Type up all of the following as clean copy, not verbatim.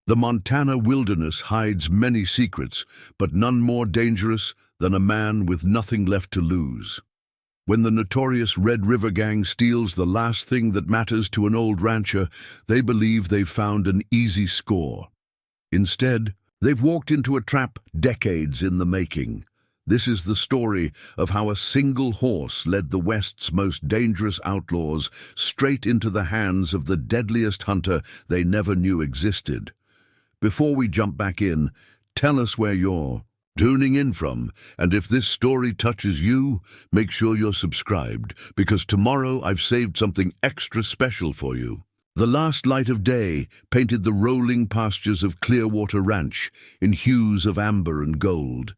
The Montana wilderness hides many secrets, but none more dangerous than a man with nothing left to lose. When the notorious Red River Gang steals the last thing that matters to an old rancher, they believe they've found an easy score. Instead, they've walked into a trap decades in the making. This is the story of how a single horse led the West's most dangerous outlaws straight into the hands of the deadliest hunter they never knew existed. Before we jump back in, tell us where you're tuning in from, and if this story touches you, make sure you're subscribed, because tomorrow I've saved something extra special for you. The last light of day painted the rolling pastures of Clearwater Ranch in hues of amber and gold.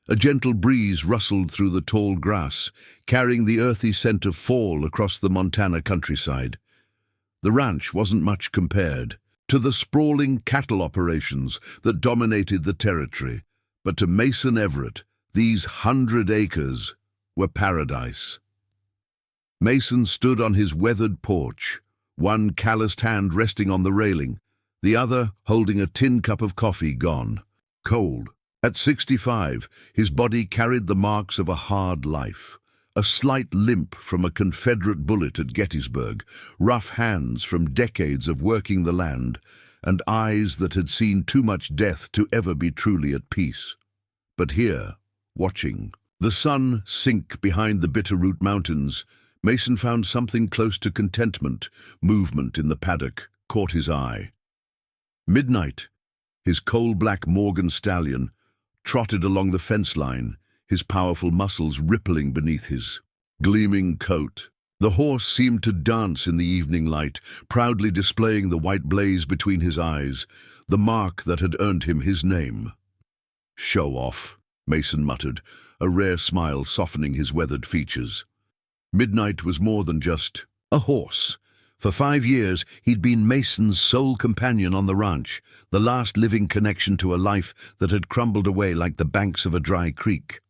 A gentle breeze rustled through the tall grass, carrying the earthy scent of fall across the Montana countryside. The ranch wasn't much compared to the sprawling cattle operations that dominated the territory, but to Mason Everett, these 100 acres were paradise. Mason stood on his weathered porch, one calloused hand resting on the railing, the other holding a tin cup of coffee gone, cold. At 65, his body carried the marks of a hard life. A slight limp from a Confederate bullet at Gettysburg, rough hands from decades of working the land, and eyes that had seen too much death to ever be truly at peace. But here, watching the sun sink behind the Bitterroot Mountains, Mason found something close to contentment. Movement in the paddock caught his eye. Midnight, his coal-black Morgan stallion, trotted along the fence line, his powerful muscles rippling beneath his gleaming coat. The horse seemed to dance in the evening light, proudly displaying the white blaze between his eyes, the mark that had earned him his name. "Show off," Mason muttered, a rare smile softening his weathered features. Midnight was more than just a horse. For 5 years, he'd been Mason's sole companion on the ranch, the last living connection to a life that had crumbled away like the banks of a dry creek.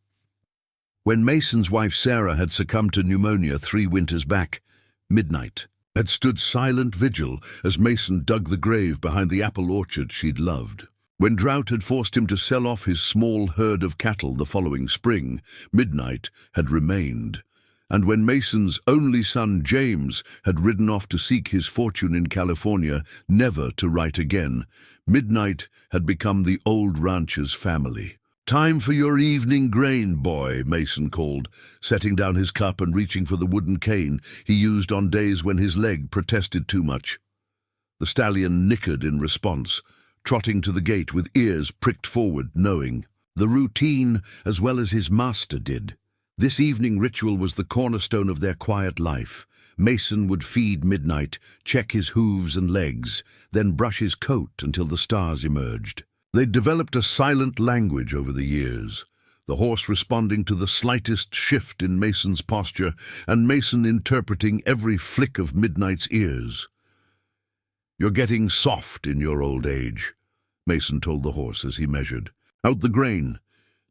When Mason's wife Sarah had succumbed to pneumonia 3 winters back, Midnight had stood silent vigil as Mason dug the grave behind the apple orchard she'd loved. When drought had forced him to sell off his small herd of cattle the following spring, Midnight had remained. And when Mason's only son James had ridden off to seek his fortune in California, never to write again, Midnight had become the old rancher's family. "Time for your evening grain, boy," Mason called, setting down his cup and reaching for the wooden cane he used on days when his leg protested too much. The stallion nickered in response, trotting to the gate with ears pricked forward, knowing the routine as well as his master did. This evening ritual was the cornerstone of their quiet life. Mason would feed Midnight, check his hooves and legs, then brush his coat until the stars emerged. They'd developed a silent language over the years, the horse responding to the slightest shift in Mason's posture, and Mason interpreting every flick of Midnight's ears. "You're getting soft in your old age," Mason told the horse as he measured out the grain.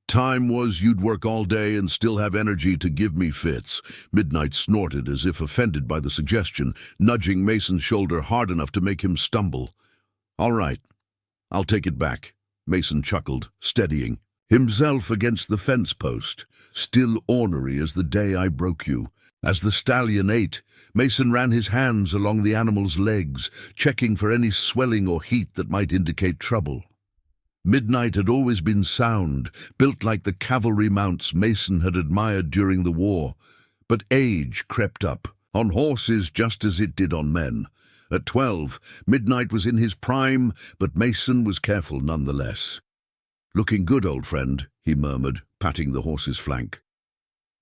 "Time was you'd work all day and still have energy to give me fits." Midnight snorted as if offended by the suggestion, nudging Mason's shoulder hard enough to make him stumble. "All right, I'll take it back," Mason chuckled, steadying himself against the fence post. "Still ornery as the day I broke you." As the stallion ate, Mason ran his hands along the animal's legs, checking for any swelling or heat that might indicate trouble. Midnight had always been sound, built like the cavalry mounts Mason had admired during the war. But age crept up, on horses just as it did on men. At 12, Midnight was in his prime, but Mason was careful nonetheless. "Looking good, old friend," he murmured, patting the horse's flank.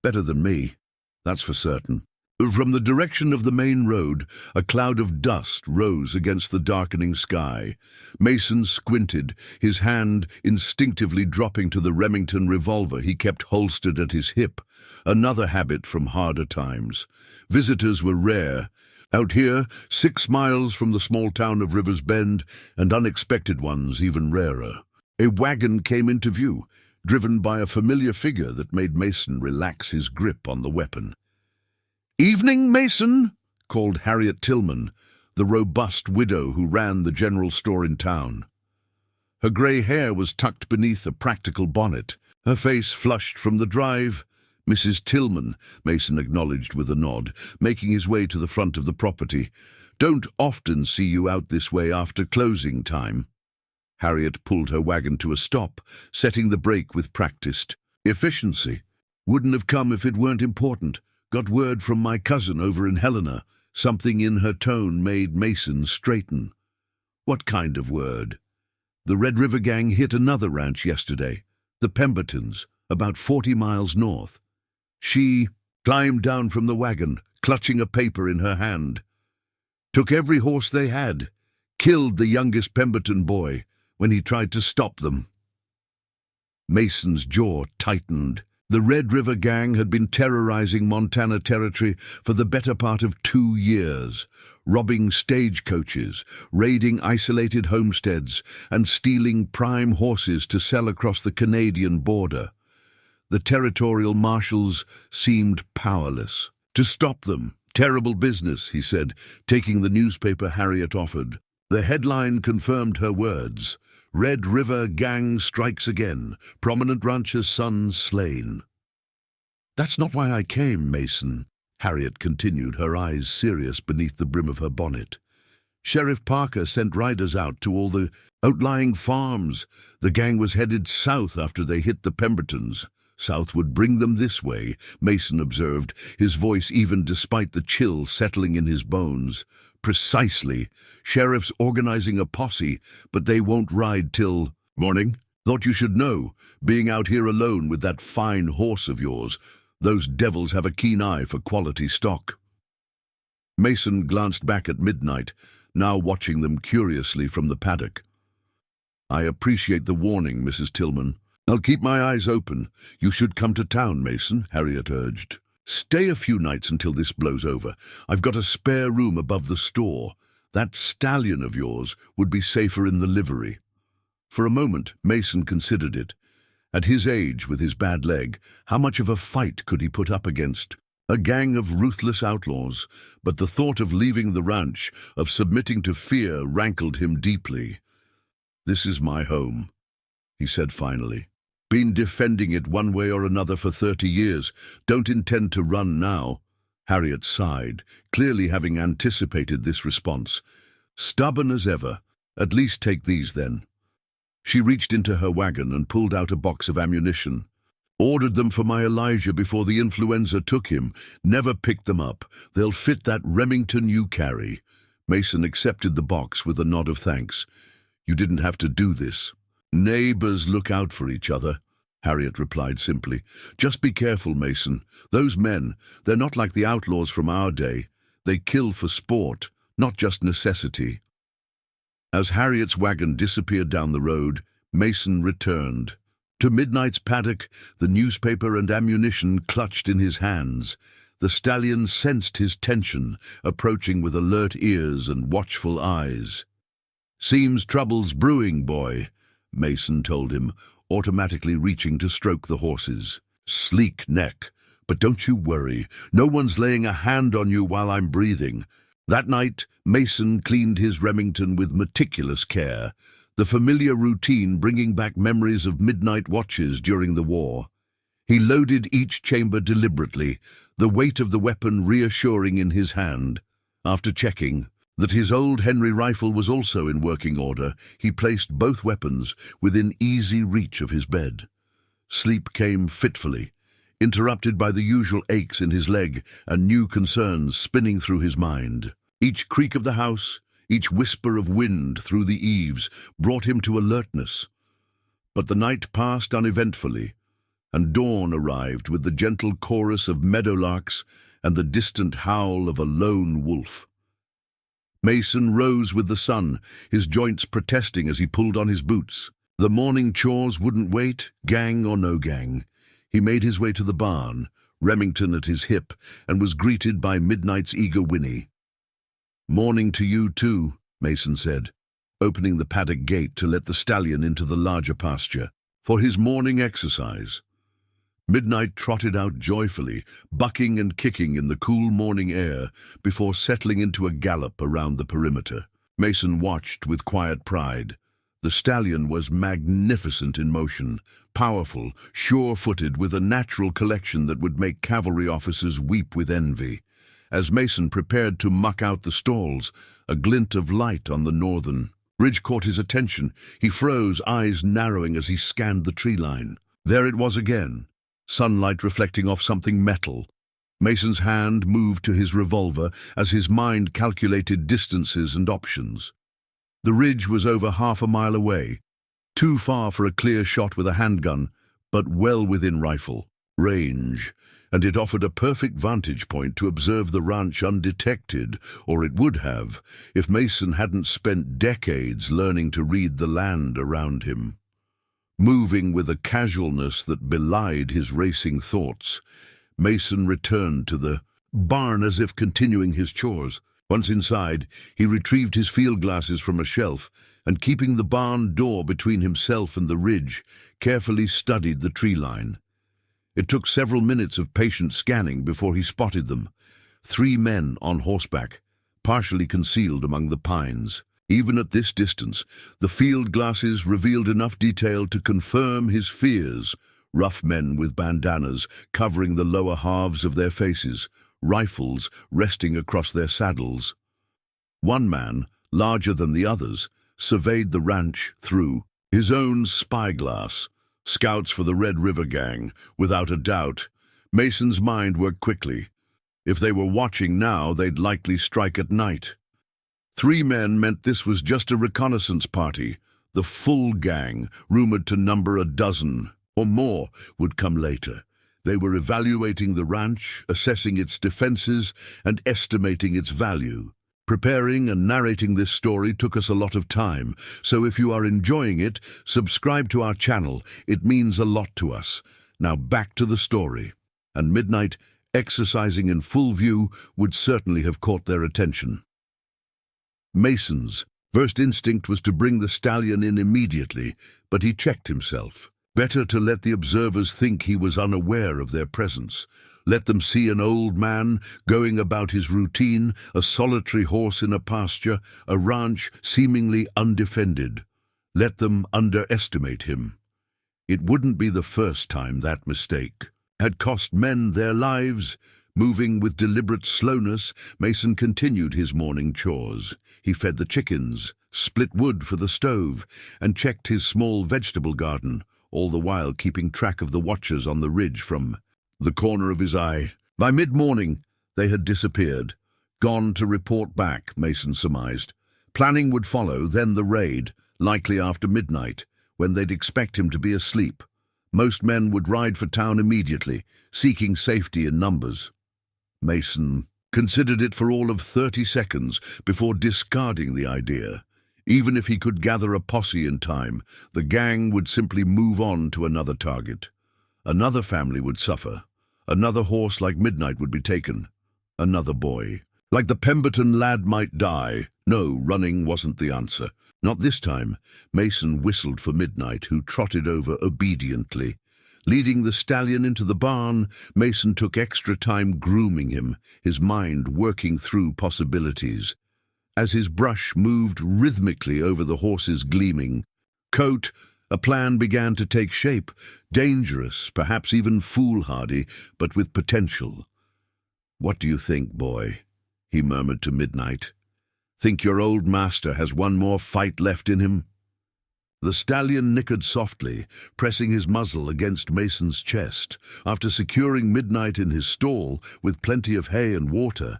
"Better than me, that's for certain." From the direction of the main road, a cloud of dust rose against the darkening sky. Mason squinted, his hand instinctively dropping to the Remington revolver he kept holstered at his hip, another habit from harder times. Visitors were rare. Out here, 6 miles from the small town of Rivers Bend, and unexpected ones even rarer. A wagon came into view, driven by a familiar figure that made Mason relax his grip on the weapon. "Evening, Mason," called Harriet Tillman, the robust widow who ran the general store in town. Her grey hair was tucked beneath a practical bonnet, her face flushed from the drive. "Mrs. Tillman," Mason acknowledged with a nod, making his way to the front of the property. "Don't often see you out this way after closing time." Harriet pulled her wagon to a stop, setting the brake with practiced efficiency. "Wouldn't have come if it weren't important. Got word from my cousin over in Helena." Something in her tone made Mason straighten. "What kind of word?" "The Red River Gang hit another ranch yesterday, the Pembertons, about 40 miles north." She climbed down from the wagon, clutching a paper in her hand. "Took every horse they had. Killed the youngest Pemberton boy when he tried to stop them." Mason's jaw tightened. The Red River Gang had been terrorizing Montana Territory for the better part of 2 years, robbing stagecoaches, raiding isolated homesteads, and stealing prime horses to sell across the Canadian border. The territorial marshals seemed powerless. "To stop them, terrible business," he said, taking the newspaper Harriet offered. The headline confirmed her words. "Red River Gang strikes again. Prominent rancher's son slain." "That's not why I came, Mason," Harriet continued, her eyes serious beneath the brim of her bonnet. "Sheriff Parker sent riders out to all the outlying farms. The gang was headed south after they hit the Pembertons. South would bring them this way," Mason observed, his voice even despite the chill settling in his bones. "Precisely. Sheriff's organizing a posse, but they won't ride till morning. Thought you should know, being out here alone with that fine horse of yours. Those devils have a keen eye for quality stock." Mason glanced back at Midnight, now watching them curiously from the paddock. "I appreciate the warning, Mrs. Tillman. I'll keep my eyes open. You should come to town, Mason," Harriet urged. "Stay a few nights until this blows over. I've got a spare room above the store. That stallion of yours would be safer in the livery." For a moment, Mason considered it. At his age, with his bad leg, how much of a fight could he put up against a gang of ruthless outlaws? But the thought of leaving the ranch, of submitting to fear, rankled him deeply. "This is my home," he said finally. "Been defending it one way or another for 30 years. Don't intend to run now." Harriet sighed, clearly having anticipated this response. "Stubborn as ever. At least take these, then." She reached into her wagon and pulled out a box of ammunition. "Ordered them for my Elijah before the influenza took him. Never picked them up. They'll fit that Remington you carry." Mason accepted the box with a nod of thanks. "You didn't have to do this." "Neighbors look out for each other," Harriet replied simply. "Just be careful, Mason. Those men, they're not like the outlaws from our day. They kill for sport, not just necessity." As Harriet's wagon disappeared down the road, Mason returned. To Midnight's paddock, the newspaper and ammunition clutched in his hands. The stallion sensed his tension, approaching with alert ears and watchful eyes. "Seems trouble's brewing, boy," Mason told him, automatically reaching to stroke the horses. "Sleek neck. But don't you worry. No one's laying a hand on you while I'm breathing." That night, Mason cleaned his Remington with meticulous care, the familiar routine bringing back memories of midnight watches during the war. He loaded each chamber deliberately, the weight of the weapon reassuring in his hand. After checking that his old Henry rifle was also in working order, he placed both weapons within easy reach of his bed. Sleep came fitfully, interrupted by the usual aches in his leg and new concerns spinning through his mind. Each creak of the house, each whisper of wind through the eaves brought him to alertness. But the night passed uneventfully, and dawn arrived with the gentle chorus of meadowlarks and the distant howl of a lone wolf. Mason rose with the sun, his joints protesting as he pulled on his boots. The morning chores wouldn't wait, gang or no gang. He made his way to the barn, Remington at his hip, and was greeted by Midnight's eager whinny. "Morning to you too," Mason said, opening the paddock gate to let the stallion into the larger pasture for his morning exercise. Midnight trotted out joyfully, bucking and kicking in the cool morning air before settling into a gallop around the perimeter. Mason watched with quiet pride. The stallion was magnificent in motion, powerful, sure-footed, with a natural collection that would make cavalry officers weep with envy. As Mason prepared to muck out the stalls, a glint of light on the northern ridge caught his attention. He froze, eyes narrowing as he scanned the tree line. There it was again, sunlight reflecting off something metal. Mason's hand moved to his revolver as his mind calculated distances and options. The ridge was over half a mile away, too far for a clear shot with a handgun, but well within rifle range, and it offered a perfect vantage point to observe the ranch undetected, or it would have, if Mason hadn't spent decades learning to read the land around him. Moving with a casualness that belied his racing thoughts, Mason returned to the barn as if continuing his chores. Once inside, he retrieved his field glasses from a shelf and, keeping the barn door between himself and the ridge, carefully studied the tree line. It took several minutes of patient scanning before he spotted them. 3 men on horseback, partially concealed among the pines. Even at this distance, the field glasses revealed enough detail to confirm his fears. Rough men with bandanas covering the lower halves of their faces, rifles resting across their saddles. One man, larger than the others, surveyed the ranch through his own spyglass. Scouts for the Red River Gang, without a doubt. Mason's mind worked quickly. If they were watching now, they'd likely strike at night. 3 men meant this was just a reconnaissance party. The full gang, rumored to number a dozen or more, would come later. They were evaluating the ranch, assessing its defenses, and estimating its value. Preparing and narrating this story took us a lot of time, so if you are enjoying it, subscribe to our channel. It means a lot to us. Now back to the story. And midnight, exercising in full view, would certainly have caught their attention. Mason's first instinct was to bring the stallion in immediately, but he checked himself. Better to let the observers think he was unaware of their presence. Let them see an old man going about his routine, a solitary horse in a pasture, a ranch seemingly undefended. Let them underestimate him. It wouldn't be the first time that mistake had cost men their lives. Moving with deliberate slowness, Mason continued his morning chores. He fed the chickens, split wood for the stove, and checked his small vegetable garden, all the while keeping track of the watchers on the ridge from the corner of his eye. By mid-morning, they had disappeared. Gone to report back, Mason surmised. Planning would follow, then the raid, likely after midnight, when they'd expect him to be asleep. Most men would ride for town immediately, seeking safety in numbers. Mason considered it for all of 30 seconds before discarding the idea. Even if he could gather a posse in time, the gang would simply move on to another target. Another family would suffer. Another horse like Midnight would be taken. Another boy. Like the Pemberton lad might die. No, running wasn't the answer. Not this time. Mason whistled for Midnight, who trotted over obediently. Leading the stallion into the barn, Mason took extra time grooming him, his mind working through possibilities. As his brush moved rhythmically over the horse's gleaming coat, a plan began to take shape, dangerous, perhaps even foolhardy, but with potential. "What do you think, boy?" he murmured to Midnight. "Think your old master has one more fight left in him?" The stallion nickered softly, pressing his muzzle against Mason's chest. After securing Midnight in his stall with plenty of hay and water,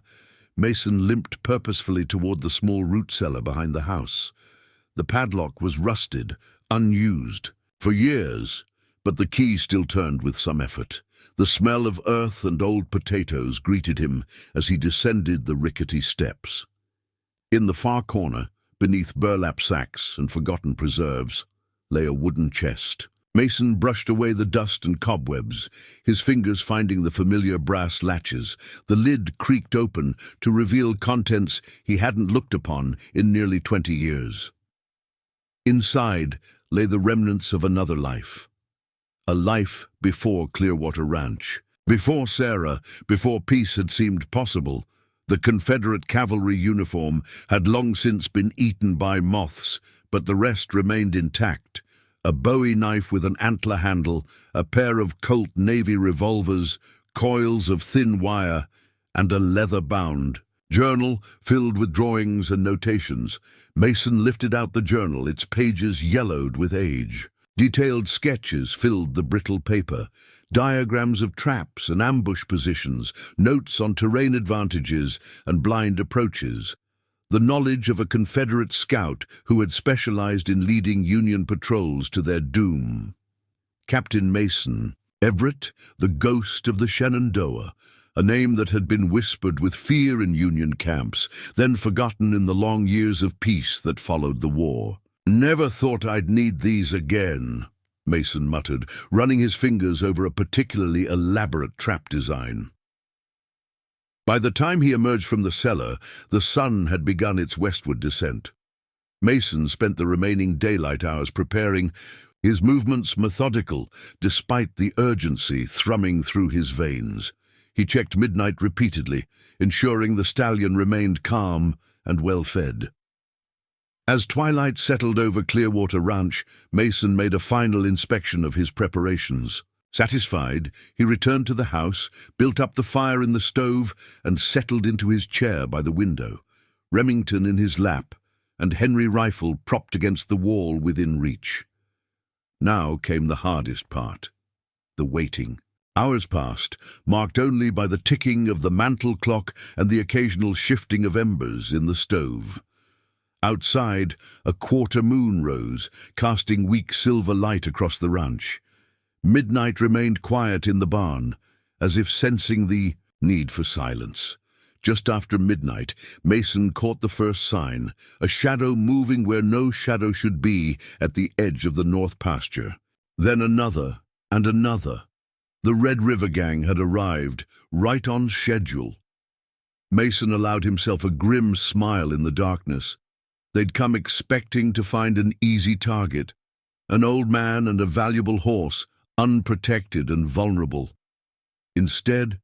Mason limped purposefully toward the small root cellar behind the house. The padlock was rusted, unused, for years, but the key still turned with some effort. The smell of earth and old potatoes greeted him as he descended the rickety steps. In the far corner, beneath burlap sacks and forgotten preserves, lay a wooden chest. Mason brushed away the dust and cobwebs, his fingers finding the familiar brass latches. The lid creaked open to reveal contents he hadn't looked upon in nearly 20 years. Inside lay the remnants of another life. A life before Clearwater Ranch. Before Sarah, before peace had seemed possible. The Confederate cavalry uniform had long since been eaten by moths, but the rest remained intact. A Bowie knife with an antler handle, a pair of Colt Navy revolvers, coils of thin wire, and a leather-bound journal filled with drawings and notations. Mason lifted out the journal, its pages yellowed with age. Detailed sketches filled the brittle paper, diagrams of traps and ambush positions, notes on terrain advantages and blind approaches. The knowledge of a Confederate scout who had specialized in leading Union patrols to their doom. Captain Mason, Everett, the ghost of the Shenandoah, a name that had been whispered with fear in Union camps, then forgotten in the long years of peace that followed the war. "Never thought I'd need these again," Mason muttered, running his fingers over a particularly elaborate trap design. By the time he emerged from the cellar, the sun had begun its westward descent. Mason spent the remaining daylight hours preparing, his movements methodical, despite the urgency thrumming through his veins. He checked midnight repeatedly, ensuring the stallion remained calm and well-fed. As twilight settled over Clearwater Ranch, Mason made a final inspection of his preparations. Satisfied, he returned to the house, built up the fire in the stove, and settled into his chair by the window, Remington in his lap, and Henry rifle propped against the wall within reach. Now came the hardest part, the waiting. Hours passed, marked only by the ticking of the mantel clock and the occasional shifting of embers in the stove. Outside, a quarter moon rose, casting weak silver light across the ranch. Midnight remained quiet in the barn, as if sensing the need for silence. Just after midnight, Mason caught the first sign, a shadow moving where no shadow should be at the edge of the north pasture. Then another, and another. The Red River Gang had arrived, right on schedule. Mason allowed himself a grim smile in the darkness. They'd come expecting to find an easy target, an old man and a valuable horse, unprotected and vulnerable. Instead,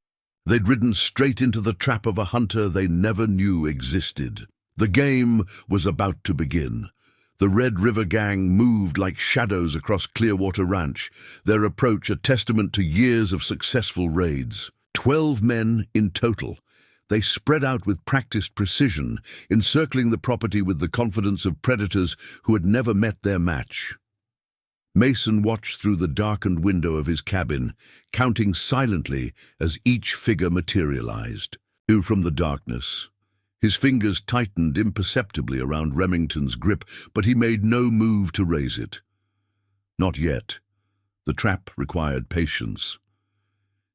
they'd ridden straight into the trap of a hunter they never knew existed. The game was about to begin. The Red River Gang moved like shadows across Clearwater Ranch, their approach a testament to years of successful raids. 12 men in total. They spread out with practiced precision, encircling the property with the confidence of predators who had never met their match. Mason watched through the darkened window of his cabin, counting silently as each figure materialized. From the darkness, his fingers tightened imperceptibly around Remington's grip, but he made no move to raise it. Not yet. The trap required patience.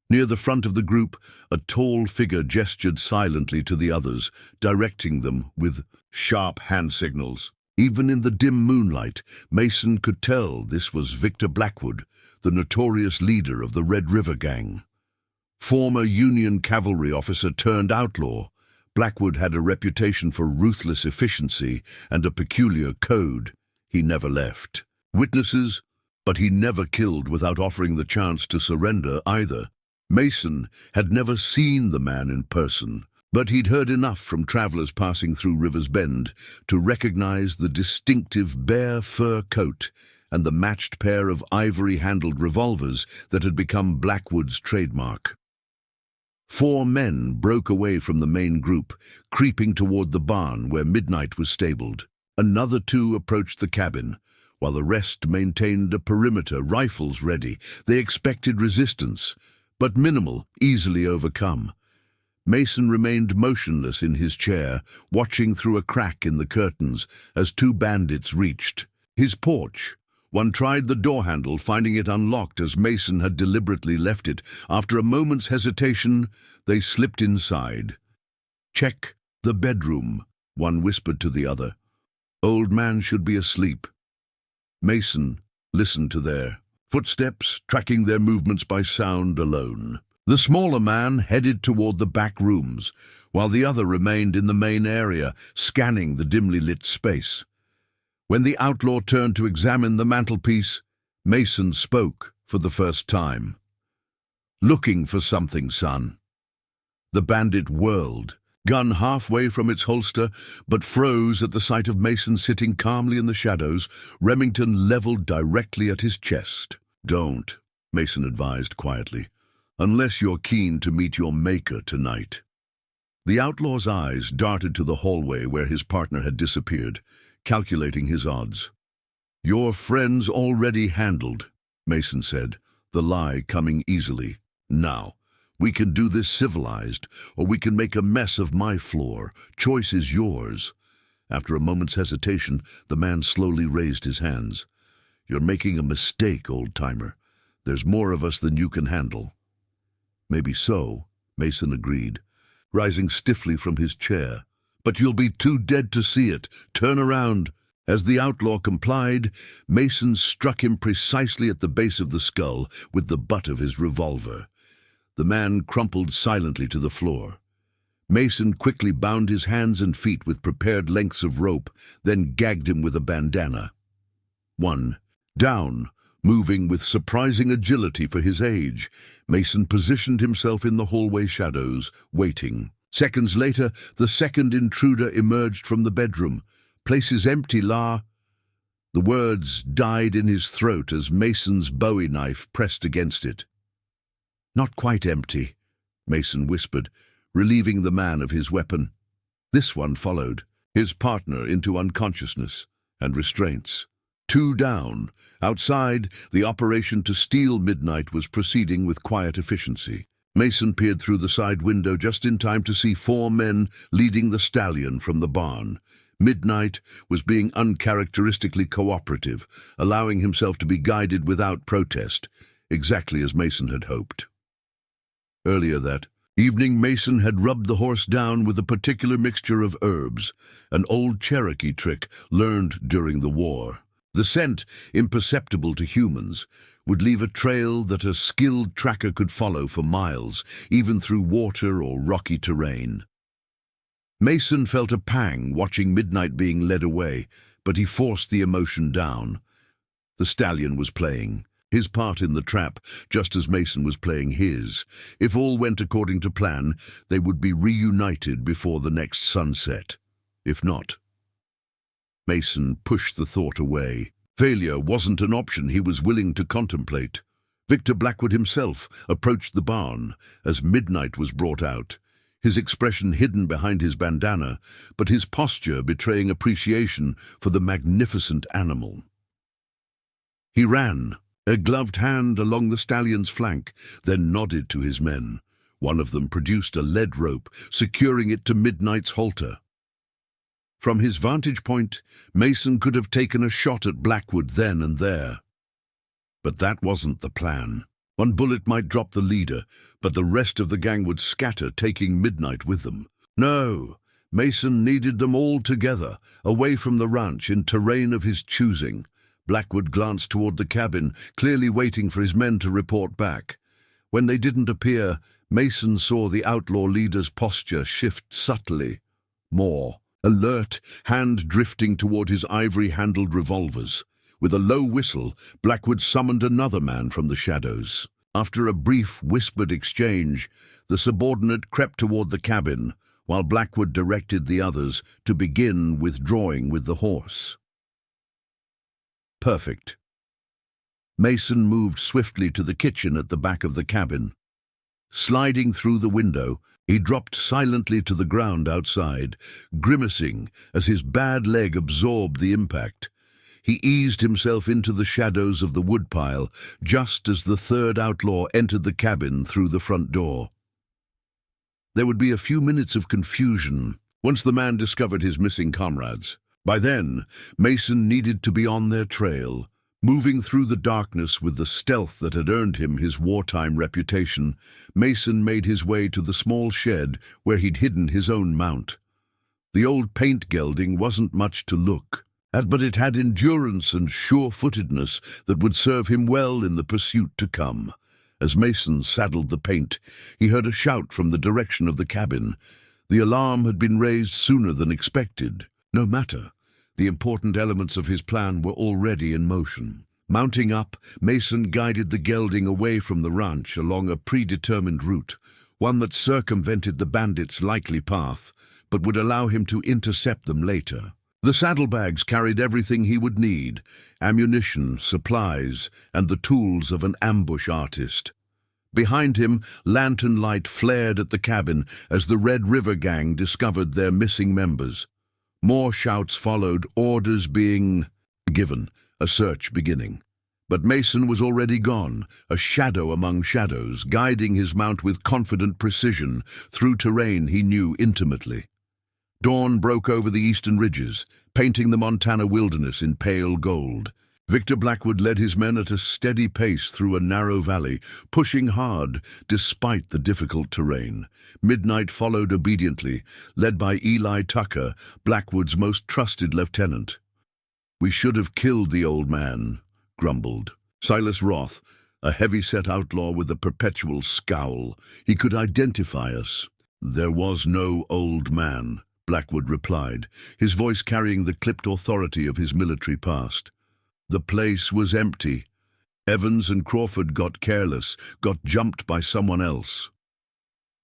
Near the front of the group, a tall figure gestured silently to the others, directing them with sharp hand signals. Even in the dim moonlight, Mason could tell this was Victor Blackwood, the notorious leader of the Red River Gang. Former Union cavalry officer turned outlaw, Blackwood had a reputation for ruthless efficiency and a peculiar code he never left. Witnesses, but he never killed without offering the chance to surrender either. Mason had never seen the man in person, but he'd heard enough from travelers passing through River's Bend to recognize the distinctive bear fur coat and the matched pair of ivory-handled revolvers that had become Blackwood's trademark. 4 men broke away from the main group, creeping toward the barn where Midnight was stabled. Another 2 approached the cabin, while the rest maintained a perimeter, rifles ready. They expected resistance, but minimal, easily overcome. Mason remained motionless in his chair, watching through a crack in the curtains as 2 bandits reached his porch. One tried the door handle, finding it unlocked as Mason had deliberately left it. After a moment's hesitation, they slipped inside. "Check the bedroom," one whispered to the other. "Old man should be asleep." Mason listened to their footsteps, tracking their movements by sound alone. The smaller man headed toward the back rooms, while the other remained in the main area, scanning the dimly lit space. When the outlaw turned to examine the mantelpiece, Mason spoke for the first time. "Looking for something, son." The bandit whirled, gun halfway from its holster, but froze at the sight of Mason sitting calmly in the shadows, Remington leveled directly at his chest. "Don't," Mason advised quietly, "unless you're keen to meet your maker tonight." The outlaw's eyes darted to the hallway where his partner had disappeared, calculating his odds. "Your friend's already handled," Mason said, the lie coming easily. "Now, we can do this civilized, or we can make a mess of my floor. Choice is yours." After a moment's hesitation, the man slowly raised his hands. "You're making a mistake, old-timer. There's more of us than you can handle." "Maybe so," Mason agreed, rising stiffly from his chair. "But you'll be too dead to see it. Turn around." As the outlaw complied, Mason struck him precisely at the base of the skull with the butt of his revolver. The man crumpled silently to the floor. Mason quickly bound his hands and feet with prepared lengths of rope, then gagged him with a bandana. One, down, moving with surprising agility for his age, Mason positioned himself in the hallway shadows, waiting. Seconds later, the second intruder emerged from the bedroom. "Place is empty, La." The words died in his throat as Mason's bowie knife pressed against it. "Not quite empty," Mason whispered, relieving the man of his weapon. This one followed, his partner into unconsciousness and restraints. Two down. Outside, the operation to steal Midnight was proceeding with quiet efficiency. Mason peered through the side window just in time to see 4 men leading the stallion from the barn. Midnight was being uncharacteristically cooperative, allowing himself to be guided without protest, exactly as Mason had hoped. Earlier that evening, Mason had rubbed the horse down with a particular mixture of herbs, an old Cherokee trick learned during the war. The scent, imperceptible to humans, would leave a trail that a skilled tracker could follow for miles, even through water or rocky terrain. Mason felt a pang watching Midnight being led away, but he forced the emotion down. The stallion was playing his part in the trap, just as Mason was playing his. If all went according to plan, they would be reunited before the next sunset. If not, Mason pushed the thought away. Failure wasn't an option he was willing to contemplate. Victor Blackwood himself approached the barn as Midnight was brought out, his expression hidden behind his bandana, but his posture betraying appreciation for the magnificent animal. He ran, a gloved hand along the stallion's flank, then nodded to his men. One of them produced a lead rope, securing it to Midnight's halter. From his vantage point, Mason could have taken a shot at Blackwood then and there. But that wasn't the plan. One bullet might drop the leader, but the rest of the gang would scatter, taking Midnight with them. No, Mason needed them all together, away from the ranch in terrain of his choosing. Blackwood glanced toward the cabin, clearly waiting for his men to report back. When they didn't appear, Mason saw the outlaw leader's posture shift subtly. More alert, hand drifting toward his ivory-handled revolvers. With a low whistle, Blackwood summoned another man from the shadows. After a brief, whispered exchange, the subordinate crept toward the cabin, while Blackwood directed the others to begin withdrawing with the horse. Perfect. Mason moved swiftly to the kitchen at the back of the cabin. Sliding through the window, he dropped silently to the ground outside, grimacing as his bad leg absorbed the impact. He eased himself into the shadows of the woodpile just as the third outlaw entered the cabin through the front door. There would be a few minutes of confusion once the man discovered his missing comrades. By then, Mason needed to be on their trail. Moving through the darkness with the stealth that had earned him his wartime reputation, Mason made his way to the small shed where he'd hidden his own mount. The old paint gelding wasn't much to look at, but it had endurance and sure-footedness that would serve him well in the pursuit to come. As Mason saddled the paint, he heard a shout from the direction of the cabin. The alarm had been raised sooner than expected. No matter. The important elements of his plan were already in motion. Mounting up, Mason guided the gelding away from the ranch along a predetermined route, one that circumvented the bandits' likely path. but would allow him to intercept them later. The saddlebags carried everything he would need: ammunition, supplies, and the tools of an ambush artist. Behind him, lantern light flared at the cabin as the Red River Gang discovered their missing members. More shouts followed, orders being given, a search beginning. But Mason was already gone, a shadow among shadows, guiding his mount with confident precision through terrain he knew intimately. Dawn broke over the eastern ridges, painting the Montana wilderness in pale gold. Victor Blackwood led his men at a steady pace through a narrow valley, pushing hard despite the difficult terrain. Midnight followed obediently, led by Eli Tucker, Blackwood's most trusted lieutenant. "We should have killed the old man," grumbled Silas Roth, a heavy-set outlaw with a perpetual scowl. "He could identify us." "There was no old man," Blackwood replied, his voice carrying the clipped authority of his military past. "The place was empty. Evans and Crawford got careless, got jumped by someone else."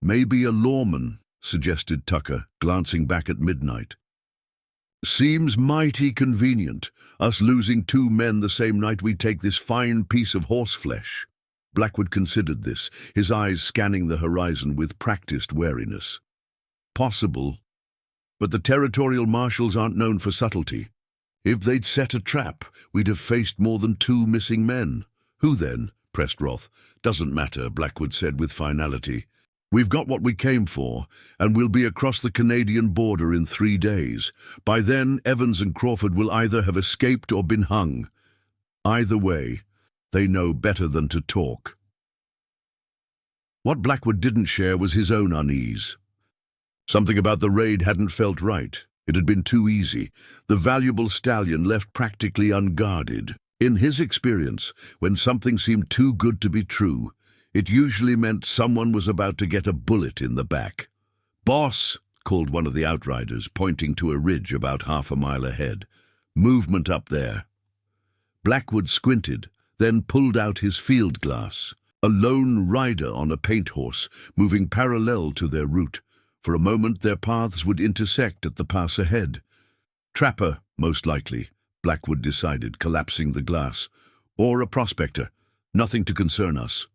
"Maybe a lawman," suggested Tucker, glancing back at Midnight. "Seems mighty convenient, us losing 2 men the same night we take this fine piece of horseflesh." Blackwood considered this, his eyes scanning the horizon with practiced wariness. "Possible, but the territorial marshals aren't known for subtlety. If they'd set a trap, we'd have faced more than 2 missing men." "Who then?" pressed Roth. "Doesn't matter," Blackwood said with finality. "We've got what we came for, and we'll be across the Canadian border in 3 days. By then, Evans and Crawford will either have escaped or been hung. Either way, they know better than to talk." What Blackwood didn't share was his own unease. Something about the raid hadn't felt right. It had been too easy, the valuable stallion left practically unguarded. In his experience, when something seemed too good to be true, it usually meant someone was about to get a bullet in the back. "Boss," called one of the outriders, pointing to a ridge about half a mile ahead. "Movement up there." Blackwood squinted, then pulled out his field glass. A lone rider on a paint horse, moving parallel to their route. For a moment their paths would intersect at the pass ahead. "Trapper, most likely," Blackwood decided, collapsing the glass. "Or a prospector. Nothing to concern us."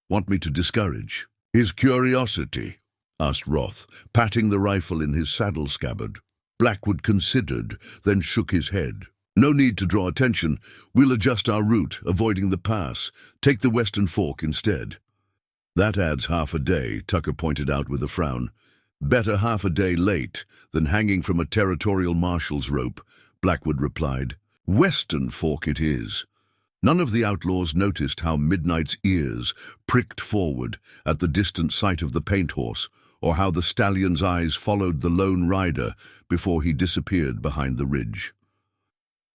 "Want me to discourage?" "His curiosity?" asked Roth, patting the rifle in his saddle scabbard. Blackwood considered, then shook his head. "No need to draw attention. We'll adjust our route, avoiding the pass. Take the Western Fork instead." "That adds half a day," Tucker pointed out with a frown. "Better half a day late than hanging from a territorial marshal's rope," Blackwood replied. "Western Fork it is." None of the outlaws noticed how Midnight's ears pricked forward at the distant sight of the paint horse, or how the stallion's eyes followed the lone rider before he disappeared behind the ridge.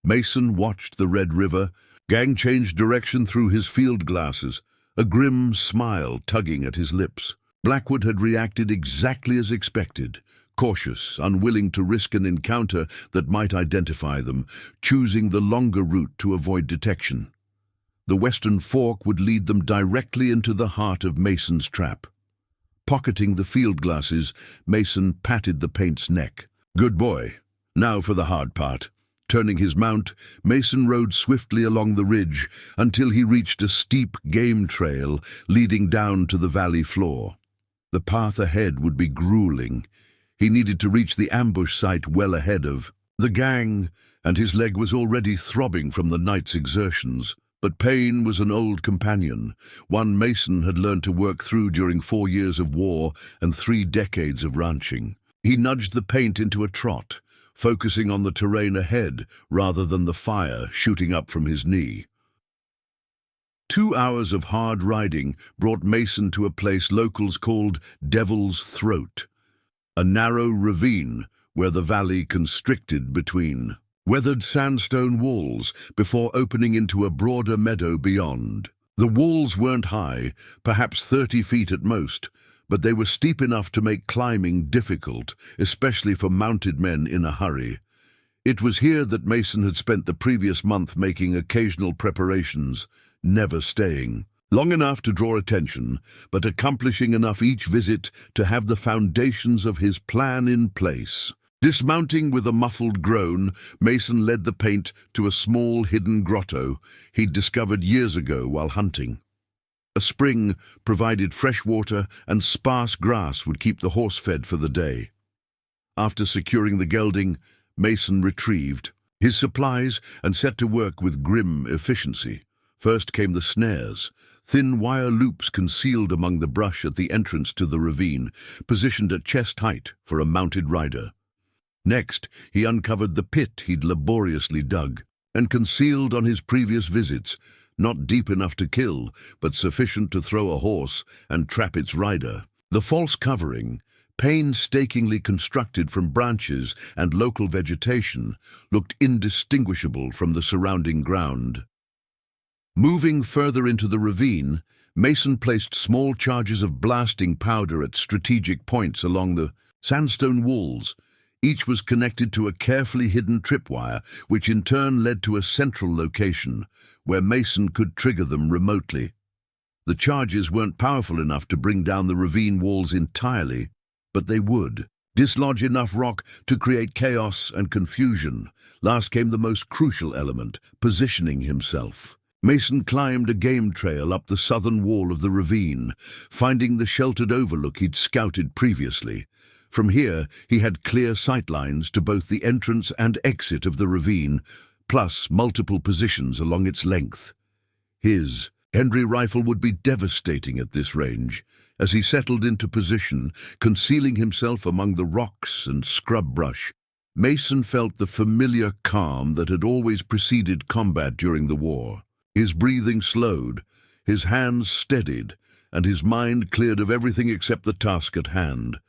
Mason watched the Red River. Gang changed direction through his field glasses, a grim smile tugging at his lips. Blackwood had reacted exactly as expected, cautious, unwilling to risk an encounter that might identify them, choosing the longer route to avoid detection. The Western Fork would lead them directly into the heart of Mason's trap. Pocketing the field glasses, Mason patted the paint's neck. "Good boy. Now for the hard part." Turning his mount, Mason rode swiftly along the ridge until he reached a steep game trail leading down to the valley floor. The path ahead would be grueling. He needed to reach the ambush site well ahead of the gang, and his leg was already throbbing from the night's exertions. But pain was an old companion, one Mason had learned to work through during 4 years of war and 3 decades of ranching. He nudged the paint into a trot, focusing on the terrain ahead rather than the fire shooting up from his knee. 2 hours of hard riding brought Mason to a place locals called Devil's Throat, a narrow ravine where the valley constricted between weathered sandstone walls before opening into a broader meadow beyond. The walls weren't high, perhaps 30 feet at most, but they were steep enough to make climbing difficult, especially for mounted men in a hurry. It was here that Mason had spent the previous month making occasional preparations, never staying. Long enough to draw attention, but accomplishing enough each visit to have the foundations of his plan in place. Dismounting with a muffled groan, Mason led the paint to a small hidden grotto he'd discovered years ago while hunting. A spring provided fresh water, and sparse grass would keep the horse fed for the day. After securing the gelding, Mason retrieved his supplies and set to work with grim efficiency. First came the snares, thin wire loops concealed among the brush at the entrance to the ravine, positioned at chest height for a mounted rider. Next, he uncovered the pit he'd laboriously dug and concealed on his previous visits, not deep enough to kill, but sufficient to throw a horse and trap its rider. The false covering, painstakingly constructed from branches and local vegetation, looked indistinguishable from the surrounding ground. Moving further into the ravine, Mason placed small charges of blasting powder at strategic points along the sandstone walls. Each was connected to a carefully hidden tripwire, which in turn led to a central location where Mason could trigger them remotely. The charges weren't powerful enough to bring down the ravine walls entirely, but they would dislodge enough rock to create chaos and confusion. Last came the most crucial element, positioning himself. Mason climbed a game trail up the southern wall of the ravine, finding the sheltered overlook he'd scouted previously. From here, he had clear sightlines to both the entrance and exit of the ravine, plus multiple positions along its length. His Henry rifle would be devastating at this range. As he settled into position, concealing himself among the rocks and scrub brush, Mason felt the familiar calm that had always preceded combat during the war. His breathing slowed, his hands steadied, and his mind cleared of everything except the task at hand.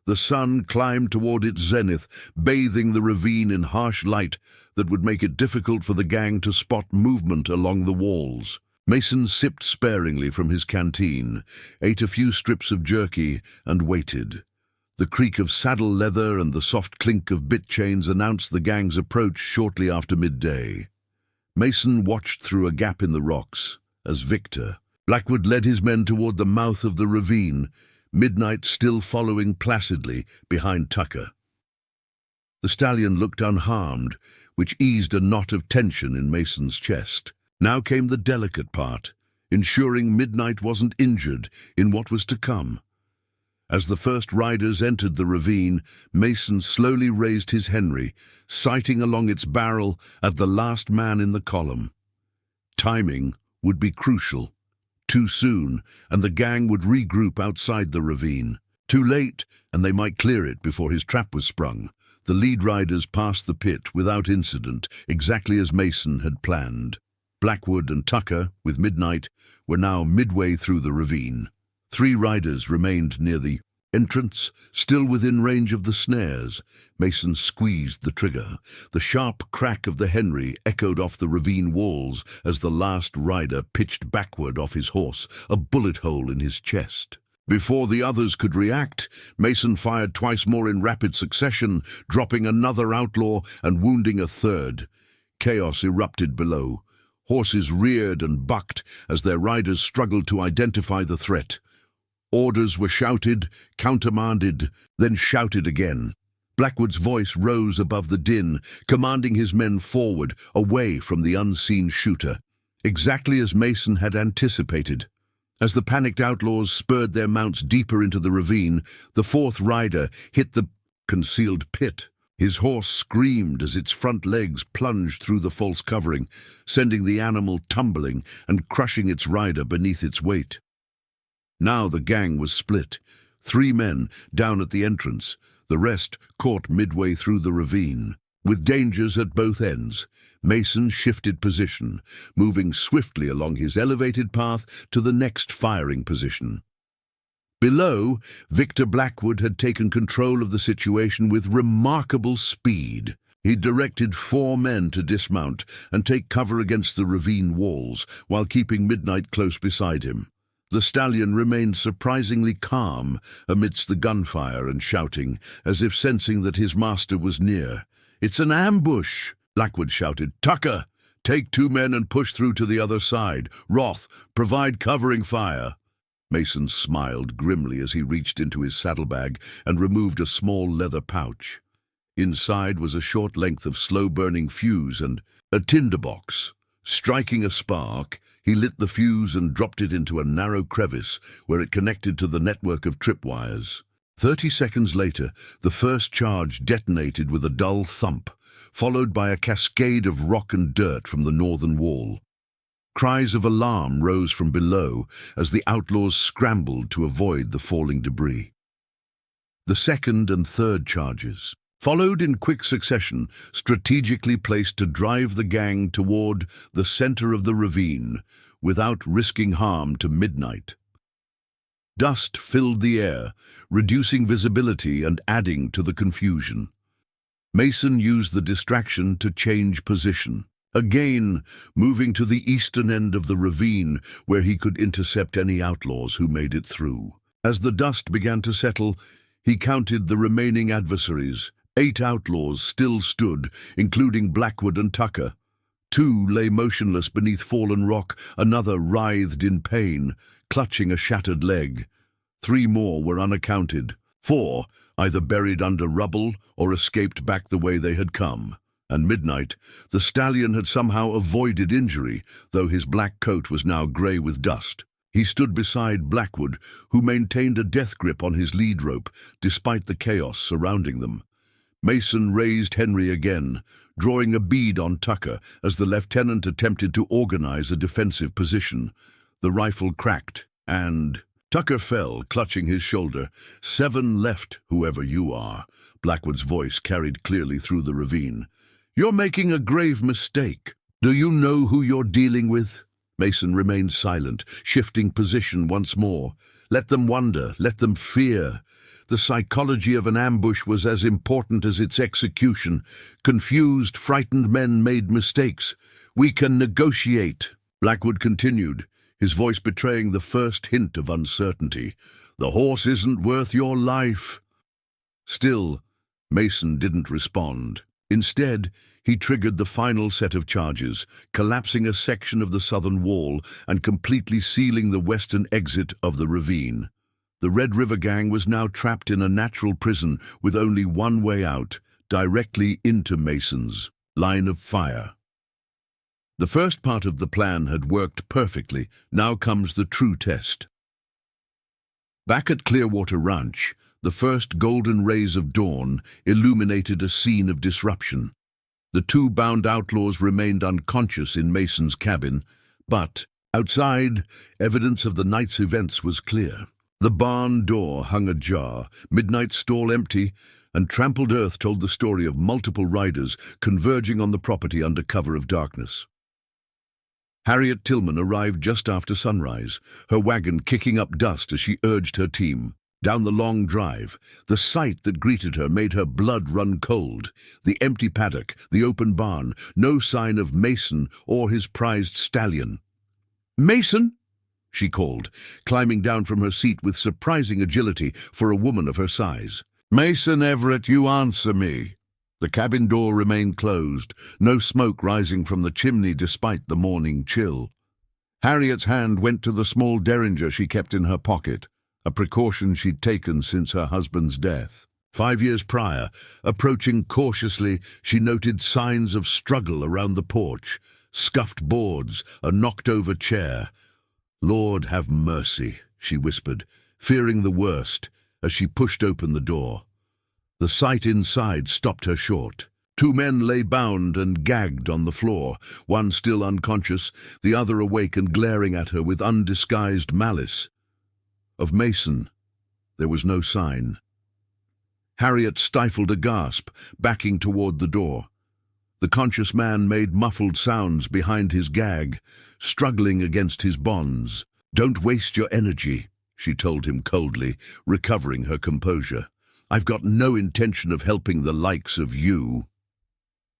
The sun climbed toward its zenith, bathing the ravine in harsh light that would make it difficult for the gang to spot movement along the walls. Mason sipped sparingly from his canteen, ate a few strips of jerky, and waited. The creak of saddle leather and the soft clink of bit chains announced the gang's approach shortly after midday. Mason watched through a gap in the rocks as Victor Blackwood led his men toward the mouth of the ravine, Midnight still following placidly behind Tucker. The stallion looked unharmed, which eased a knot of tension in Mason's chest. Now came the delicate part, ensuring Midnight wasn't injured in what was to come. As the first riders entered the ravine, Mason slowly raised his Henry, sighting along its barrel at the last man in the column. Timing would be crucial. Too soon, and the gang would regroup outside the ravine. Too late, and they might clear it before his trap was sprung. The lead riders passed the pit without incident, exactly as Mason had planned. Blackwood and Tucker, with Midnight, were now midway through the ravine. 3 riders remained near the entrance, still within range of the snares. Mason squeezed the trigger. The sharp crack of the Henry echoed off the ravine walls as the last rider pitched backward off his horse, a bullet hole in his chest. Before the others could react, Mason fired twice more in rapid succession, dropping another outlaw and wounding a third. Chaos erupted below. Horses reared and bucked as their riders struggled to identify the threat. Orders were shouted, countermanded, then shouted again. Blackwood's voice rose above the din, commanding his men forward, away from the unseen shooter, exactly as Mason had anticipated. As the panicked outlaws spurred their mounts deeper into the ravine, the 4th rider hit the concealed pit. His horse screamed as its front legs plunged through the false covering, sending the animal tumbling and crushing its rider beneath its weight. Now the gang was split. 3 men down at the entrance, the rest caught midway through the ravine. With dangers at both ends, Mason shifted position, moving swiftly along his elevated path to the next firing position. Below, Victor Blackwood had taken control of the situation with remarkable speed. He directed 4 men to dismount and take cover against the ravine walls, while keeping Midnight close beside him. The stallion remained surprisingly calm amidst the gunfire and shouting, as if sensing that his master was near. "It's an ambush!" Blackwood shouted. "Tucker, Take 2 men and push through to the other side. Roth, provide covering fire." Mason smiled grimly as he reached into his saddlebag and removed a small leather pouch. Inside was a short length of slow-burning fuse and a tinderbox. Striking a spark, he lit the fuse and dropped it into a narrow crevice where it connected to the network of tripwires. 30 seconds later, the first charge detonated with a dull thump, followed by a cascade of rock and dirt from the northern wall. Cries of alarm rose from below as the outlaws scrambled to avoid the falling debris. The second and third charges followed in quick succession, strategically placed to drive the gang toward the center of the ravine without risking harm to Midnight. Dust filled the air, reducing visibility and adding to the confusion. Mason used the distraction to change position, again moving to the eastern end of the ravine where he could intercept any outlaws who made it through. As the dust began to settle, he counted the remaining adversaries. 8 outlaws still stood, including Blackwood and Tucker. 2 lay motionless beneath fallen rock, another writhed in pain, clutching a shattered leg. 3 more were unaccounted. 4 either buried under rubble or escaped back the way they had come. And Midnight, the stallion had somehow avoided injury, though his black coat was now grey with dust. He stood beside Blackwood, who maintained a death grip on his lead rope, despite the chaos surrounding them. Mason raised Henry again, drawing a bead on Tucker as the lieutenant attempted to organize a defensive position. The rifle cracked, and Tucker fell, clutching his shoulder. 7 left, whoever you are. Blackwood's voice carried clearly through the ravine. You're making a grave mistake. Do you know who you're dealing with? Mason remained silent, shifting position once more. Let them wonder, let them fear. The psychology of an ambush was as important as its execution. Confused, frightened men made mistakes. We can negotiate. Blackwood continued, his voice betraying the first hint of uncertainty. The horse isn't worth your life. Still, Mason didn't respond. Instead, he triggered the final set of charges, collapsing a section of the southern wall and completely sealing the western exit of the ravine. The Red River Gang was now trapped in a natural prison with only one way out, directly into Mason's line of fire. The first part of the plan had worked perfectly. Now comes the true test. Back at Clearwater Ranch, the first golden rays of dawn illuminated a scene of disruption. The 2 bound outlaws remained unconscious in Mason's cabin, but outside, evidence of the night's events was clear. The barn door hung ajar, Midnight's stall empty, and trampled earth told the story of multiple riders converging on the property under cover of darkness. Harriet Tillman arrived just after sunrise, her wagon kicking up dust as she urged her team. Down the long drive, the sight that greeted her made her blood run cold. The empty paddock, the open barn, no sign of Mason or his prized stallion. "Mason!" she called, climbing down from her seat with surprising agility for a woman of her size. "Mason Everett, you answer me." The cabin door remained closed, no smoke rising from the chimney despite the morning chill. Harriet's hand went to the small derringer she kept in her pocket, a precaution she'd taken since her husband's death. 5 years prior, approaching cautiously, she noted signs of struggle around the porch, scuffed boards, a knocked-over chair. "Lord, have mercy," she whispered, fearing the worst, as she pushed open the door. The sight inside stopped her short. 2 men lay bound and gagged on the floor, one still unconscious, the other awake and glaring at her with undisguised malice. Of Mason, there was no sign. Harriet stifled a gasp, backing toward the door. The conscious man made muffled sounds behind his gag, struggling against his bonds. "Don't waste your energy," she told him coldly, recovering her composure. "I've got no intention of helping the likes of you."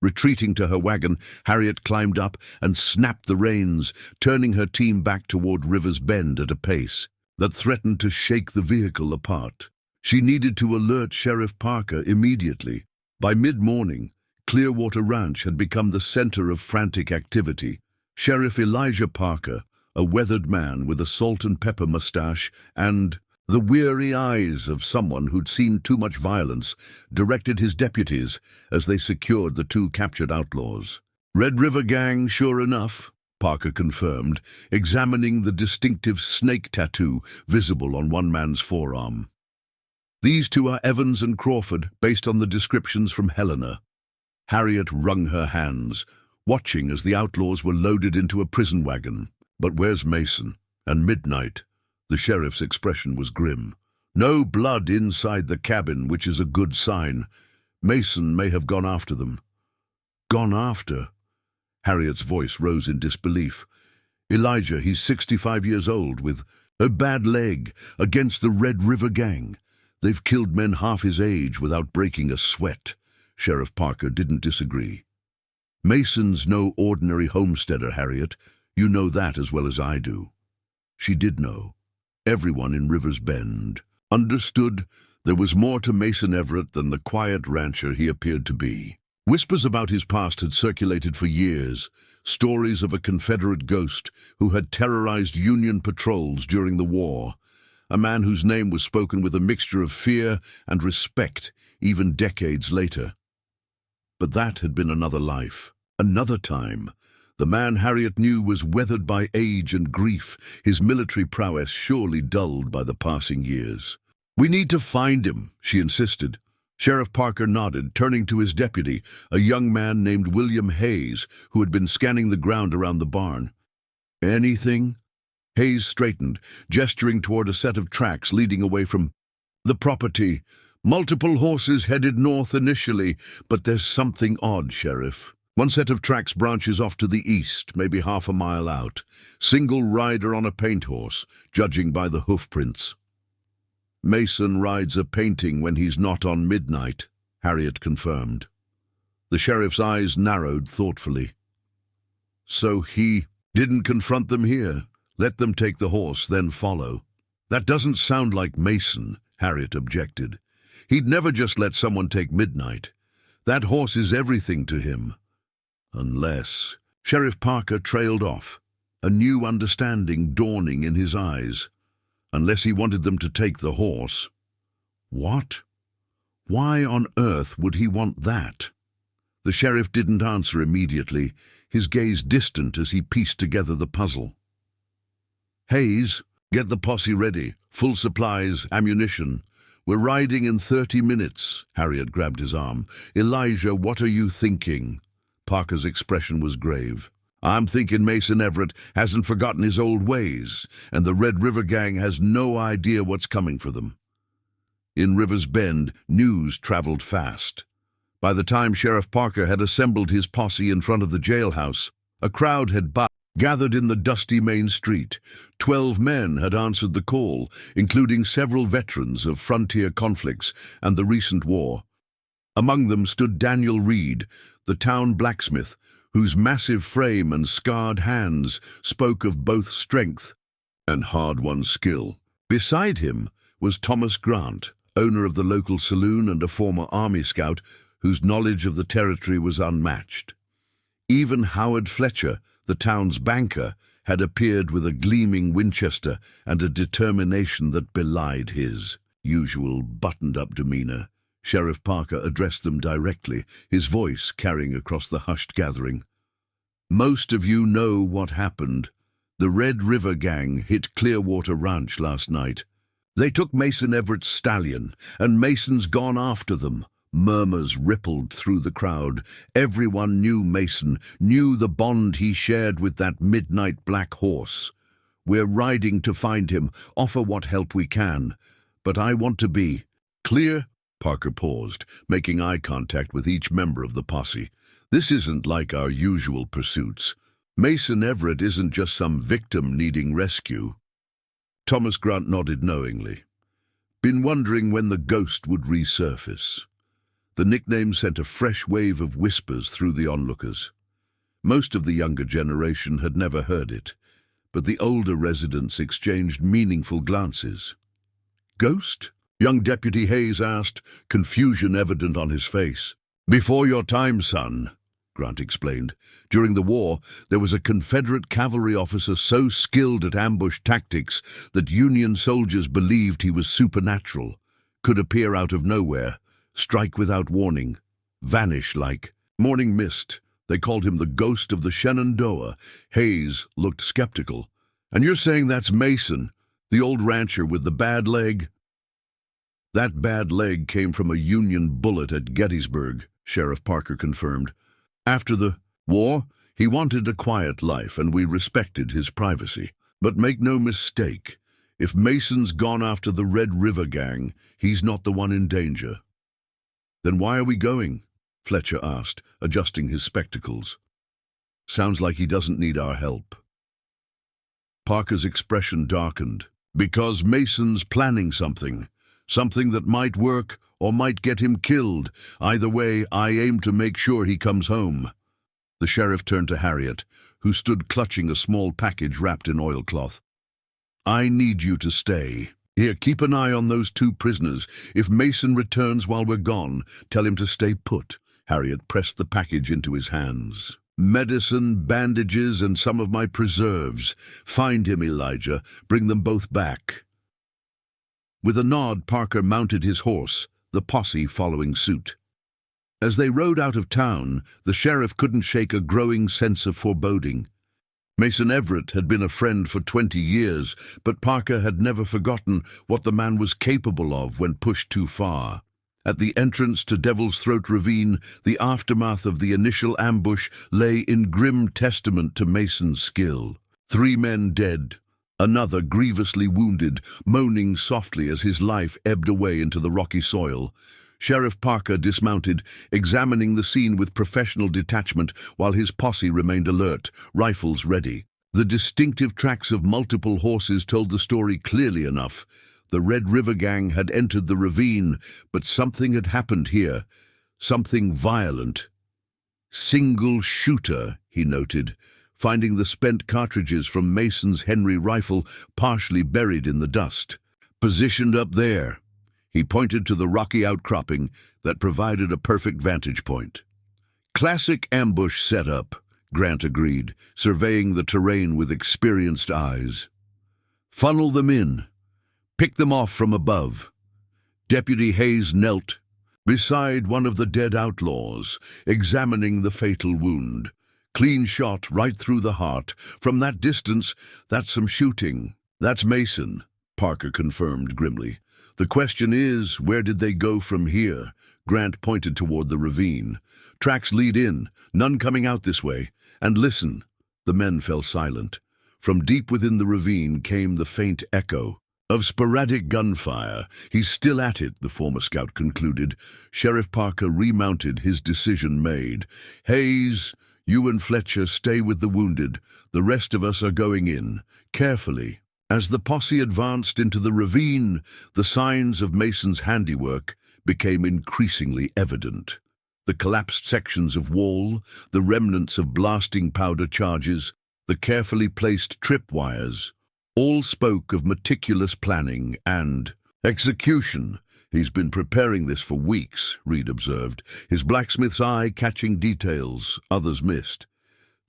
Retreating to her wagon, Harriet climbed up and snapped the reins, turning her team back toward River's Bend at a pace that threatened to shake the vehicle apart. She needed to alert Sheriff Parker immediately. By mid-morning, Clearwater Ranch had become the center of frantic activity. Sheriff Elijah Parker, a weathered man with a salt and pepper mustache and the weary eyes of someone who'd seen too much violence, directed his deputies as they secured the two captured outlaws. Red River Gang, sure enough, Parker confirmed, examining the distinctive snake tattoo visible on one man's forearm. These two are Evans and Crawford, based on the descriptions from Helena. Harriet wrung her hands, watching as the outlaws were loaded into a prison wagon. But where's Mason? And Midnight? The sheriff's expression was grim. No blood inside the cabin, which is a good sign. Mason may have gone after them. Gone after? Harriet's voice rose in disbelief. Elijah, he's 65 years old, with a bad leg, against the Red River Gang. They've killed men half his age without breaking a sweat. Sheriff Parker didn't disagree. Mason's no ordinary homesteader, Harriet. You know that as well as I do. She did know. Everyone in River's Bend understood there was more to Mason Everett than the quiet rancher he appeared to be. Whispers about his past had circulated for years, stories of a Confederate ghost who had terrorized Union patrols during the war, a man whose name was spoken with a mixture of fear and respect even decades later. But that had been another life, another time. The man Harriet knew was weathered by age and grief, his military prowess surely dulled by the passing years. "We need to find him," she insisted. Sheriff Parker nodded, turning to his deputy, a young man named William Hayes, who had been scanning the ground around the barn. "Anything?" Hayes straightened, gesturing toward a set of tracks leading away from the property. "Multiple horses headed north initially, but there's something odd, Sheriff. One set of tracks branches off to the east, maybe half a mile out. Single rider on a paint horse, judging by the hoof prints." "Mason rides a painting when he's not on Midnight," Harriet confirmed. The sheriff's eyes narrowed thoughtfully. "So he didn't confront them here, let them take the horse, then follow." "That doesn't sound like Mason," Harriet objected. "He'd never just let someone take Midnight. That horse is everything to him. Unless—" Sheriff Parker trailed off, a new understanding dawning in his eyes. "Unless he wanted them to take the horse." What? Why on earth would he want that? The sheriff didn't answer immediately, his gaze distant as he pieced together the puzzle. "Hayes, get the posse ready. Full supplies, ammunition. We're riding in 30 minutes. Harriet grabbed his arm. "Elijah, what are you thinking?" Parker's expression was grave. "I'm thinking Mason Everett hasn't forgotten his old ways, and the Red River Gang has no idea what's coming for them." In River's Bend, news traveled fast. By the time Sheriff Parker had assembled his posse in front of the jailhouse, a crowd had gathered in the dusty main street. 12 men had answered the call, including several veterans of frontier conflicts and the recent war. Among them stood Daniel Reed, the town blacksmith, whose massive frame and scarred hands spoke of both strength and hard-won skill. Beside him was Thomas Grant, owner of the local saloon and a former Army scout whose knowledge of the territory was unmatched. Even Howard Fletcher, the town's banker, had appeared with a gleaming Winchester and a determination that belied his usual buttoned-up demeanor. Sheriff Parker addressed them directly, his voice carrying across the hushed gathering. "Most of you know what happened. The Red River Gang hit Clearwater Ranch last night. They took Mason Everett's stallion, and Mason's gone after them." Murmurs rippled through the crowd. Everyone knew Mason, knew the bond he shared with that midnight black horse. "We're riding to find him, offer what help we can. But I want to be clear." Parker paused, making eye contact with each member of the posse. "This isn't like our usual pursuits. Mason Everett isn't just some victim needing rescue." Thomas Grant nodded knowingly. "Been wondering when the ghost would resurface." The nickname sent a fresh wave of whispers through the onlookers. Most of the younger generation had never heard it, but the older residents exchanged meaningful glances. "Ghost?" young Deputy Hayes asked, confusion evident on his face. "Before your time, son," Grant explained. "During the war, there was a Confederate cavalry officer so skilled at ambush tactics that Union soldiers believed he was supernatural, could appear out of nowhere, strike without warning, vanish like morning mist. They called him the Ghost of the Shenandoah." Hayes looked skeptical. "And you're saying that's Mason, the old rancher with the bad leg?" "That bad leg came from a Union bullet at Gettysburg," Sheriff Parker confirmed. "After the war, he wanted a quiet life, and we respected his privacy. But make no mistake, if Mason's gone after the Red River Gang, he's not the one in danger." "Then why are we going?" Fletcher asked, adjusting his spectacles. "Sounds like he doesn't need our help." Parker's expression darkened. "Because Mason's planning something. Something that might work or might get him killed. Either way, I aim to make sure he comes home." The sheriff turned to Harriet, who stood clutching a small package wrapped in oilcloth. "I need you to stay. Here, keep an eye on those 2 prisoners. If Mason returns while we're gone, tell him to stay put." Harriet pressed the package into his hands. "Medicine, bandages, and some of my preserves. Find him, Elijah. Bring them both back." With a nod, Parker mounted his horse, the posse following suit. As they rode out of town, the sheriff couldn't shake a growing sense of foreboding. Mason Everett had been a friend for 20 years, but Parker had never forgotten what the man was capable of when pushed too far. At the entrance to Devil's Throat Ravine, the aftermath of the initial ambush lay in grim testament to Mason's skill. 3 men dead, another grievously wounded, moaning softly as his life ebbed away into the rocky soil. Sheriff Parker dismounted, examining the scene with professional detachment while his posse remained alert, rifles ready. The distinctive tracks of multiple horses told the story clearly enough. The Red River Gang had entered the ravine, but something had happened here, something violent. "Single shooter," he noted, finding the spent cartridges from Mason's Henry rifle partially buried in the dust. "Positioned up there." He pointed to the rocky outcropping that provided a perfect vantage point. "Classic ambush setup," Grant agreed, surveying the terrain with experienced eyes. "Funnel them in. Pick them off from above." Deputy Hayes knelt beside one of the dead outlaws, examining the fatal wound. "Clean shot right through the heart. From that distance, that's some shooting." "That's Mason," Parker confirmed grimly. "The question is, where did they go from here?" Grant pointed toward the ravine. "Tracks lead in, none coming out this way. And listen." The men fell silent. From deep within the ravine came the faint echo of sporadic gunfire. "He's still at it," the former scout concluded. Sheriff Parker remounted, his decision made. "Hayes, you and Fletcher stay with the wounded. The rest of us are going in. Carefully." As the posse advanced into the ravine, the signs of Mason's handiwork became increasingly evident. The collapsed sections of wall, the remnants of blasting powder charges, the carefully placed tripwires, all spoke of meticulous planning and execution. "He's been preparing this for weeks," Reed observed, his blacksmith's eye catching details others missed.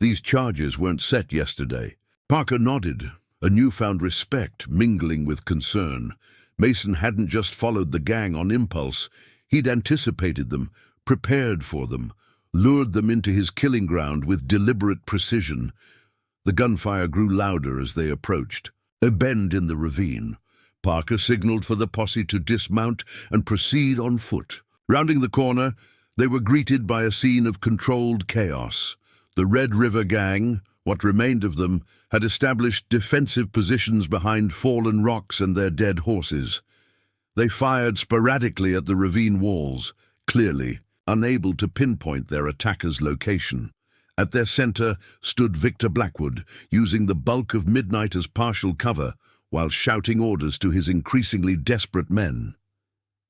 "These charges weren't set yesterday." Parker nodded, a newfound respect mingling with concern. Mason hadn't just followed the gang on impulse. He'd anticipated them, prepared for them, lured them into his killing ground with deliberate precision. The gunfire grew louder as they approached. A bend in the ravine. Parker signaled for the posse to dismount and proceed on foot. Rounding the corner, they were greeted by a scene of controlled chaos. The Red River Gang, what remained of them, had established defensive positions behind fallen rocks and their dead horses. They fired sporadically at the ravine walls, clearly unable to pinpoint their attacker's location. At their center stood Victor Blackwood, using the bulk of midnight as partial cover, while shouting orders to his increasingly desperate men.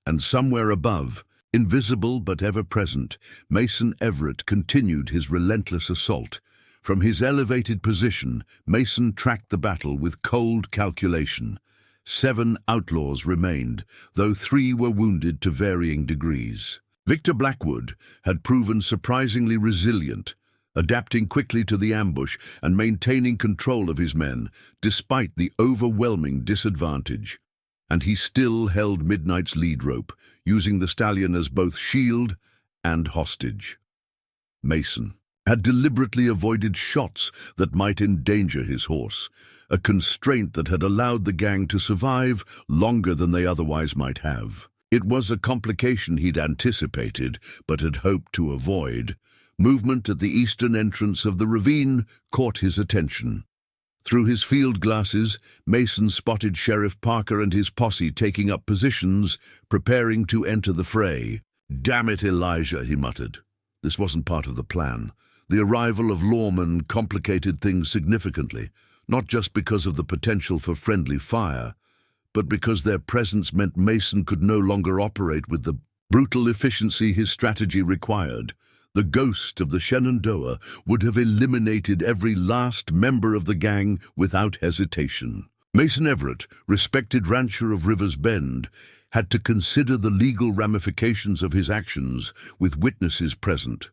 And somewhere above, invisible but ever-present, Mason Everett continued his relentless assault. From his elevated position, Mason tracked the battle with cold calculation. 7 outlaws remained, though 3 were wounded to varying degrees. Victor Blackwood had proven surprisingly resilient, adapting quickly to the ambush and maintaining control of his men, despite the overwhelming disadvantage. And he still held Midnight's lead rope, using the stallion as both shield and hostage. Mason had deliberately avoided shots that might endanger his horse, a constraint that had allowed the gang to survive longer than they otherwise might have. It was a complication he'd anticipated, but had hoped to avoid. Movement at the eastern entrance of the ravine caught his attention. Through his field glasses, Mason spotted Sheriff Parker and his posse taking up positions, preparing to enter the fray. "Damn it, Elijah," he muttered. This wasn't part of the plan. The arrival of lawmen complicated things significantly, not just because of the potential for friendly fire, but because their presence meant Mason could no longer operate with the brutal efficiency his strategy required. The ghost of the Shenandoah would have eliminated every last member of the gang without hesitation. Mason Everett, respected rancher of River's Bend, had to consider the legal ramifications of his actions with witnesses present.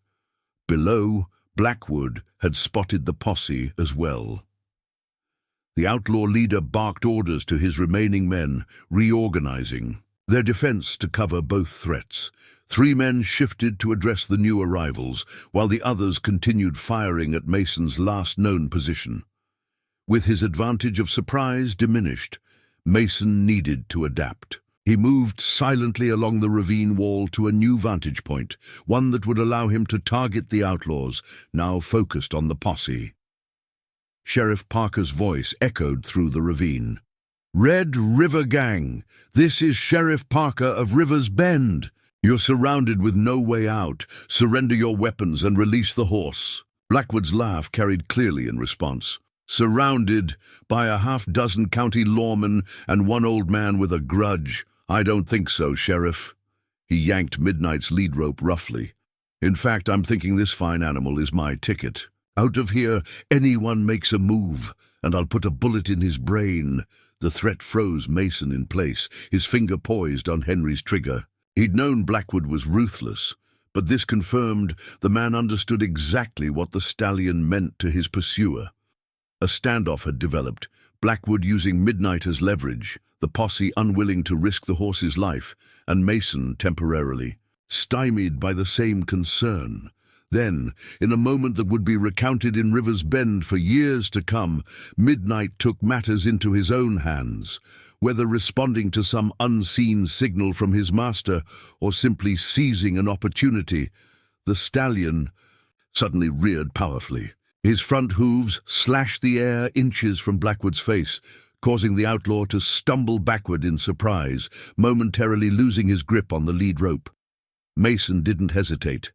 Below, Blackwood had spotted the posse as well. The outlaw leader barked orders to his remaining men, reorganizing their defense to cover both threats. 3 men shifted to address the new arrivals, while the others continued firing at Mason's last known position. With his advantage of surprise diminished, Mason needed to adapt. He moved silently along the ravine wall to a new vantage point, one that would allow him to target the outlaws, now focused on the posse. Sheriff Parker's voice echoed through the ravine. "Red River Gang, this is Sheriff Parker of River's Bend. You're surrounded with no way out. Surrender your weapons and release the horse." Blackwood's laugh carried clearly in response. "Surrounded by a half-dozen county lawmen and 1 old man with a grudge? I don't think so, Sheriff." He yanked Midnight's lead rope roughly. "In fact, I'm thinking this fine animal is my ticket. Out of here, anyone makes a move, and I'll put a bullet in his brain." The threat froze Mason in place, his finger poised on Henry's trigger. He'd known Blackwood was ruthless, but this confirmed the man understood exactly what the stallion meant to his pursuer. A standoff had developed, Blackwood using Midnight as leverage, the posse unwilling to risk the horse's life, and Mason temporarily stymied by the same concern. Then, in a moment that would be recounted in River's Bend for years to come, Midnight took matters into his own hands. Whether responding to some unseen signal from his master or simply seizing an opportunity, the stallion suddenly reared powerfully. His front hooves slashed the air inches from Blackwood's face, causing the outlaw to stumble backward in surprise, momentarily losing his grip on the lead rope. Mason didn't hesitate.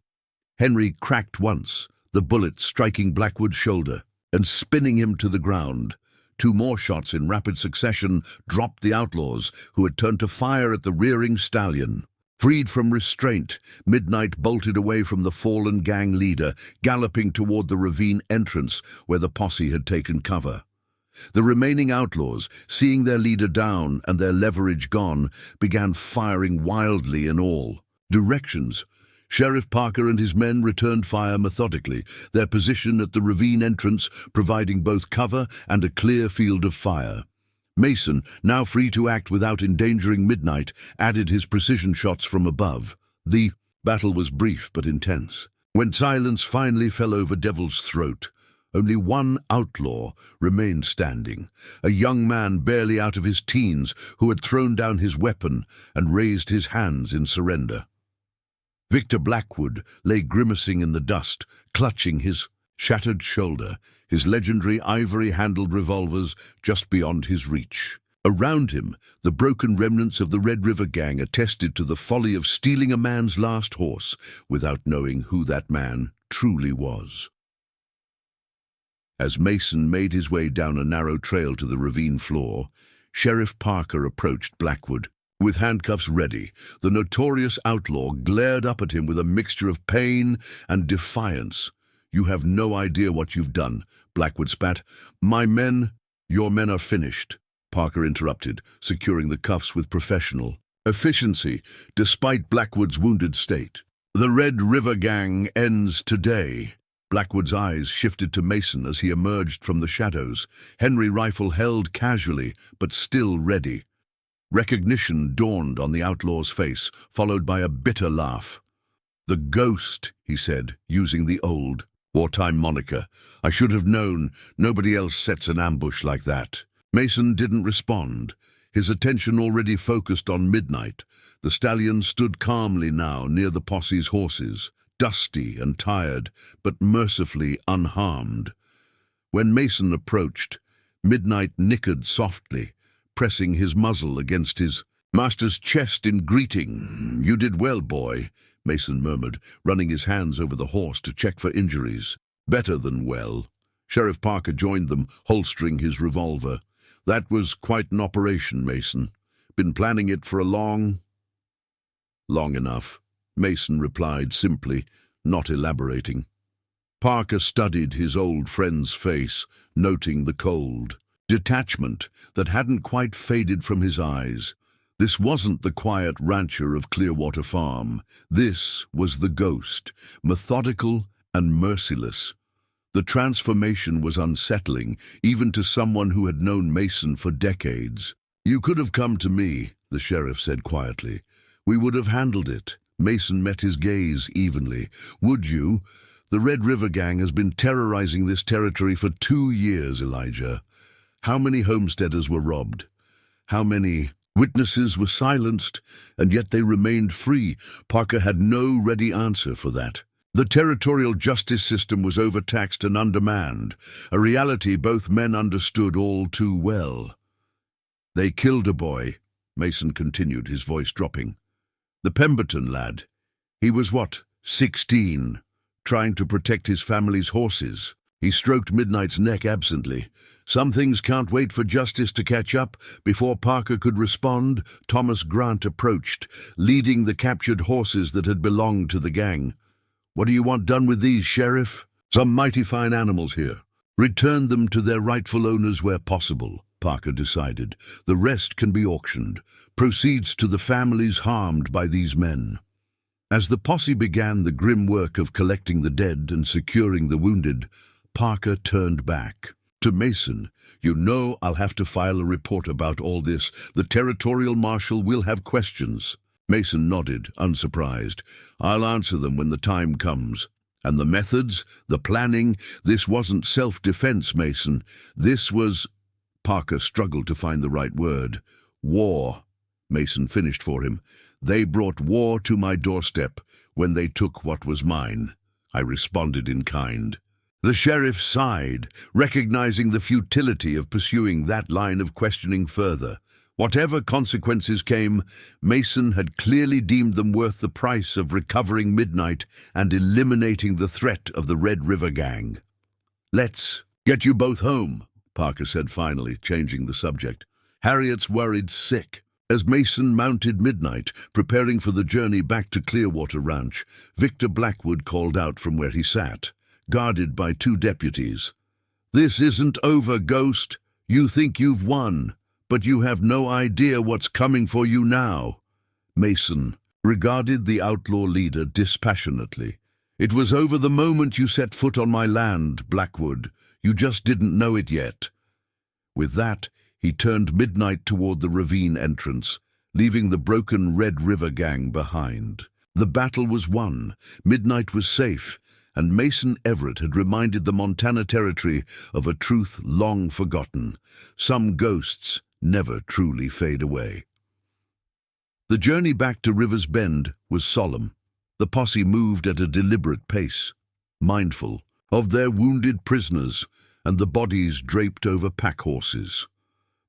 Henry cracked once, the bullet striking Blackwood's shoulder and spinning him to the ground. 2 more shots in rapid succession dropped the outlaws, who had turned to fire at the rearing stallion. Freed from restraint, Midnight bolted away from the fallen gang leader, galloping toward the ravine entrance where the posse had taken cover. The remaining outlaws, seeing their leader down and their leverage gone, began firing wildly in all directions. Sheriff Parker and his men returned fire methodically, their position at the ravine entrance providing both cover and a clear field of fire. Mason, now free to act without endangering Midnight, added his precision shots from above. The battle was brief but intense. When silence finally fell over Devil's Throat, only 1 outlaw remained standing, a young man barely out of his teens who had thrown down his weapon and raised his hands in surrender. Victor Blackwood lay grimacing in the dust, clutching his shattered shoulder, his legendary ivory-handled revolvers just beyond his reach. Around him, the broken remnants of the Red River Gang attested to the folly of stealing a man's last horse without knowing who that man truly was. As Mason made his way down a narrow trail to the ravine floor, Sheriff Parker approached Blackwood. With handcuffs ready, the notorious outlaw glared up at him with a mixture of pain and defiance. "You have no idea what you've done," Blackwood spat. Your men are finished," Parker interrupted, securing the cuffs with professional efficiency, despite Blackwood's wounded state. The Red River Gang ends today. Blackwood's eyes shifted to Mason as he emerged from the shadows, Henry rifle held casually, but still ready. Recognition dawned on the outlaw's face, followed by a bitter laugh. "The Ghost," he said, using the old, wartime moniker. "I should have known. Nobody else sets an ambush like that." Mason didn't respond, his attention already focused on Midnight. The stallion stood calmly now near the posse's horses, dusty and tired, but mercifully unharmed. When Mason approached, Midnight nickered softly, pressing his muzzle against his master's chest in greeting. "You did well, boy," Mason murmured, running his hands over the horse to check for injuries. "Better than well." Sheriff Parker joined them, holstering his revolver. "That was quite an operation, Mason. Been planning it for a long enough," Mason replied simply, not elaborating. Parker studied his old friend's face, noting the cold detachment that hadn't quite faded from his eyes. This wasn't the quiet rancher of Clearwater Farm. This was the Ghost, methodical and merciless. The transformation was unsettling, even to someone who had known Mason for decades. "You could have come to me," the sheriff said quietly. "We would have handled it." Mason met his gaze evenly. "Would you? The Red River Gang has been terrorizing this territory for 2 years, Elijah. How many homesteaders were robbed? How many witnesses were silenced, and yet they remained free?" Parker had no ready answer for that. The territorial justice system was overtaxed and undermanned, a reality both men understood all too well. "They killed a boy," Mason continued, his voice dropping. "The Pemberton lad. He was, 16, trying to protect his family's horses." He stroked Midnight's neck absently. "Some things can't wait for justice to catch up." Before Parker could respond, Thomas Grant approached, leading the captured horses that had belonged to the gang. "What do you want done with these, Sheriff?" "Some mighty fine animals here. Return them to their rightful owners where possible," Parker decided. "The rest can be auctioned. Proceeds to the families harmed by these men." As the posse began the grim work of collecting the dead and securing the wounded, Parker turned back. To Mason, "You know I'll have to file a report about all this. The territorial marshal will have questions." Mason nodded, unsurprised. "I'll answer them when the time comes." "And the methods, the planning, this wasn't self-defense, Mason. This was—" Parker struggled to find the right word. "War," Mason finished for him. "They brought war to my doorstep when they took what was mine. I responded in kind." The sheriff sighed, recognizing the futility of pursuing that line of questioning further. Whatever consequences came, Mason had clearly deemed them worth the price of recovering Midnight and eliminating the threat of the Red River Gang. "Let's get you both home," Parker said finally, changing the subject. "Harriet's worried sick." As Mason mounted Midnight, preparing for the journey back to Clearwater Ranch, Victor Blackwood called out from where he sat, guarded by 2 deputies. "This isn't over, Ghost. You think you've won, but you have no idea what's coming for you now." Mason regarded the outlaw leader dispassionately. "It was over the moment you set foot on my land, Blackwood. You just didn't know it yet." With that, he turned Midnight toward the ravine entrance, leaving the broken Red River Gang behind. The battle was won, Midnight was safe, and Mason Everett had reminded the Montana Territory of a truth long forgotten. Some ghosts never truly fade away. The journey back to River's Bend was solemn. The posse moved at a deliberate pace, mindful of their wounded prisoners and the bodies draped over pack horses.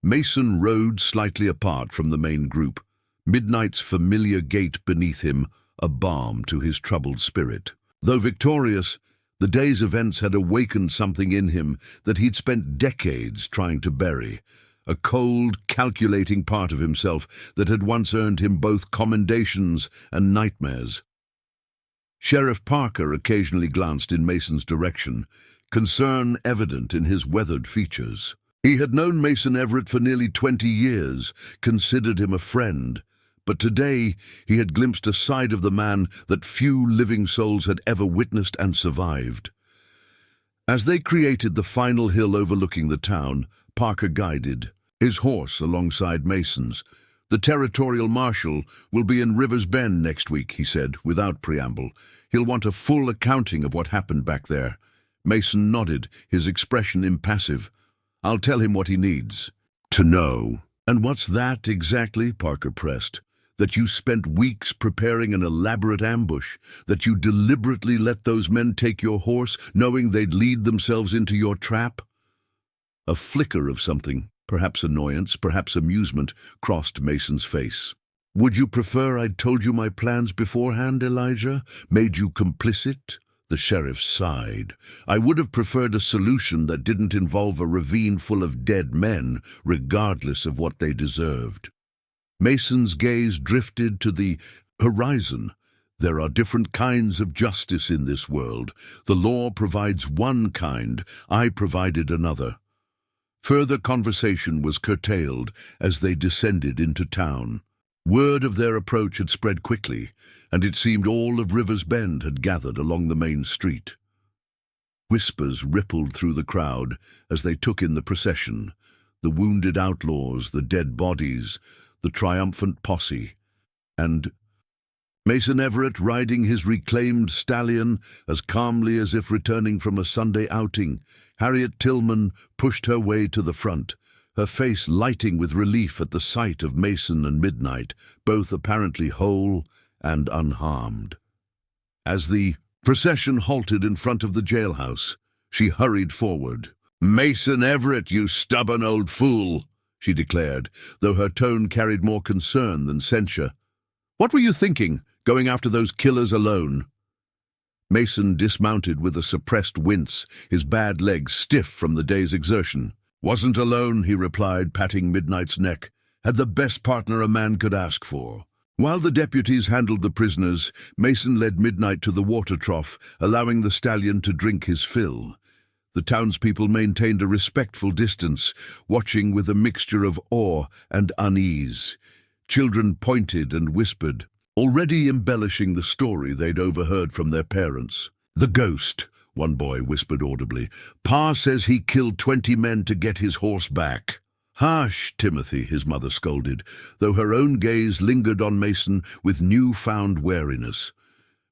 Mason rode slightly apart from the main group, Midnight's familiar gait beneath him a balm to his troubled spirit. Though victorious, the day's events had awakened something in him that he'd spent decades trying to bury, a cold, calculating part of himself that had once earned him both commendations and nightmares. Sheriff Parker occasionally glanced in Mason's direction, concern evident in his weathered features. He had known Mason Everett for nearly 20 years, considered him a friend, but today he had glimpsed a side of the man that few living souls had ever witnessed and survived. As they created the final hill overlooking the town, Parker guided, his horse alongside Mason's. "The territorial marshal will be in River's Bend next week," he said, without preamble. "He'll want a full accounting of what happened back there." Mason nodded, his expression impassive. "I'll tell him what he needs to know." "And what's that exactly?" Parker pressed. "That you spent weeks preparing an elaborate ambush, that you deliberately let those men take your horse, knowing they'd lead themselves into your trap?" A flicker of something, perhaps annoyance, perhaps amusement, crossed Mason's face. "Would you prefer I'd told you my plans beforehand, Elijah? Made you complicit?" The sheriff sighed. "I would have preferred a solution that didn't involve a ravine full of dead men, regardless of what they deserved." Mason's gaze drifted to the horizon. "There are different kinds of justice in this world. The law provides one kind, I provided another." Further conversation was curtailed as they descended into town. Word of their approach had spread quickly, and it seemed all of River's Bend had gathered along the main street. Whispers rippled through the crowd as they took in the procession, the wounded outlaws, the dead bodies, the triumphant posse, and Mason Everett riding his reclaimed stallion as calmly as if returning from a Sunday outing. Harriet Tillman pushed her way to the front, her face lighting with relief at the sight of Mason and Midnight, both apparently whole and unharmed. As the procession halted in front of the jailhouse, she hurried forward. "Mason Everett, you stubborn old fool," she declared, though her tone carried more concern than censure. "What were you thinking, going after those killers alone?" Mason dismounted with a suppressed wince, his bad legs stiff from the day's exertion. "Wasn't alone," he replied, patting Midnight's neck. "Had the best partner a man could ask for." While the deputies handled the prisoners, Mason led Midnight to the water trough, allowing the stallion to drink his fill. The townspeople maintained a respectful distance, watching with a mixture of awe and unease. Children pointed and whispered, already embellishing the story they'd overheard from their parents. "The ghost," one boy whispered audibly. "Pa says he killed 20 men to get his horse back." "Hush, Timothy," his mother scolded, though her own gaze lingered on Mason with new-found wariness.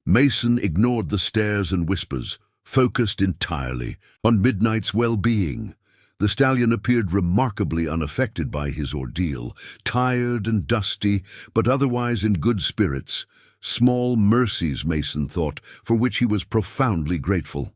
Mason ignored the stares and whispers, focused entirely on Midnight's well-being. The stallion appeared remarkably unaffected by his ordeal, tired and dusty, but otherwise in good spirits. Small mercies, Mason thought, for which he was profoundly grateful.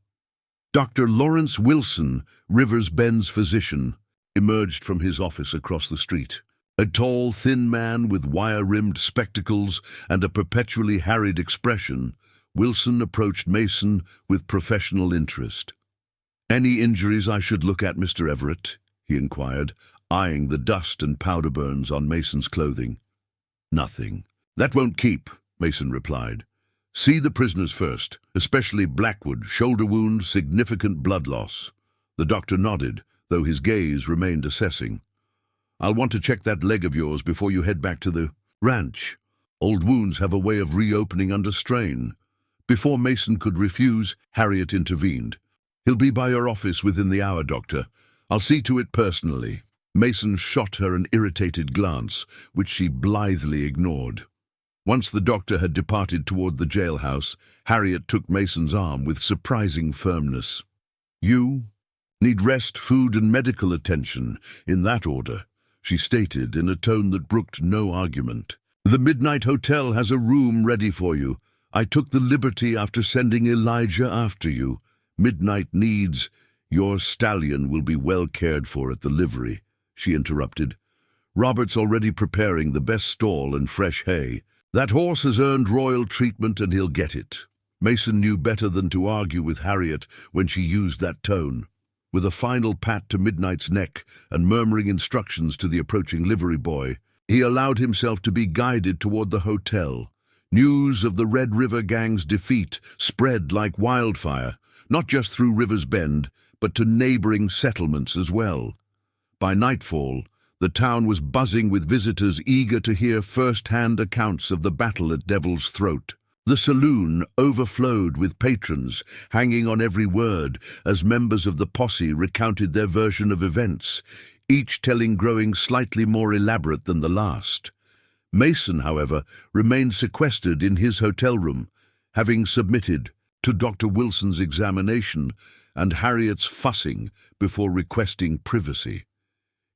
Dr. Lawrence Wilson, River's Bend's physician, emerged from his office across the street. A tall, thin man with wire-rimmed spectacles and a perpetually harried expression, Wilson approached Mason with professional interest. "Any injuries I should look at, Mr. Everett?" he inquired, eyeing the dust and powder burns on Mason's clothing. "Nothing. That won't keep," Mason replied. "See the prisoners first, especially Blackwood, shoulder wound, significant blood loss." The doctor nodded, though his gaze remained assessing. "I'll want to check that leg of yours before you head back to the ranch. Old wounds have a way of reopening under strain." Before Mason could refuse, Harriet intervened. "He'll be by your office within the hour, Doctor. I'll see to it personally." Mason shot her an irritated glance, which she blithely ignored. Once the doctor had departed toward the jailhouse, Harriet took Mason's arm with surprising firmness. "You need rest, food, and medical attention, in that order," she stated in a tone that brooked no argument. "The Midnight Hotel has a room ready for you. I took the liberty after sending Elijah after you. Midnight needs— Your stallion will be well cared for at the livery," she interrupted. "Robert's already preparing the best stall and fresh hay. That horse has earned royal treatment and he'll get it." Mason knew better than to argue with Harriet when she used that tone. With a final pat to Midnight's neck and murmuring instructions to the approaching livery boy, he allowed himself to be guided toward the hotel. News of the Red River Gang's defeat spread like wildfire, not just through River's Bend, but to neighboring settlements as well. By nightfall, The town was buzzing with visitors eager to hear first-hand accounts of the battle at Devil's Throat. The saloon overflowed with patrons, hanging on every word as members of the posse recounted their version of events, each telling growing slightly more elaborate than the last. Mason, however, remained sequestered in his hotel room, having submitted to Dr. Wilson's examination and Harriet's fussing before requesting privacy.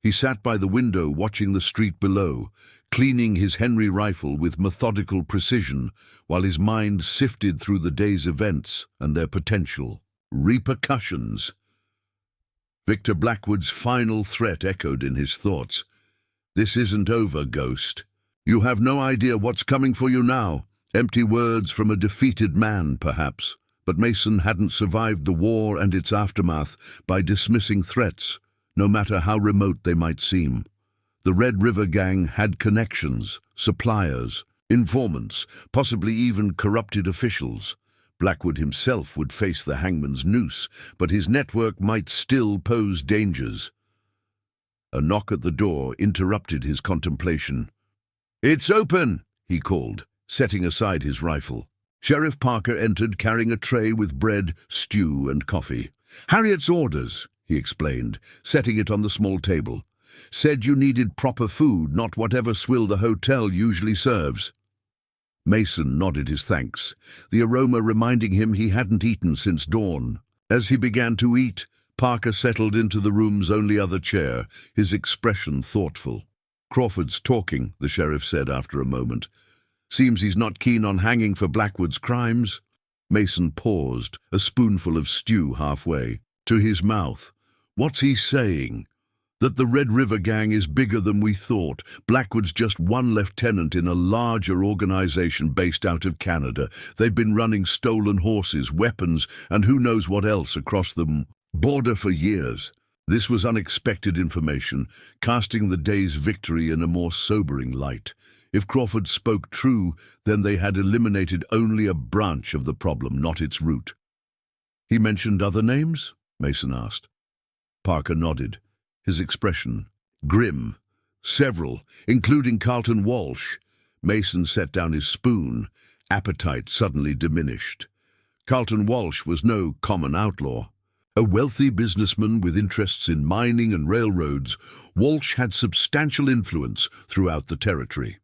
He sat by the window watching the street below, cleaning his Henry rifle with methodical precision while his mind sifted through the day's events and their potential repercussions. Victor Blackwood's final threat echoed in his thoughts. "This isn't over, Ghost. You have no idea what's coming for you now." Empty words from a defeated man, perhaps, but Mason hadn't survived the war and its aftermath by dismissing threats, no matter how remote they might seem. The Red River Gang had connections, suppliers, informants, possibly even corrupted officials. Blackwood himself would face the hangman's noose, but his network might still pose dangers. A knock at the door interrupted his contemplation. "It's open," he called, setting aside his rifle. Sheriff Parker entered carrying a tray with bread, stew, and coffee. "Harriet's orders," he explained, setting it on the small table. "Said you needed proper food, not whatever swill the hotel usually serves." Mason nodded his thanks, the aroma reminding him he hadn't eaten since dawn. As he began to eat, Parker settled into the room's only other chair, his expression thoughtful. "Crawford's talking," the sheriff said after a moment. "Seems he's not keen on hanging for Blackwood's crimes." Mason paused, a spoonful of stew halfway, to his mouth. "What's he saying? That the Red River Gang is bigger than we thought. Blackwood's just one lieutenant in a larger organization based out of Canada. They've been running stolen horses, weapons, and who knows what else across the border for years." This was unexpected information, casting the day's victory in a more sobering light. If Crawford spoke true, then they had eliminated only a branch of the problem, not its root. "He mentioned other names?" Mason asked. Parker nodded, his expression grim. "Several, including Carlton Walsh." Mason set down his spoon, appetite suddenly diminished. Carlton Walsh was no common outlaw. A wealthy businessman with interests in mining and railroads, Walsh had substantial influence throughout the territory.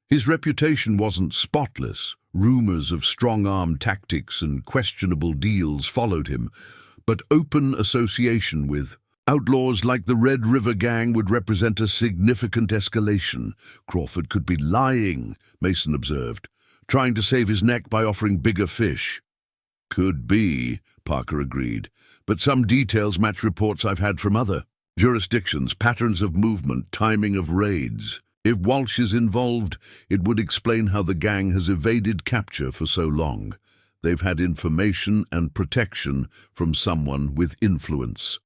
His reputation wasn't spotless. Rumors of strong-arm tactics and questionable deals followed him, but open association with outlaws like the Red River Gang would represent a significant escalation. "Crawford could be lying," Mason observed, "trying to save his neck by offering bigger fish." "Could be," Parker agreed, "but some details match reports I've had from other jurisdictions, patterns of movement, timing of raids. If Walsh is involved, it would explain how the gang has evaded capture for so long. They've had information and protection from someone with influence."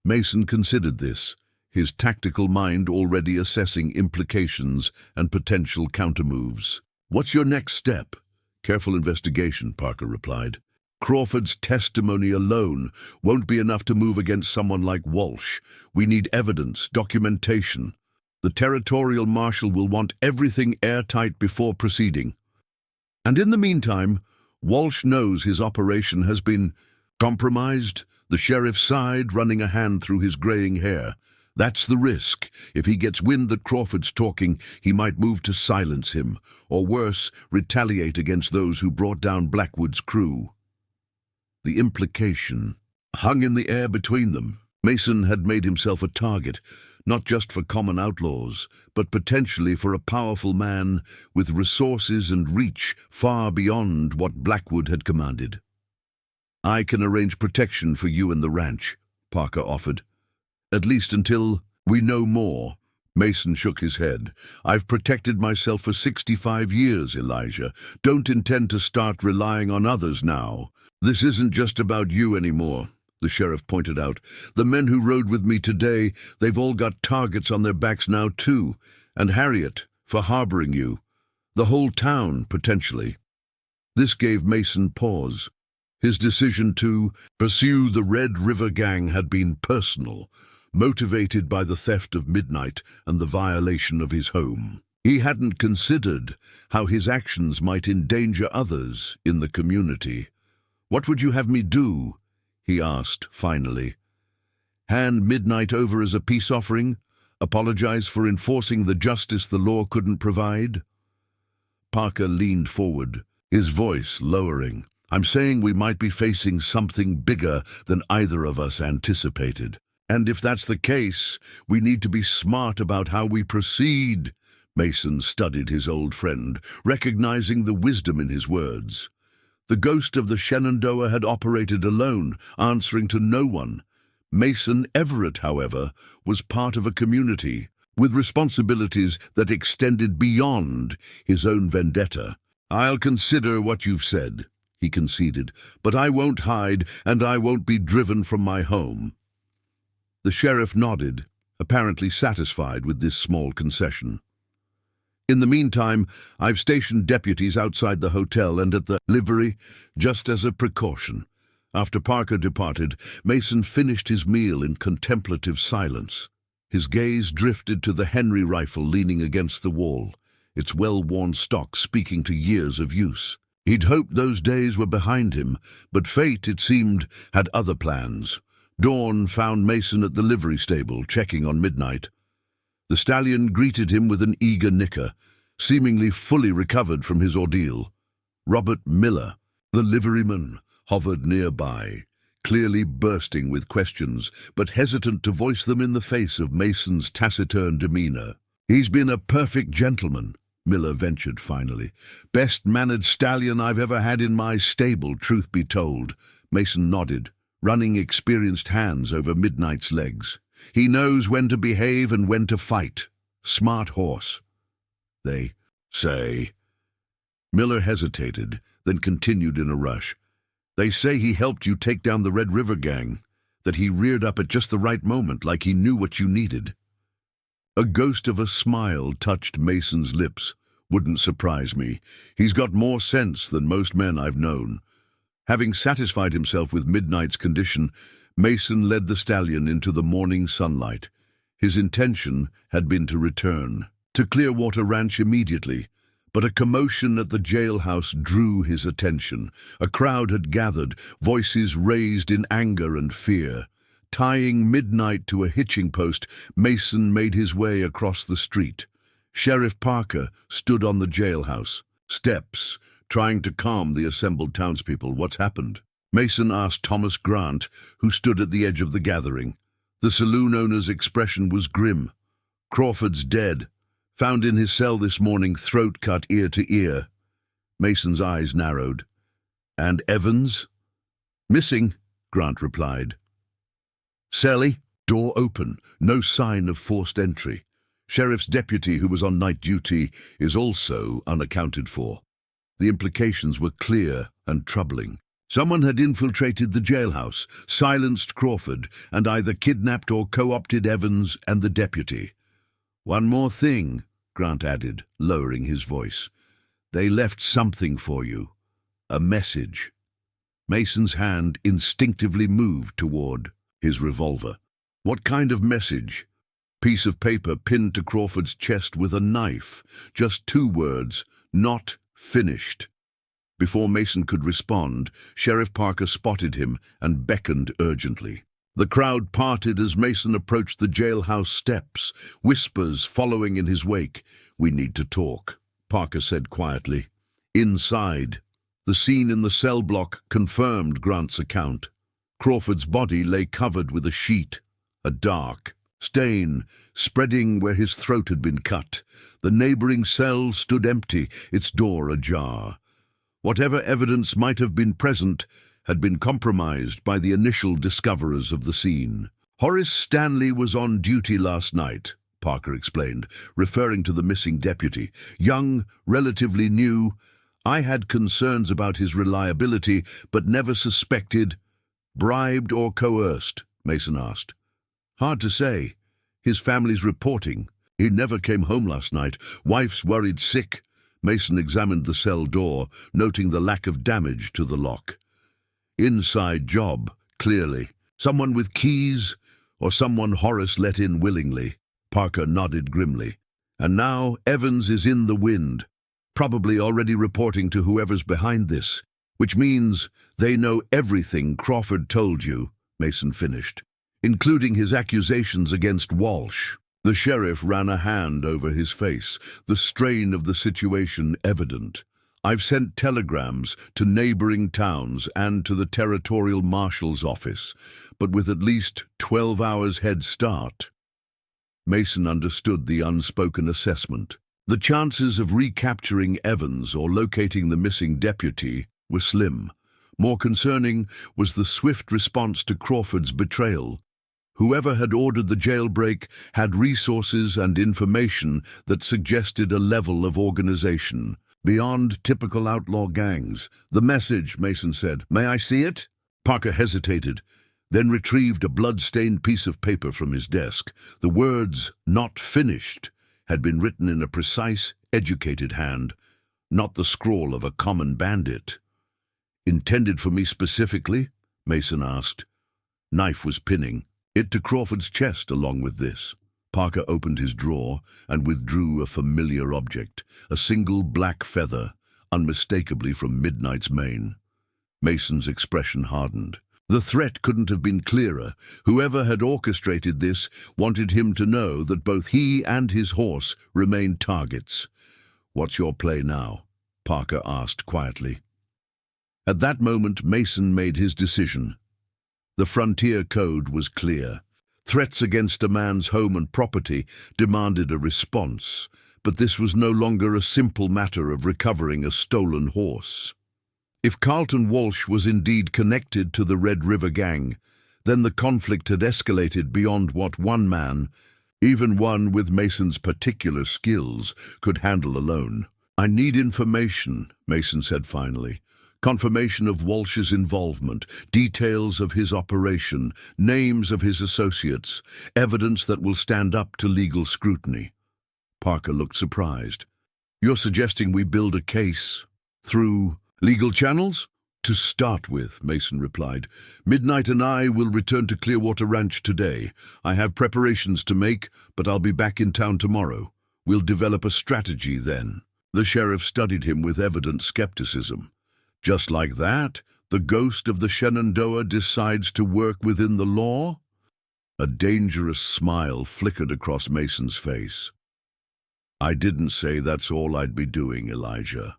Mason considered this, his tactical mind already assessing implications and potential countermoves. "What's your next step?" "Careful investigation," Parker replied. "Crawford's testimony alone won't be enough to move against someone like Walsh. We need evidence, documentation. The territorial marshal will want everything airtight before proceeding. And in the meantime, Walsh knows his operation has been compromised." The sheriff sighed, running a hand through his graying hair. "That's the risk. If he gets wind that Crawford's talking, he might move to silence him, or worse, retaliate against those who brought down Blackwood's crew." The implication hung in the air between them. Mason had made himself a target, not just for common outlaws, but potentially for a powerful man with resources and reach far beyond what Blackwood had commanded. "I can arrange protection for you and the ranch," Parker offered. "At least until we know more." Mason shook his head. "I've protected myself for 65 years, Elijah. Don't intend to start relying on others now. This isn't just about you anymore," the sheriff pointed out. "The men who rode with me today, they've all got targets on their backs now too. And Harriet, for harboring you. The whole town, potentially." This gave Mason pause. His decision to pursue the Red River Gang had been personal, motivated by the theft of Midnight and the violation of his home. He hadn't considered how his actions might endanger others in the community. "What would you have me do?" he asked, finally. "Hand Midnight over as a peace offering? Apologize for enforcing the justice the law couldn't provide?" Parker leaned forward, his voice lowering. "I'm saying we might be facing something bigger than either of us anticipated. And if that's the case, we need to be smart about how we proceed." Mason studied his old friend, recognizing the wisdom in his words. The ghost of the Shenandoah had operated alone, answering to no one. Mason Everett, however, was part of a community, with responsibilities that extended beyond his own vendetta. "I'll consider what you've said," he conceded, "but I won't hide, and I won't be driven from my home." The sheriff nodded, apparently satisfied with this small concession. "In the meantime, I've stationed deputies outside the hotel and at the livery, just as a precaution." After Parker departed, Mason finished his meal in contemplative silence. His gaze drifted to the Henry rifle leaning against the wall, its well-worn stock speaking to years of use. He'd hoped those days were behind him, but fate, it seemed, had other plans. Dawn found Mason at the livery stable, checking on Midnight. The stallion greeted him with an eager nicker, seemingly fully recovered from his ordeal. Robert Miller, the liveryman, hovered nearby, clearly bursting with questions, but hesitant to voice them in the face of Mason's taciturn demeanor. "He's been a perfect gentleman," Miller ventured finally. "Best-mannered stallion I've ever had in my stable, truth be told." Mason nodded, running experienced hands over Midnight's legs. "He knows when to behave and when to fight. Smart horse, they say." Miller hesitated, then continued in a rush. "They say he helped you take down the Red River gang, that he reared up at just the right moment, like he knew what you needed." A ghost of a smile touched Mason's lips. "Wouldn't surprise me. He's got more sense than most men I've known." Having satisfied himself with Midnight's condition, Mason led the stallion into the morning sunlight. His intention had been to return to Clearwater Ranch immediately, but a commotion at the jailhouse drew his attention. A crowd had gathered, voices raised in anger and fear. Tying Midnight to a hitching post, Mason made his way across the street. Sheriff Parker stood on the jailhouse steps, trying to calm the assembled townspeople. "What's happened?" Mason asked Thomas Grant, who stood at the edge of the gathering. The saloon owner's expression was grim. "Crawford's dead. Found in his cell this morning, throat cut ear to ear." Mason's eyes narrowed. "And Evans?" "Missing," Grant replied. "Celly?" "Door open. No sign of forced entry. Sheriff's deputy, who was on night duty, is also unaccounted for." The implications were clear and troubling. Someone had infiltrated the jailhouse, silenced Crawford, and either kidnapped or co-opted Evans and the deputy. "One more thing," Grant added, lowering his voice. "They left something for you. A message." Mason's hand instinctively moved toward his revolver. "What kind of message?" Piece of paper pinned to Crawford's chest with a knife. Just 2 words, "Not finished." Before Mason could respond, Sheriff Parker spotted him and beckoned urgently. The crowd parted as Mason approached the jailhouse steps, whispers following in his wake. "We need to talk," Parker said quietly. Inside, the scene in the cell block confirmed Grant's account. Crawford's body lay covered with a sheet, a dark stain spreading where his throat had been cut. The neighboring cell stood empty, its door ajar. Whatever evidence might have been present had been compromised by the initial discoverers of the scene. "Horace Stanley was on duty last night," Parker explained, referring to the missing deputy. "Young, relatively new. I had concerns about his reliability, but never suspected." "Bribed or coerced?" Mason asked. "Hard to say. His family's reporting. He never came home last night. Wife's worried sick." Mason examined the cell door, noting the lack of damage to the lock. "Inside job, clearly. Someone with keys or someone Horace let in willingly. Parker nodded grimly. And now Evans is in the wind, probably already reporting to whoever's behind this, which means they know everything Crawford told you, Mason finished, including his accusations against Walsh. The sheriff ran a hand over his face, the strain of the situation evident. I've sent telegrams to neighboring towns and to the territorial marshal's office, but with at least 12 hours head start. Mason understood the unspoken assessment. The chances of recapturing Evans or locating the missing deputy were slim. More concerning was the swift response to Crawford's betrayal. Whoever had ordered the jailbreak had resources and information that suggested a level of organization beyond typical outlaw gangs. The message, Mason said. May I see it? Parker hesitated, then retrieved a blood-stained piece of paper from his desk. The words, "not finished," had been written in a precise, educated hand, not the scrawl of a common bandit. Intended for me specifically? Mason asked. Knife was pinning it to Crawford's chest along with this. Parker opened his drawer and withdrew a familiar object, a single black feather, unmistakably from Midnight's mane. Mason's expression hardened. The threat couldn't have been clearer. Whoever had orchestrated this wanted him to know that both he and his horse remained targets. "What's your play now?" Parker asked quietly. At that moment, Mason made his decision. The frontier code was clear. Threats against a man's home and property demanded a response, but this was no longer a simple matter of recovering a stolen horse. If Carlton Walsh was indeed connected to the Red River Gang, then the conflict had escalated beyond what one man, even one with Mason's particular skills, could handle alone. "I need information," Mason said finally. "Confirmation of Walsh's involvement, details of his operation, names of his associates, evidence that will stand up to legal scrutiny." Parker looked surprised. "You're suggesting we build a case through legal channels?" "To start with," Mason replied. "Midnight and I will return to Clearwater Ranch today. I have preparations to make, but I'll be back in town tomorrow. We'll develop a strategy then." The sheriff studied him with evident skepticism. "Just like that, the ghost of the Shenandoah decides to work within the law?" A dangerous smile flickered across Mason's face. "I didn't say that's all I'd be doing, Elijah.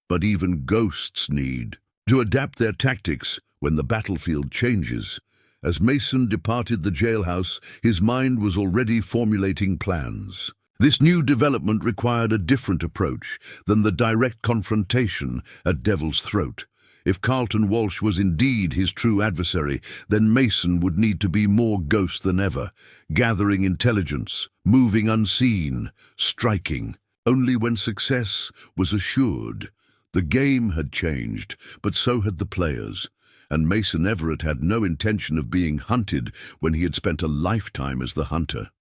But even ghosts need to adapt their tactics when the battlefield changes." As Mason departed the jailhouse, his mind was already formulating plans. This new development required a different approach than the direct confrontation at Devil's Throat. If Carlton Walsh was indeed his true adversary, then Mason would need to be more ghost than ever, gathering intelligence, moving unseen, striking, only when success was assured. The game had changed, but so had the players, and Mason Everett had no intention of being hunted when he had spent a lifetime as the hunter.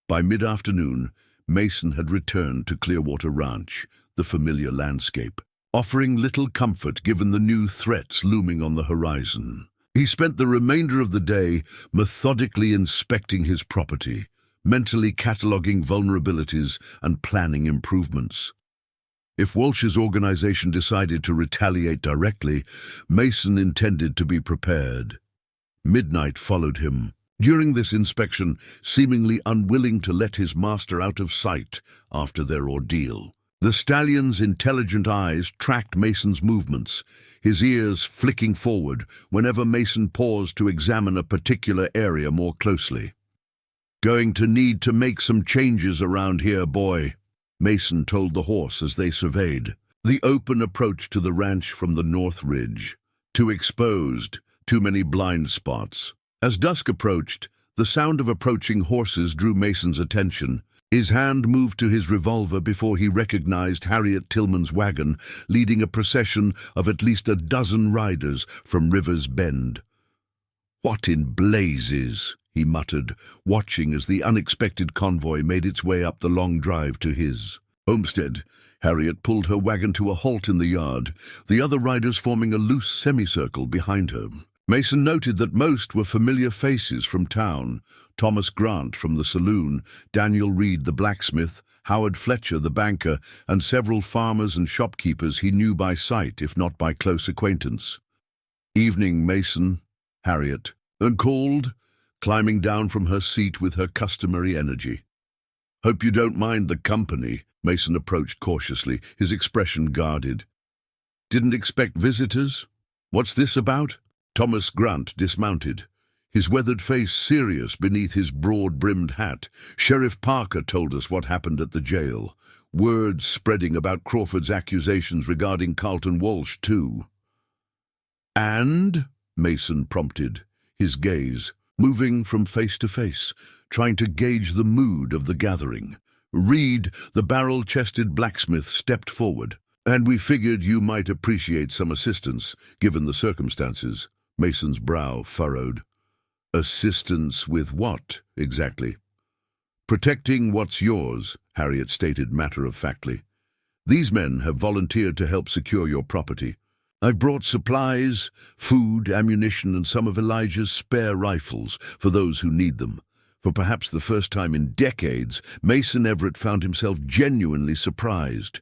By mid-afternoon, Mason had returned to Clearwater Ranch, the familiar landscape, offering little comfort given the new threats looming on the horizon. He spent the remainder of the day methodically inspecting his property, mentally cataloguing vulnerabilities and planning improvements. If Walsh's organization decided to retaliate directly, Mason intended to be prepared. Midnight followed him. During this inspection, seemingly unwilling to let his master out of sight after their ordeal. The stallion's intelligent eyes tracked Mason's movements, his ears flicking forward whenever Mason paused to examine a particular area more closely. "Going to need to make some changes around here, boy," Mason told the horse as they surveyed the open approach to the ranch from the North Ridge. Too exposed, too many blind spots. As dusk approached, the sound of approaching horses drew Mason's attention. His hand moved to his revolver before he recognized Harriet Tillman's wagon, leading a procession of at least a dozen riders from River's Bend. "What in blazes?" he muttered, watching as the unexpected convoy made its way up the long drive to his homestead. Harriet pulled her wagon to a halt in the yard, the other riders forming a loose semicircle behind her. Mason noted that most were familiar faces from town: Thomas Grant from the saloon, Daniel Reed the blacksmith, Howard Fletcher the banker, and several farmers and shopkeepers he knew by sight, if not by close acquaintance. "Evening, Mason," Harriet called, climbing down from her seat with her customary energy. "Hope you don't mind the company." Mason approached cautiously, his expression guarded. "Didn't expect visitors? What's this about?" Thomas Grant dismounted, his weathered face serious beneath his broad-brimmed hat. "Sheriff Parker told us what happened at the jail. Word spreading about Crawford's accusations regarding Carlton Walsh, too." "And?" Mason prompted, his gaze moving from face to face, trying to gauge the mood of the gathering. Reed, the barrel-chested blacksmith, stepped forward. "And we figured you might appreciate some assistance, given the circumstances." Mason's brow furrowed. "Assistance with what, exactly?" "Protecting what's yours," Harriet stated matter-of-factly. "These men have volunteered to help secure your property. I've brought supplies, food, ammunition, and some of Elijah's spare rifles for those who need them." For perhaps the first time in decades, Mason Everett found himself genuinely surprised.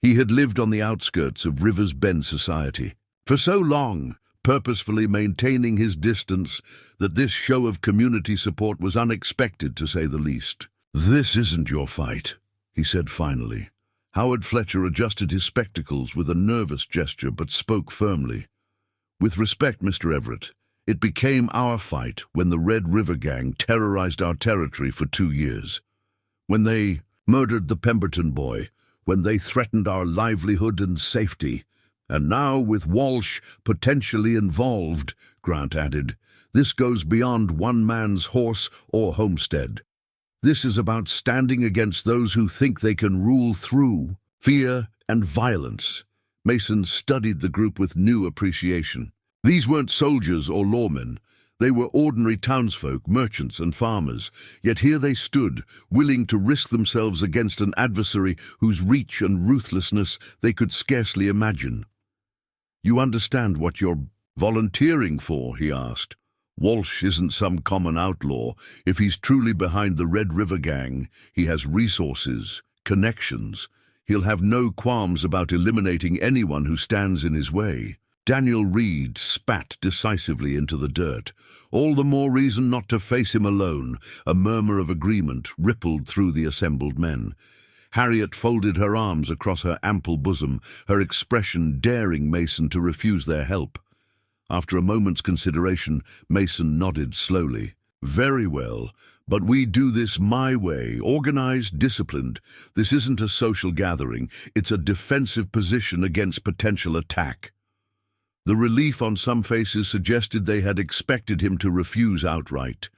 He had lived on the outskirts of Rivers Bend society for so long, purposefully maintaining his distance, that this show of community support was unexpected, to say the least. "This isn't your fight," he said finally. Howard Fletcher adjusted his spectacles with a nervous gesture, but spoke firmly. "With respect, Mr. Everett, it became our fight when the Red River Gang terrorized our territory for 2 years. When they murdered the Pemberton boy, when they threatened our livelihood and safety. And now, with Walsh potentially involved," Grant added, "this goes beyond one man's horse or homestead. This is about standing against those who think they can rule through fear and violence." Mason studied the group with new appreciation. These weren't soldiers or lawmen. They were ordinary townsfolk, merchants and farmers, yet here they stood, willing to risk themselves against an adversary whose reach and ruthlessness they could scarcely imagine. "You understand what you're volunteering for?" he asked. "Walsh isn't some common outlaw. If he's truly behind the Red River Gang, he has resources, connections. He'll have no qualms about eliminating anyone who stands in his way." Daniel Reed spat decisively into the dirt. "All the more reason not to face him alone." A murmur of agreement rippled through the assembled men. Harriet folded her arms across her ample bosom, her expression daring Mason to refuse their help. After a moment's consideration, Mason nodded slowly. "Very well, but we do this my way, organized, disciplined. This isn't a social gathering. It's a defensive position against potential attack." The relief on some faces suggested they had expected him to refuse outright.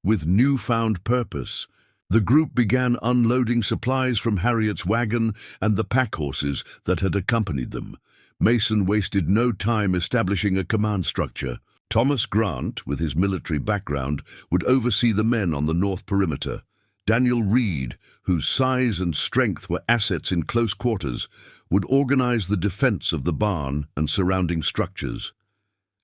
With newfound purpose, the group began unloading supplies from Harriet's wagon and the pack horses that had accompanied them. Mason wasted no time establishing a command structure. Thomas Grant, with his military background, would oversee the men on the north perimeter. Daniel Reed, whose size and strength were assets in close quarters, would organize the defense of the barn and surrounding structures.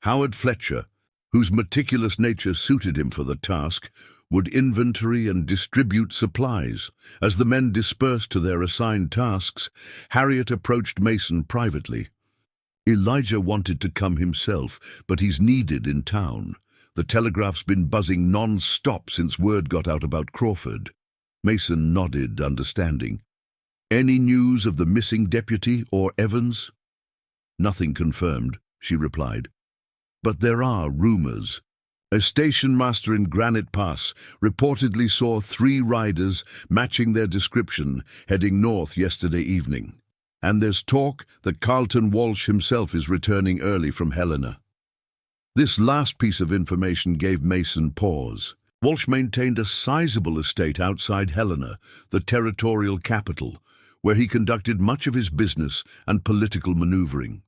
Howard Fletcher, whose meticulous nature suited him for the task, would inventory and distribute supplies. As the men dispersed to their assigned tasks, Harriet approached Mason privately. "Elijah wanted to come himself, but he's needed in town. The telegraph's been buzzing non-stop since word got out about Crawford." Mason nodded, understanding. "Any news of the missing deputy or Evans?" "Nothing confirmed," she replied. "But there are rumors. A station master in Granite Pass reportedly saw 3 riders matching their description heading north yesterday evening. And there's talk that Carlton Walsh himself is returning early from Helena." This last piece of information gave Mason pause. Walsh maintained a sizable estate outside Helena, the territorial capital, where he conducted much of his business and political maneuvering.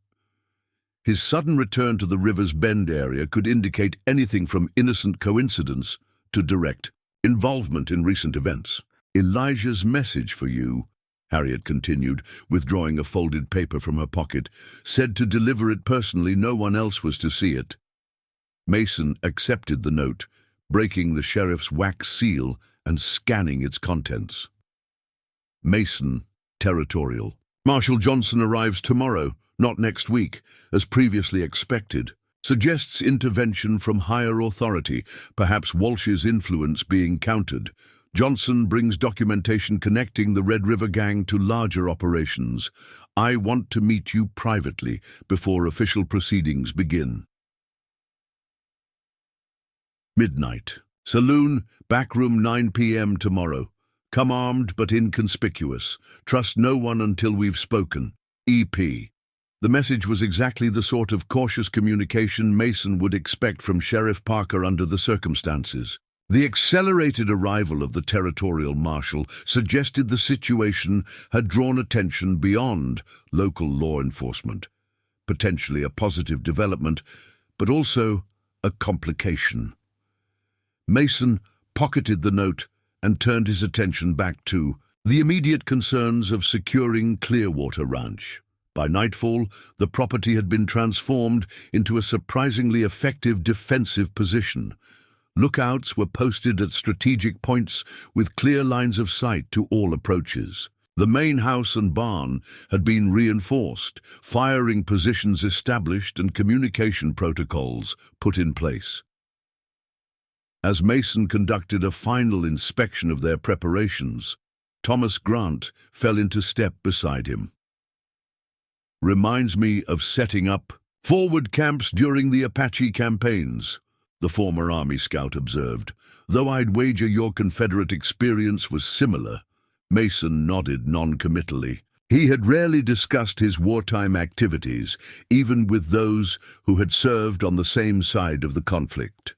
His sudden return to the Rivers Bend area could indicate anything from innocent coincidence to direct involvement in recent events. "Elijah's message for you," Harriet continued, withdrawing a folded paper from her pocket, "said to deliver it personally. No one else was to see it." Mason accepted the note, breaking the sheriff's wax seal and scanning its contents. Mason, territorial. Marshal Johnson arrives tomorrow, not next week, as previously expected. Suggests intervention from higher authority, perhaps Walsh's influence being countered. Johnson brings documentation connecting the Red River Gang to larger operations. I want to meet you privately before official proceedings begin. Midnight. Saloon, backroom 9 p.m. tomorrow. Come armed but inconspicuous. Trust no one until we've spoken. EP. The message was exactly the sort of cautious communication Mason would expect from Sheriff Parker under the circumstances. The accelerated arrival of the territorial marshal suggested the situation had drawn attention beyond local law enforcement. Potentially a positive development, but also a complication. Mason pocketed the note and turned his attention back to the immediate concerns of securing Clearwater Ranch. By nightfall, the property had been transformed into a surprisingly effective defensive position. Lookouts were posted at strategic points with clear lines of sight to all approaches. The main house and barn had been reinforced, firing positions established and communication protocols put in place. As Mason conducted a final inspection of their preparations, Thomas Grant fell into step beside him. Reminds me of setting up forward camps during the Apache campaigns, the former Army scout observed. Though I'd wager your Confederate experience was similar. Mason nodded non-committally. He had rarely discussed his wartime activities, even with those who had served on the same side of the conflict.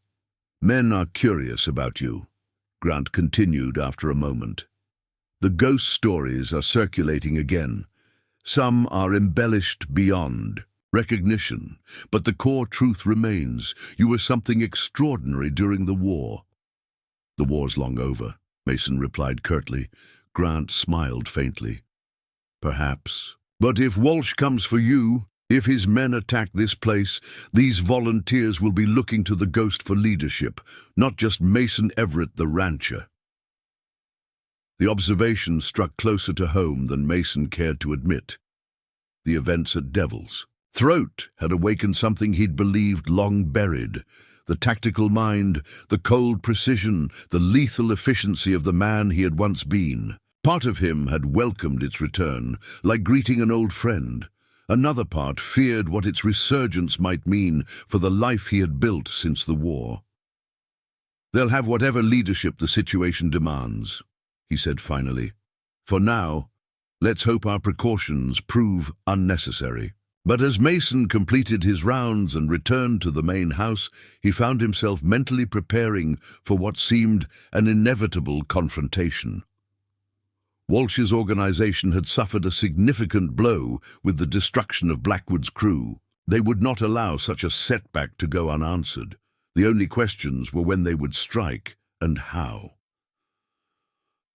Men are curious about you, Grant continued after a moment. The ghost stories are circulating again. Some are embellished beyond recognition, but the core truth remains. You were something extraordinary during the war. The war's long over, Mason replied curtly. Grant smiled faintly. Perhaps. But if Walsh comes for you, if his men attack this place, these volunteers will be looking to the ghost for leadership, not just Mason Everett the rancher. The observation struck closer to home than Mason cared to admit. The events at Devil's Throat had awakened something he'd believed long buried. The tactical mind, the cold precision, the lethal efficiency of the man he had once been. Part of him had welcomed its return, like greeting an old friend. Another part feared what its resurgence might mean for the life he had built since the war. They'll have whatever leadership the situation demands, he said finally. For now, let's hope our precautions prove unnecessary. But as Mason completed his rounds and returned to the main house, he found himself mentally preparing for what seemed an inevitable confrontation. Walsh's organization had suffered a significant blow with the destruction of Blackwood's crew. They would not allow such a setback to go unanswered. The only questions were when they would strike and how.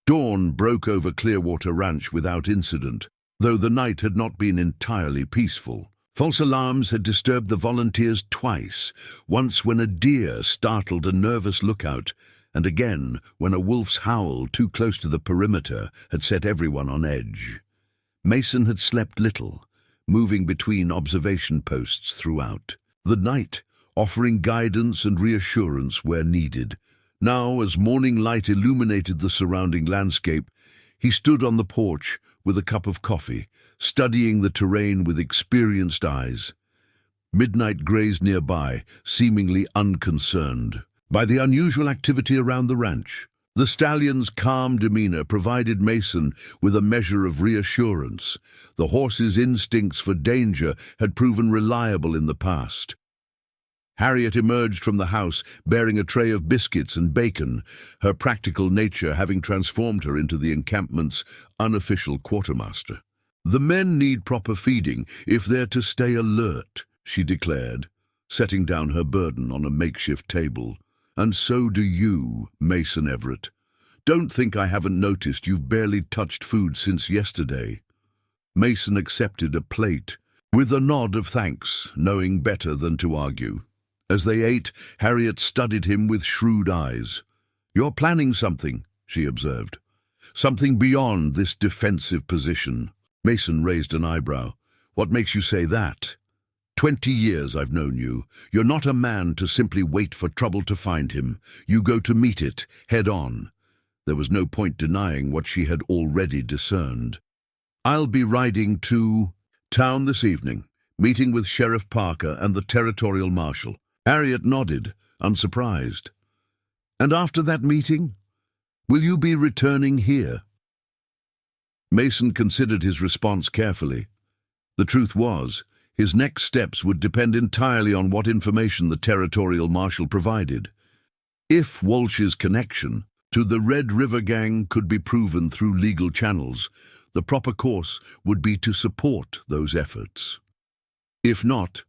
Dawn broke over Clearwater Ranch without incident, though the night had not been entirely peaceful. False alarms had disturbed the volunteers twice, once when a deer startled a nervous lookout, and again when a wolf's howl too close to the perimeter had set everyone on edge. Mason had slept little, moving between observation posts throughout. The night, offering guidance and reassurance where needed. Now, as morning light illuminated the surrounding landscape, he stood on the porch with a cup of coffee, studying the terrain with experienced eyes. Midnight grazed nearby, seemingly unconcerned by the unusual activity around the ranch. The stallion's calm demeanor provided Mason with a measure of reassurance. The horse's instincts for danger had proven reliable in the past. Harriet emerged from the house bearing a tray of biscuits and bacon, her practical nature having transformed her into the encampment's unofficial quartermaster. The men need proper feeding if they're to stay alert, she declared, setting down her burden on a makeshift table. And so do you, Mason Everett. Don't think I haven't noticed you've barely touched food since yesterday. Mason accepted a plate, with a nod of thanks, knowing better than to argue. As they ate, Harriet studied him with shrewd eyes. "You're planning something," she observed. "Something beyond this defensive position." Mason raised an eyebrow. "What makes you say that? 20 years I've known you. You're not a man to simply wait for trouble to find him. You go to meet it, head on." There was no point denying what she had already discerned. "I'll be riding to town this evening, meeting with Sheriff Parker and the Territorial Marshal." Harriet nodded, unsurprised. "And after that meeting, will you be returning here?" Mason considered his response carefully. The truth was, his next steps would depend entirely on what information the Territorial Marshal provided. If Walsh's connection to the Red River Gang could be proven through legal channels, the proper course would be to support those efforts. If not,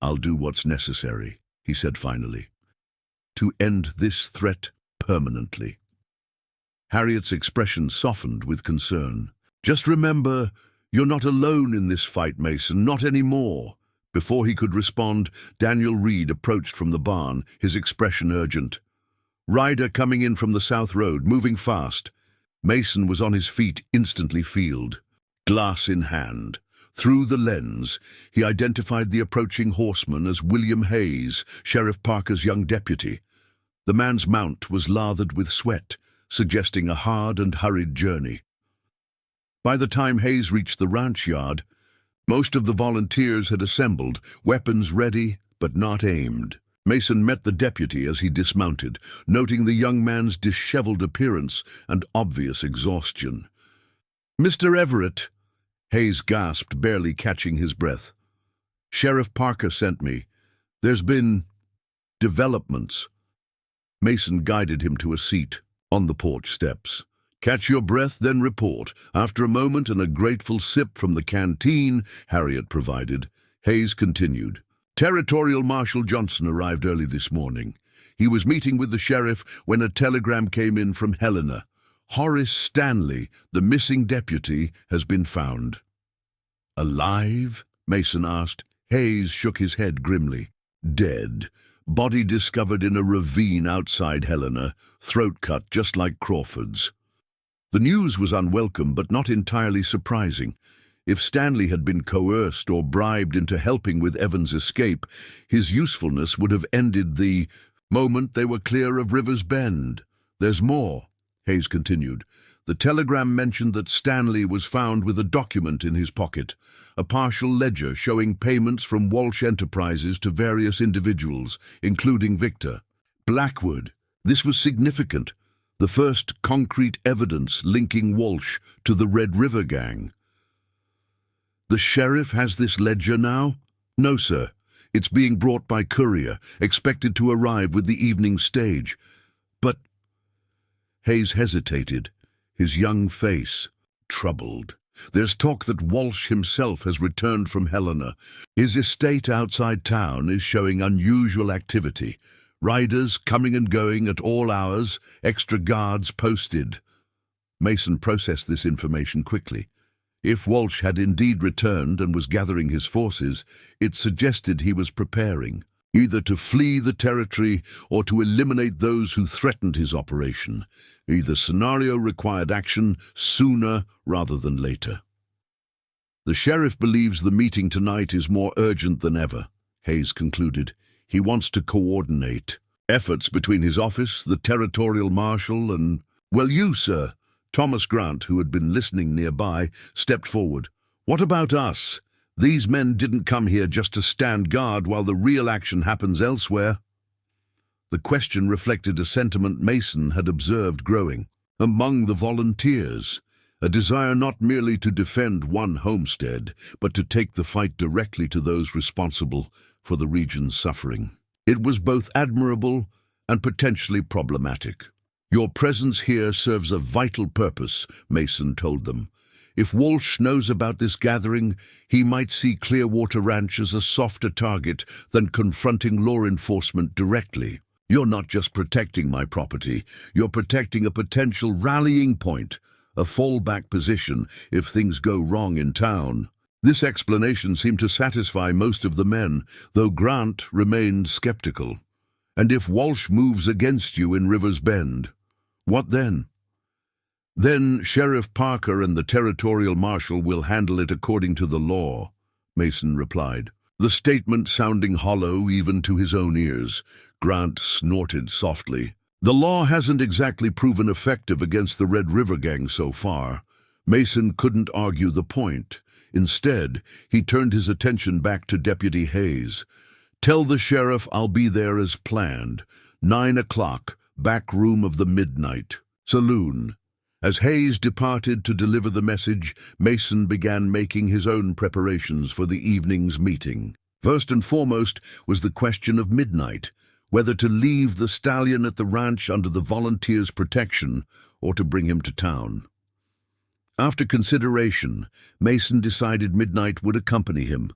"I'll do what's necessary," he said finally, "to end this threat permanently." Harriet's expression softened with concern. "Just remember, you're not alone in this fight, Mason, not anymore." Before he could respond, Daniel Reed approached from the barn, his expression urgent. "Rider coming in from the South Road, moving fast." Mason was on his feet, instantly field, glass in hand. Through the lens, he identified the approaching horseman as William Hayes, Sheriff Parker's young deputy. The man's mount was lathered with sweat, suggesting a hard and hurried journey. By the time Hayes reached the ranch yard, most of the volunteers had assembled, weapons ready but not aimed. Mason met the deputy as he dismounted, noting the young man's disheveled appearance and obvious exhaustion. "Mr. Everett," Hayes gasped, barely catching his breath. "Sheriff Parker sent me. There's been developments." Mason guided him to a seat on the porch steps. "Catch your breath, then report." After a moment and a grateful sip from the canteen Harriet provided, Hayes continued. "Territorial Marshal Johnson arrived early this morning. He was meeting with the sheriff when a telegram came in from Helena. Horace Stanley, the missing deputy, has been found." "Alive?" Mason asked. Hayes shook his head grimly. "Dead. Body discovered in a ravine outside Helena, throat cut just like Crawford's." The news was unwelcome but not entirely surprising. If Stanley had been coerced or bribed into helping with Evan's escape, his usefulness would have ended the moment they were clear of River's Bend. "There's more," Hayes continued. "The telegram mentioned that Stanley was found with a document in his pocket, a partial ledger showing payments from Walsh Enterprises to various individuals, including Victor Blackwood. This was significant, the first concrete evidence linking Walsh to the Red River Gang." "The sheriff has this ledger now?" "No, sir. It's being brought by courier, expected to arrive with the evening stage." "But—" Hayes hesitated, his young face troubled. "There's talk that Walsh himself has returned from Helena. His estate outside town is showing unusual activity. Riders coming and going at all hours, extra guards posted." Mason processed this information quickly. If Walsh had indeed returned and was gathering his forces, it suggested he was preparing, either to flee the territory or to eliminate those who threatened his operation. Either scenario required action sooner rather than later. "The sheriff believes the meeting tonight is more urgent than ever," Hayes concluded. "He wants to coordinate efforts between his office, the territorial marshal, and, well, you, sir." Thomas Grant, who had been listening nearby, stepped forward. "What about us? These men didn't come here just to stand guard while the real action happens elsewhere." The question reflected a sentiment Mason had observed growing among the volunteers, a desire not merely to defend one homestead, but to take the fight directly to those responsible for the region's suffering. It was both admirable and potentially problematic. "Your presence here serves a vital purpose," Mason told them. "If Walsh knows about this gathering, he might see Clearwater Ranch as a softer target than confronting law enforcement directly. You're not just protecting my property, you're protecting a potential rallying point, a fallback position if things go wrong in town." This explanation seemed to satisfy most of the men, though Grant remained skeptical. And if Walsh moves against you in River's Bend, what then? Then Sheriff Parker and the territorial marshal will handle it according to the law, Mason replied. The statement sounding hollow even to his own ears. Grant snorted softly. The law hasn't exactly proven effective against the Red River Gang so far. Mason couldn't argue the point. Instead, he turned his attention back to Deputy Hayes. Tell the sheriff I'll be there as planned. 9 o'clock, back room of the Midnight Saloon. As Hayes departed to deliver the message, Mason began making his own preparations for the evening's meeting. First and foremost was the question of midnight, whether to leave the stallion at the ranch under the volunteers' protection or to bring him to town. After consideration, Mason decided Midnight would accompany him.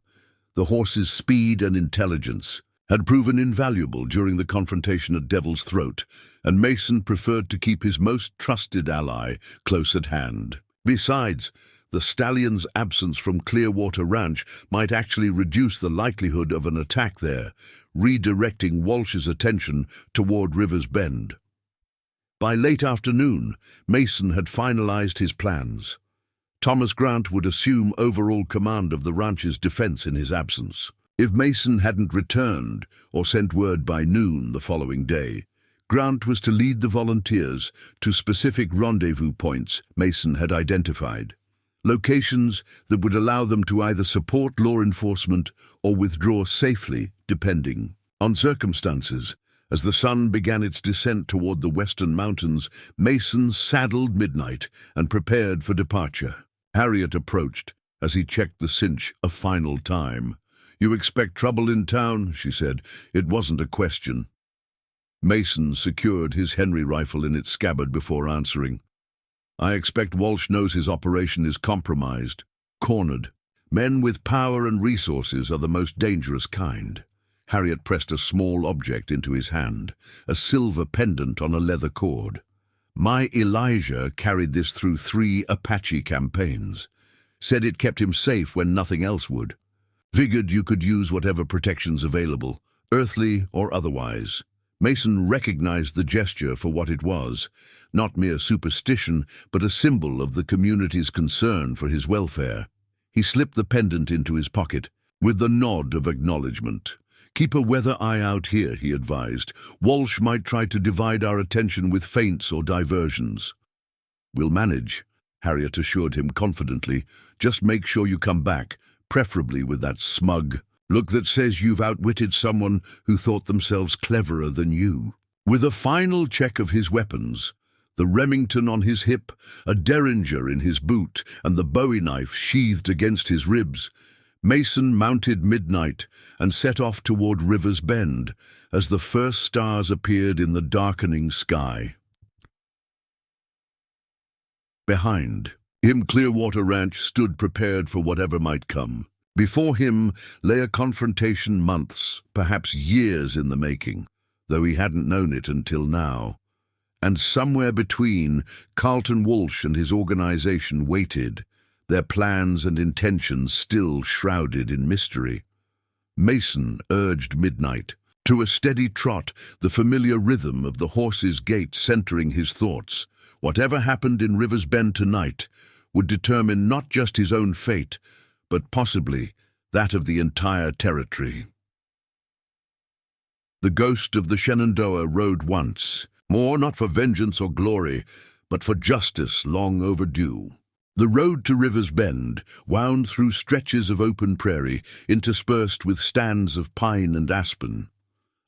The horse's speed and intelligence had proven invaluable during the confrontation at Devil's Throat, and Mason preferred to keep his most trusted ally close at hand. Besides, the stallion's absence from Clearwater Ranch might actually reduce the likelihood of an attack there, redirecting Walsh's attention toward River's Bend. By late afternoon, Mason had finalized his plans. Thomas Grant would assume overall command of the ranch's defense in his absence. If Mason hadn't returned or sent word by noon the following day, Grant was to lead the volunteers to specific rendezvous points Mason had identified, locations that would allow them to either support law enforcement or withdraw safely, depending on circumstances. As the sun began its descent toward the western mountains, Mason saddled Midnight and prepared for departure. Harriet approached as he checked the cinch a final time. "You expect trouble in town?" she said. It wasn't a question. Mason secured his Henry rifle in its scabbard before answering. "I expect Walsh knows his operation is compromised, cornered. Men with power and resources are the most dangerous kind." Harriet pressed a small object into his hand, a silver pendant on a leather cord. "My Elijah carried this through 3 Apache campaigns. Said it kept him safe when nothing else would. Figured you could use whatever protections available, earthly or otherwise." Mason recognized the gesture for what it was, not mere superstition, but a symbol of the community's concern for his welfare. He slipped the pendant into his pocket, with the nod of acknowledgement. "Keep a weather eye out here," he advised. "Walsh might try to divide our attention with feints or diversions." "We'll manage," Harriet assured him confidently. "Just make sure you come back, preferably with that smug look that says you've outwitted someone who thought themselves cleverer than you." With a final check of his weapons, the Remington on his hip, a derringer in his boot, and the Bowie knife sheathed against his ribs, Mason mounted Midnight and set off toward River's Bend as the first stars appeared in the darkening sky. Behind him, Clearwater Ranch stood prepared for whatever might come. Before him lay a confrontation months, perhaps years in the making, though he hadn't known it until now. And somewhere between, Carlton Walsh and his organization waited, their plans and intentions still shrouded in mystery. Mason urged Midnight to a steady trot, the familiar rhythm of the horse's gait centering his thoughts. Whatever happened in River's Bend tonight would determine not just his own fate, but possibly that of the entire territory. The ghost of the Shenandoah rode once, more not for vengeance or glory, but for justice long overdue. The road to River's Bend wound through stretches of open prairie, interspersed with stands of pine and aspen.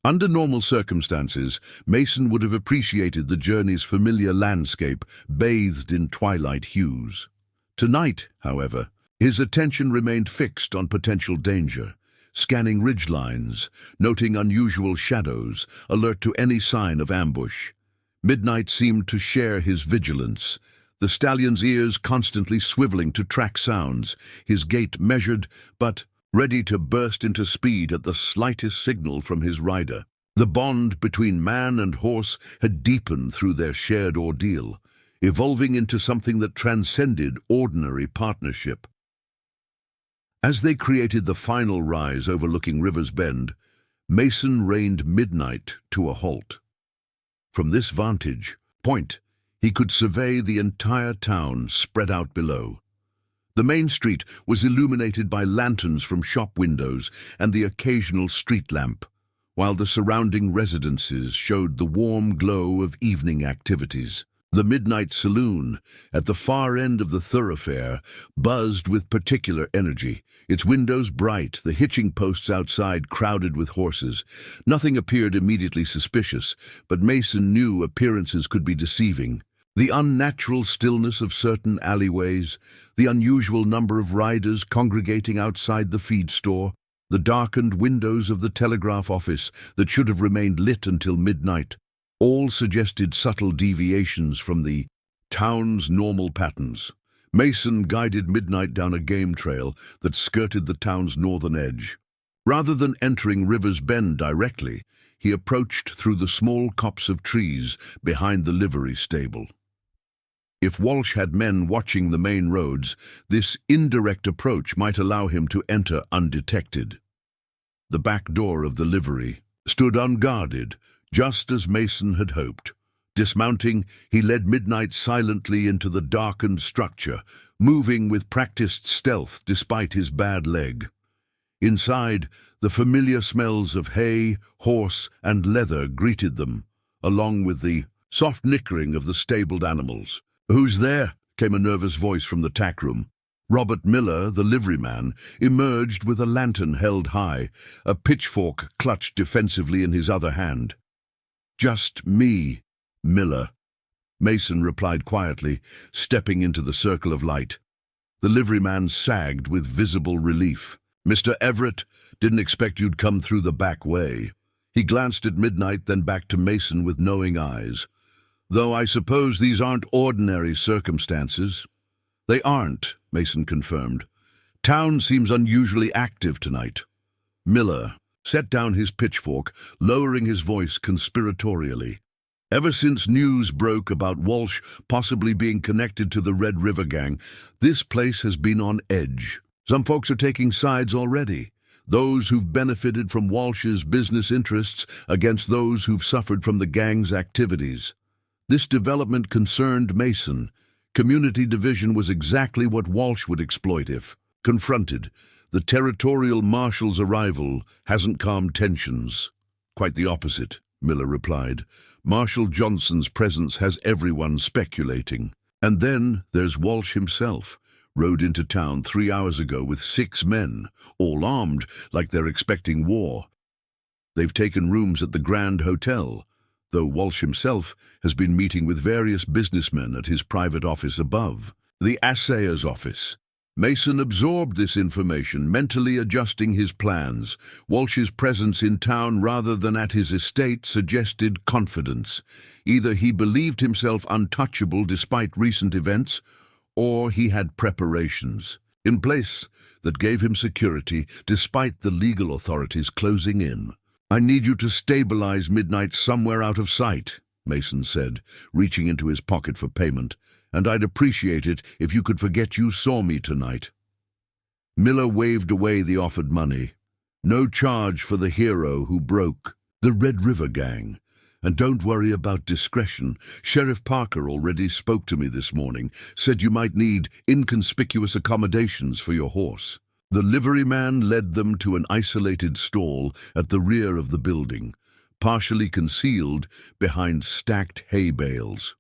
Under normal circumstances, Mason would have appreciated the journey's familiar landscape, bathed in twilight hues. Tonight, however, his attention remained fixed on potential danger, scanning ridgelines, noting unusual shadows, alert to any sign of ambush. Midnight seemed to share his vigilance, the stallion's ears constantly swiveling to track sounds, his gait measured but ready to burst into speed at the slightest signal from his rider. The bond between man and horse had deepened through their shared ordeal, evolving into something that transcended ordinary partnership. As they created the final rise overlooking River's Bend, Mason reined midnight to a halt. From this vantage point, he could survey the entire town spread out below. The main street was illuminated by lanterns from shop windows and the occasional street lamp, while the surrounding residences showed the warm glow of evening activities. The midnight saloon, at the far end of the thoroughfare, buzzed with particular energy, its windows bright, the hitching posts outside crowded with horses. Nothing appeared immediately suspicious, but Mason knew appearances could be deceiving. The unnatural stillness of certain alleyways, the unusual number of riders congregating outside the feed store, the darkened windows of the telegraph office that should have remained lit until midnight, all suggested subtle deviations from the town's normal patterns. Mason guided midnight down a game trail that skirted the town's northern edge. Rather than entering River's Bend directly, he approached through the small copse of trees behind the livery stable. If Walsh had men watching the main roads, this indirect approach might allow him to enter undetected. The back door of the livery stood unguarded, just as Mason had hoped. Dismounting, he led Midnight silently into the darkened structure, moving with practiced stealth despite his bad leg. Inside, the familiar smells of hay, horse, and leather greeted them, along with the soft nickering of the stabled animals. "Who's there?" came a nervous voice from the tack room. Robert Miller, the liveryman, emerged with a lantern held high, a pitchfork clutched defensively in his other hand. "Just me, Miller," Mason replied quietly, stepping into the circle of light. The liveryman sagged with visible relief. "Mr. Everett, didn't expect you'd come through the back way." He glanced at Midnight, then back to Mason with knowing eyes. "Though I suppose these aren't ordinary circumstances." "They aren't," Mason confirmed. "Town seems unusually active tonight." Miller set down his pitchfork, lowering his voice conspiratorially. "Ever since news broke about Walsh possibly being connected to the Red River Gang, this place has been on edge. Some folks are taking sides already. Those who've benefited from Walsh's business interests against those who've suffered from the gang's activities." This development concerned Mason. Community division was exactly what Walsh would exploit if confronted. The territorial marshal's arrival hasn't calmed tensions. "Quite the opposite," Miller replied. "Marshal Johnson's presence has everyone speculating. And then there's Walsh himself. Rode into town 3 hours ago with 6 men, all armed like they're expecting war. They've taken rooms at the Grand Hotel, though Walsh himself has been meeting with various businessmen at his private office above, the assayer's office." Mason absorbed this information, mentally adjusting his plans. Walsh's presence in town rather than at his estate suggested confidence. Either he believed himself untouchable despite recent events, or he had preparations in place that gave him security despite the legal authorities closing in. "I need you to stabilize Midnight somewhere out of sight," Mason said, reaching into his pocket for payment. "And I'd appreciate it if you could forget you saw me tonight." Miller waved away the offered money. "No charge for the hero who broke the Red River Gang. And don't worry about discretion. Sheriff Parker already spoke to me this morning, said you might need inconspicuous accommodations for your horse." The liveryman led them to an isolated stall at the rear of the building, partially concealed behind stacked hay bales.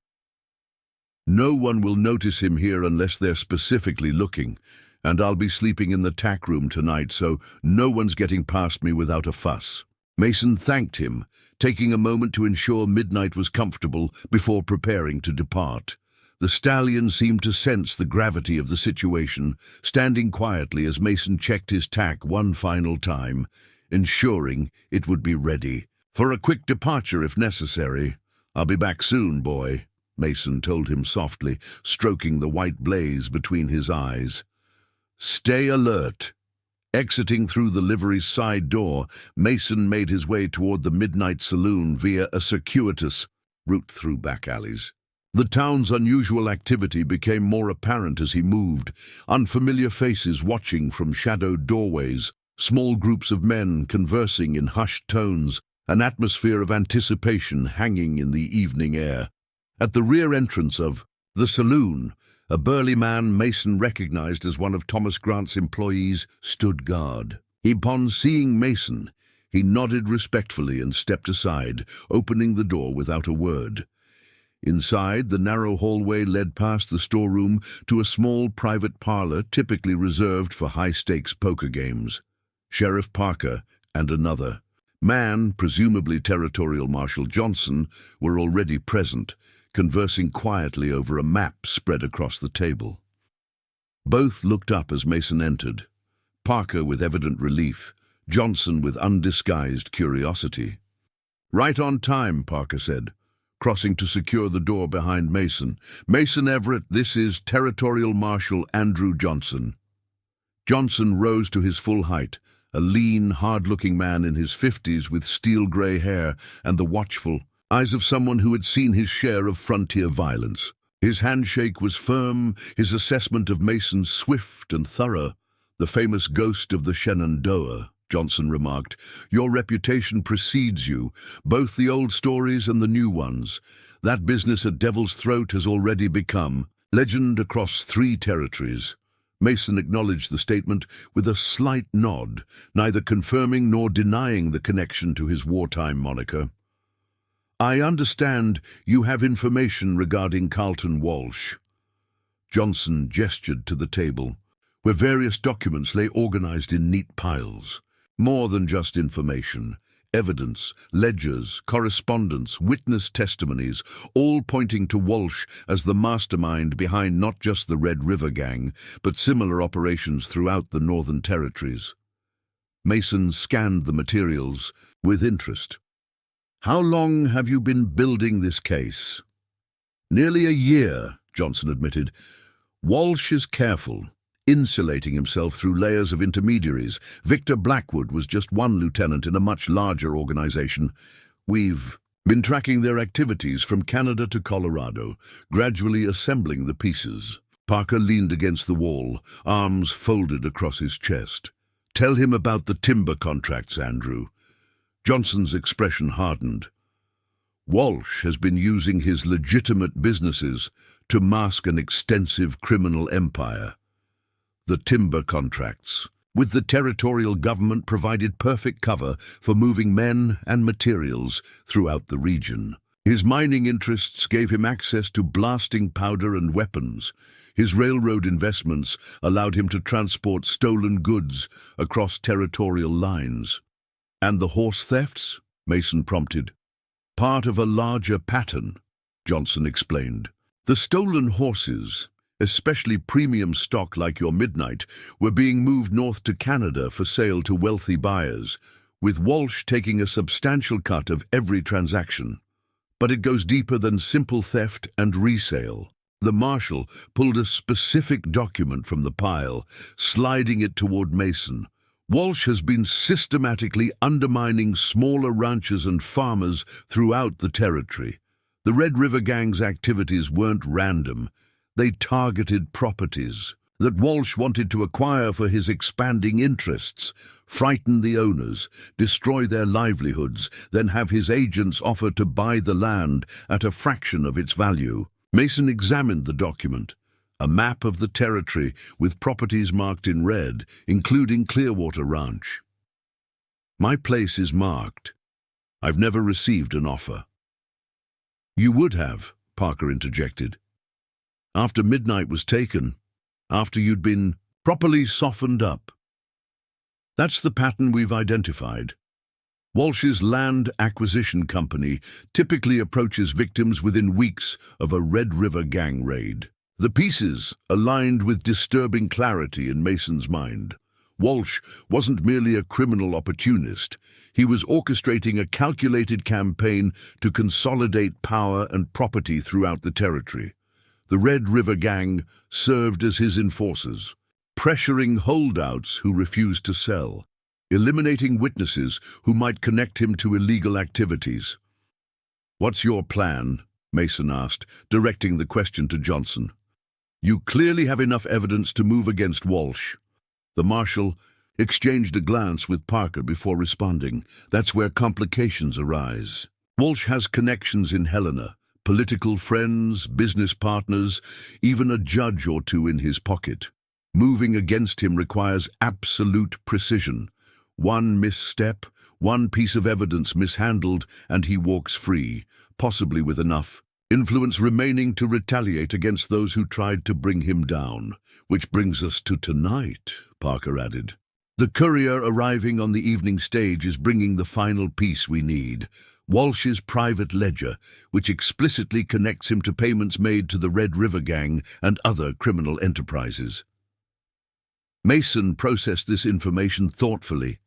"No one will notice him here unless they're specifically looking, and I'll be sleeping in the tack room tonight, so no one's getting past me without a fuss." Mason thanked him, taking a moment to ensure Midnight was comfortable before preparing to depart. The stallion seemed to sense the gravity of the situation, standing quietly as Mason checked his tack one final time, ensuring it would be ready for a quick departure if necessary. "I'll be back soon, boy," Mason told him softly, stroking the white blaze between his eyes. "Stay alert." Exiting through the livery's side door, Mason made his way toward the Midnight Saloon via a circuitous route through back alleys. The town's unusual activity became more apparent as he moved, unfamiliar faces watching from shadowed doorways, small groups of men conversing in hushed tones, an atmosphere of anticipation hanging in the evening air. At the rear entrance of the saloon, a burly man Mason recognized as one of Thomas Grant's employees stood guard. Upon seeing Mason, he nodded respectfully and stepped aside, opening the door without a word. Inside, the narrow hallway led past the storeroom to a small private parlor typically reserved for high-stakes poker games. Sheriff Parker and another man, presumably Territorial Marshal Johnson, were already present, conversing quietly over a map spread across the table. Both looked up as Mason entered, Parker with evident relief, Johnson with undisguised curiosity. "Right on time," Parker said, crossing to secure the door behind Mason. "Mason Everett, this is Territorial Marshal Andrew Johnson." Johnson rose to his full height, a lean, hard-looking man in his 50s with steel-grey hair and the watchful eyes of someone who had seen his share of frontier violence. His handshake was firm, his assessment of Mason swift and thorough. "The famous ghost of the Shenandoah," Johnson remarked. "Your reputation precedes you, both the old stories and the new ones. That business at Devil's Throat has already become legend across 3 territories." Mason acknowledged the statement with a slight nod, neither confirming nor denying the connection to his wartime moniker. "I understand you have information regarding Carlton Walsh." Johnson gestured to the table, where various documents lay organized in neat piles. More than just information. Evidence, ledgers, correspondence, witness testimonies, all pointing to Walsh as the mastermind behind not just the Red River Gang, but similar operations throughout the Northern Territories. Mason scanned the materials with interest. "How long have you been building this case?" "Nearly a year," Johnson admitted. "Walsh is careful, insulating himself through layers of intermediaries. Victor Blackwood was just one lieutenant in a much larger organization. We've been tracking their activities from Canada to Colorado, gradually assembling the pieces." Parker leaned against the wall, arms folded across his chest. "Tell him about the timber contracts, Andrew." Johnson's expression hardened. "Walsh has been using his legitimate businesses to mask an extensive criminal empire. The timber contracts with the territorial government provided perfect cover for moving men and materials throughout the region. His mining interests gave him access to blasting powder and weapons. His railroad investments allowed him to transport stolen goods across territorial lines. "And the horse thefts?" Mason prompted. "Part of a larger pattern," Johnson explained. "The stolen horses, especially premium stock like your Midnight, were being moved north to Canada for sale to wealthy buyers, with Walsh taking a substantial cut of every transaction. But it goes deeper than simple theft and resale." The marshal pulled a specific document from the pile, sliding it toward Mason. "Walsh has been systematically undermining smaller ranchers and farmers throughout the territory. The Red River Gang's activities weren't random. They targeted properties that Walsh wanted to acquire for his expanding interests, frighten the owners, destroy their livelihoods, then have his agents offer to buy the land at a fraction of its value." Mason examined the document, a map of the territory with properties marked in red, including Clearwater Ranch. "My place is marked. I've never received an offer." "You would have," Parker interjected. "After Midnight was taken, after you'd been properly softened up." "That's the pattern we've identified. Walsh's land acquisition company typically approaches victims within weeks of a Red River Gang raid. The pieces aligned with disturbing clarity in Mason's mind. Walsh wasn't merely a criminal opportunist. He was orchestrating a calculated campaign to consolidate power and property throughout the territory. The Red River Gang served as his enforcers, pressuring holdouts who refused to sell, eliminating witnesses who might connect him to illegal activities. "What's your plan?" Mason asked, directing the question to Johnson. You clearly have enough evidence to move against Walsh. The marshal exchanged a glance with Parker before responding. That's where complications arise. Walsh has connections in Helena, political friends, business partners, even a judge or two in his pocket. Moving against him requires absolute precision. One misstep, one piece of evidence mishandled, and he walks free, possibly with enough influence remaining to retaliate against those who tried to bring him down. Which brings us to tonight, Parker added. The courier arriving on the evening stage is bringing the final piece we need. Walsh's private ledger, which explicitly connects him to payments made to the Red River Gang and other criminal enterprises. Mason processed this information thoughtfully.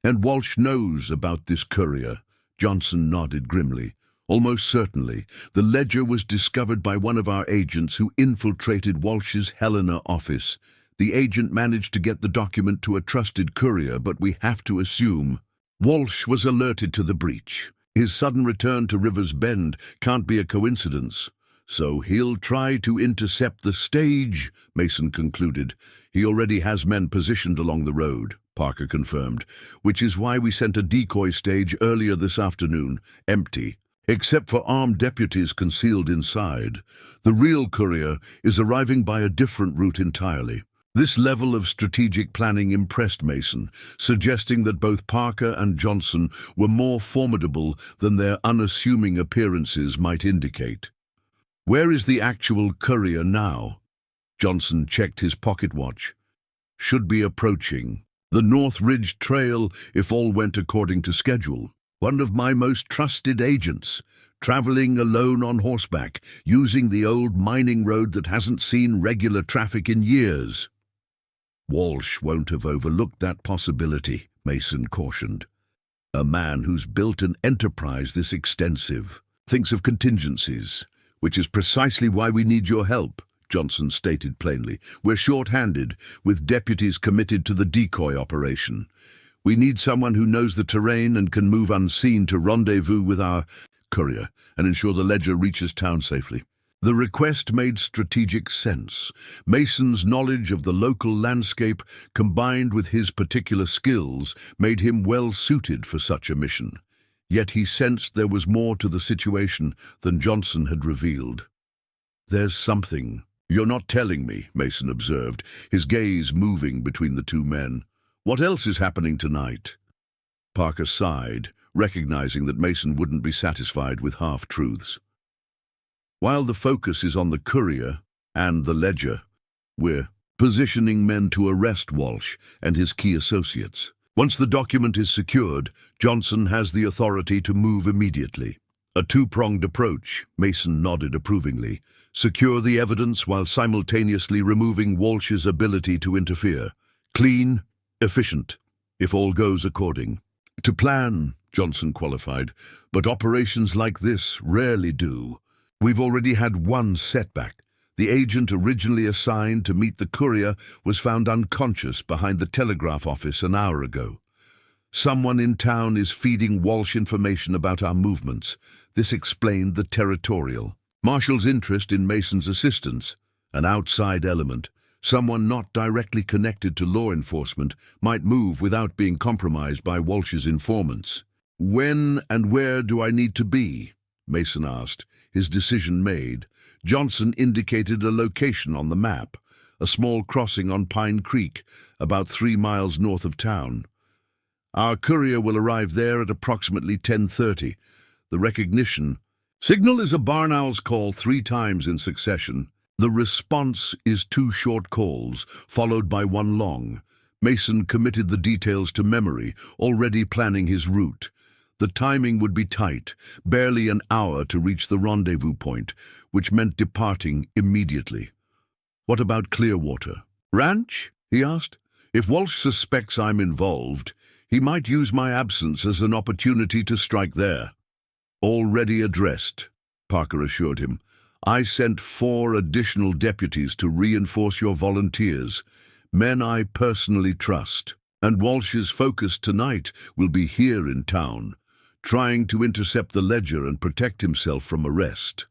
And Walsh knows about this courier. Johnson nodded grimly. Almost certainly, the ledger was discovered by one of our agents who infiltrated Walsh's Helena office. The agent managed to get the document to a trusted courier, but we have to assume Walsh was alerted to the breach. His sudden return to River's Bend can't be a coincidence. So he'll try to intercept the stage, Mason concluded. He already has men positioned along the road, Parker confirmed, which is why we sent a decoy stage earlier this afternoon, empty. Except for armed deputies concealed inside. The real courier is arriving by a different route entirely. This level of strategic planning impressed Mason, suggesting that both Parker and Johnson were more formidable than their unassuming appearances might indicate. Where is the actual courier now? Johnson checked his pocket watch. Should be approaching the North Ridge Trail if all went according to schedule. One of my most trusted agents, traveling alone on horseback, using the old mining road that hasn't seen regular traffic in years. Walsh won't have overlooked that possibility, Mason cautioned. A man who's built an enterprise this extensive thinks of contingencies, which is precisely why we need your help, Johnson stated plainly. We're short-handed, with deputies committed to the decoy operation. We need someone who knows the terrain and can move unseen to rendezvous with our courier and ensure the ledger reaches town safely. The request made strategic sense. Mason's knowledge of the local landscape, combined with his particular skills, made him well suited for such a mission. Yet he sensed there was more to the situation than Johnson had revealed. There's something you're not telling me, Mason observed, his gaze moving between the two men. What else is happening tonight? Parker sighed, recognizing that Mason wouldn't be satisfied with half-truths. While the focus is on the courier and the ledger, we're positioning men to arrest Walsh and his key associates. Once the document is secured, Johnson has the authority to move immediately. A two-pronged approach, Mason nodded approvingly. Secure the evidence while simultaneously removing Walsh's ability to interfere. Clean, efficient, if all goes according to plan, Johnson qualified, but operations like this rarely do. We've already had one setback. The agent originally assigned to meet the courier was found unconscious behind the telegraph office an hour ago. Someone in town is feeding Walsh information about our movements. This explained the territorial. Marshall's interest in Mason's assistance, an outside element. Someone not directly connected to law enforcement might move without being compromised by Walsh's informants. When and where do I need to be? Mason asked, his decision made. Johnson indicated a location on the map, a small crossing on Pine Creek, about 3 miles north of town. Our courier will arrive there at approximately 10:30. The recognition signal is a barn owl's call 3 times in succession. The response is 2 short calls, followed by 1 long. Mason committed the details to memory, already planning his route. The timing would be tight, barely an hour to reach the rendezvous point, which meant departing immediately. What about Clearwater? Ranch? He asked. If Walsh suspects I'm involved, he might use my absence as an opportunity to strike there. Already addressed, Parker assured him. I sent 4 additional deputies to reinforce your volunteers, men I personally trust. And Walsh's focus tonight will be here in town. trying to intercept the ledger and protect himself from arrest.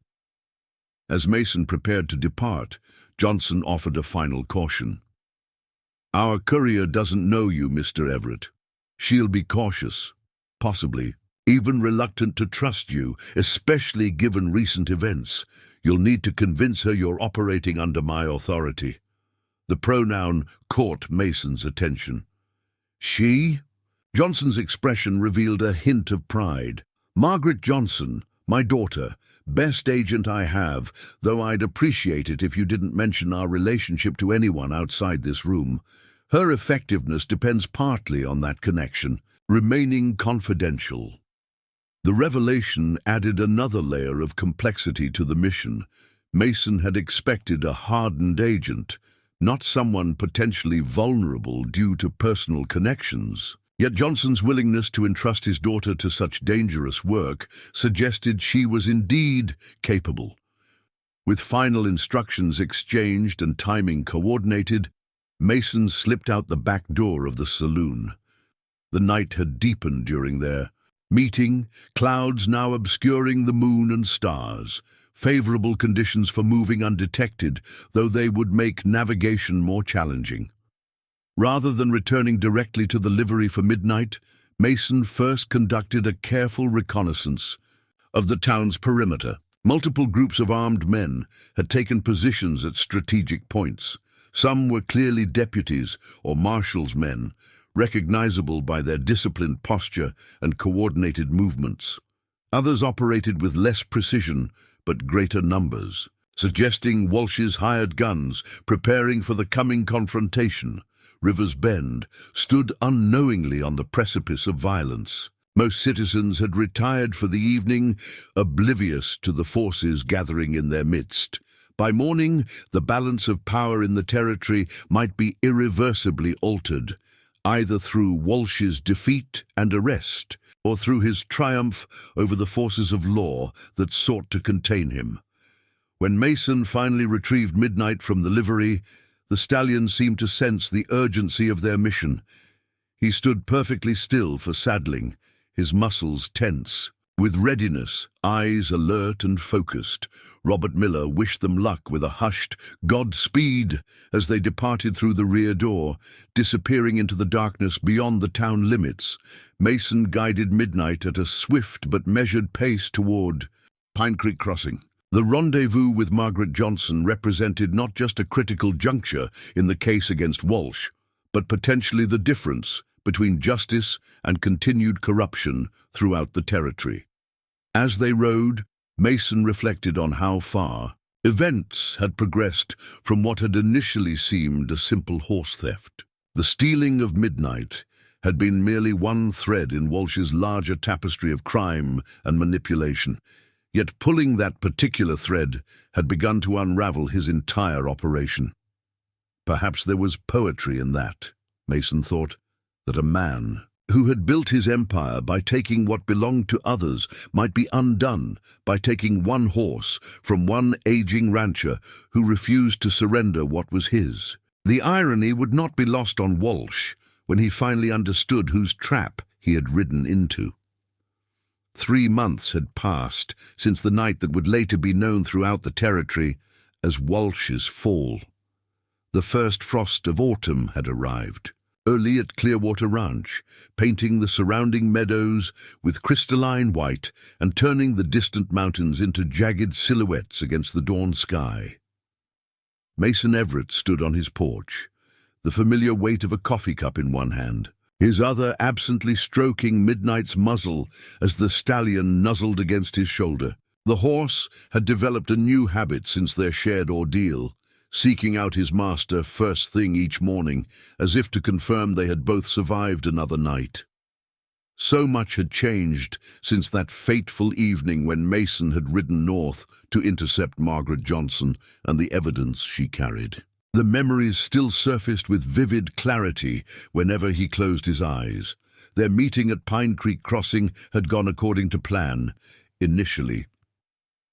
As Mason prepared to depart, Johnson offered a final caution. "Our courier doesn't know you, Mr. Everett. She'll be cautious, possibly even reluctant to trust you, especially given recent events. You'll need to convince her you're operating under my authority." The pronoun caught Mason's attention. "She?" Johnson's expression revealed a hint of pride. "Margaret Johnson, my daughter, best agent I have, though I'd appreciate it if you didn't mention our relationship to anyone outside this room. Her effectiveness depends partly on that connection, remaining confidential." The revelation added another layer of complexity to the mission. Mason had expected a hardened agent, not someone potentially vulnerable due to personal connections. Yet Johnson's willingness to entrust his daughter to such dangerous work suggested she was indeed capable. With final instructions exchanged and timing coordinated, Mason slipped out the back door of the saloon. The night had deepened during their meeting, clouds now obscuring the moon and stars. Favorable conditions for moving undetected, though they would make navigation more challenging. Rather than returning directly to the livery for midnight, Mason first conducted a careful reconnaissance of the town's perimeter. Multiple groups of armed men had taken positions at strategic points. Some were clearly deputies or marshal's men, recognizable by their disciplined posture and coordinated movements. Others operated with less precision but greater numbers, suggesting Walsh's hired guns preparing for the coming confrontation. River's Bend stood unknowingly on the precipice of violence. Most citizens had retired for the evening, oblivious to the forces gathering in their midst. By morning, the balance of power in the territory might be irreversibly altered, either through Walsh's defeat and arrest, or through his triumph over the forces of law that sought to contain him. When Mason finally retrieved Midnight from the livery, the stallion seemed to sense the urgency of their mission. He stood perfectly still for saddling, his muscles tense. With readiness, eyes alert and focused, Robert Miller wished them luck with a hushed "Godspeed" as they departed through the rear door, disappearing into the darkness beyond the town limits. Mason guided Midnight at a swift but measured pace toward Pine Creek Crossing. The rendezvous with Margaret Johnson represented not just a critical juncture in the case against Walsh, but potentially the difference between justice and continued corruption throughout the territory. As they rode, Mason reflected on how far events had progressed from what had initially seemed a simple horse theft. The stealing of Midnight had been merely one thread in Walsh's larger tapestry of crime and manipulation, yet pulling that particular thread had begun to unravel his entire operation. Perhaps there was poetry in that, Mason thought, that a man who had built his empire by taking what belonged to others might be undone by taking one horse from one aging rancher who refused to surrender what was his. The irony would not be lost on Walsh when he finally understood whose trap he had ridden into. 3 months had passed since the night that would later be known throughout the territory as Walsh's Fall. The first frost of autumn had arrived, early at Clearwater Ranch, painting the surrounding meadows with crystalline white and turning the distant mountains into jagged silhouettes against the dawn sky. Mason Everett stood on his porch, the familiar weight of a coffee cup in one hand, his other absently stroking Midnight's muzzle as the stallion nuzzled against his shoulder. The horse had developed a new habit since their shared ordeal, seeking out his master first thing each morning, as if to confirm they had both survived another night. So much had changed since that fateful evening when Mason had ridden north to intercept Margaret Johnson and the evidence she carried. The memories still surfaced with vivid clarity whenever he closed his eyes. Their meeting at Pine Creek Crossing had gone according to plan, initially.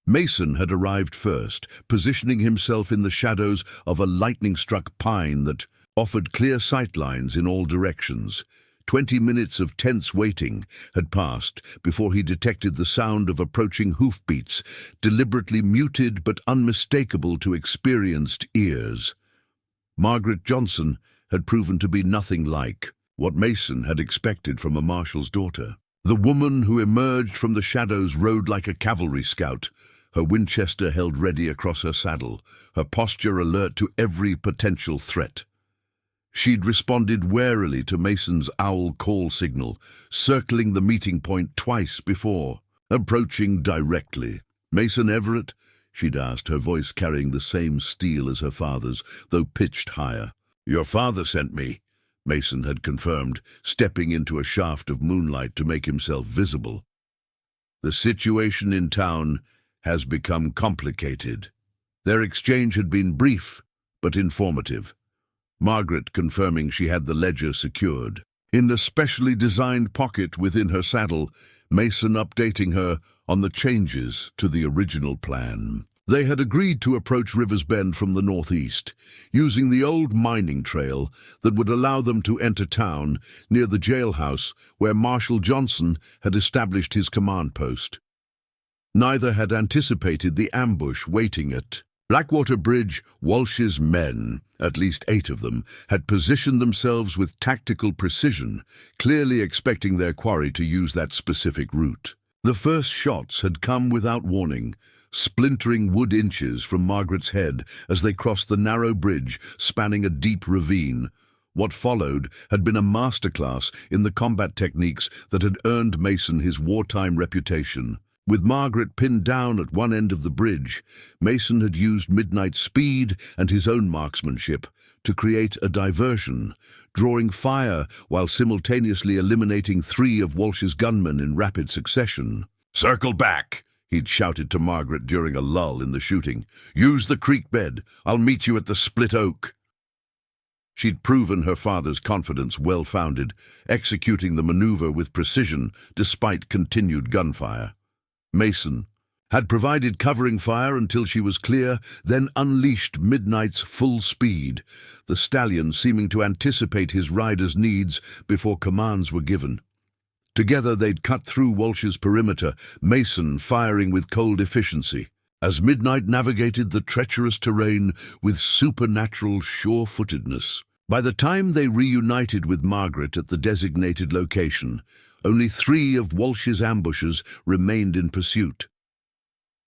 Mason had arrived first, positioning himself in the shadows of a lightning-struck pine that offered clear sightlines in all directions. 20 minutes of tense waiting had passed before he detected the sound of approaching hoofbeats, deliberately muted but unmistakable to experienced ears. Margaret Johnson had proven to be nothing like what Mason had expected from a marshal's daughter. The woman who emerged from the shadows rode like a cavalry scout, her Winchester held ready across her saddle, her posture alert to every potential threat. She'd responded warily to Mason's owl call signal, circling the meeting point twice before, approaching directly. "Mason Everett?" she'd asked, her voice carrying the same steel as her father's, though pitched higher. "Your father sent me," Mason had confirmed, stepping into a shaft of moonlight to make himself visible. "The situation in town has become complicated." Their exchange had been brief, but informative. Margaret confirming she had the ledger secured. In the specially designed pocket within her saddle, Mason updating her on the changes to the original plan. They had agreed to approach River's Bend from the northeast, using the old mining trail that would allow them to enter town near the jailhouse where Marshal Johnson had established his command post. Neither had anticipated the ambush waiting at Blackwater Bridge. Walsh's men, at least 8 of them, had positioned themselves with tactical precision, clearly expecting their quarry to use that specific route. The first shots had come without warning, splintering wood inches from Margaret's head as they crossed the narrow bridge spanning a deep ravine. What followed had been a masterclass in the combat techniques that had earned Mason his wartime reputation. With Margaret pinned down at one end of the bridge, Mason had used midnight speed and his own marksmanship to create a diversion, drawing fire while simultaneously eliminating 3 of Walsh's gunmen in rapid succession. "Circle back," he'd shouted to Margaret during a lull in the shooting. "Use the creek bed. I'll meet you at the split oak." She'd proven her father's confidence well-founded, executing the maneuver with precision despite continued gunfire. Mason had provided covering fire until she was clear, then unleashed midnight's full speed, the stallion seeming to anticipate his rider's needs before commands were given. Together they'd cut through Walsh's perimeter, Mason firing with cold efficiency, as Midnight navigated the treacherous terrain with supernatural sure-footedness. By the time they reunited with Margaret at the designated location, only 3 of Walsh's ambushes remained in pursuit.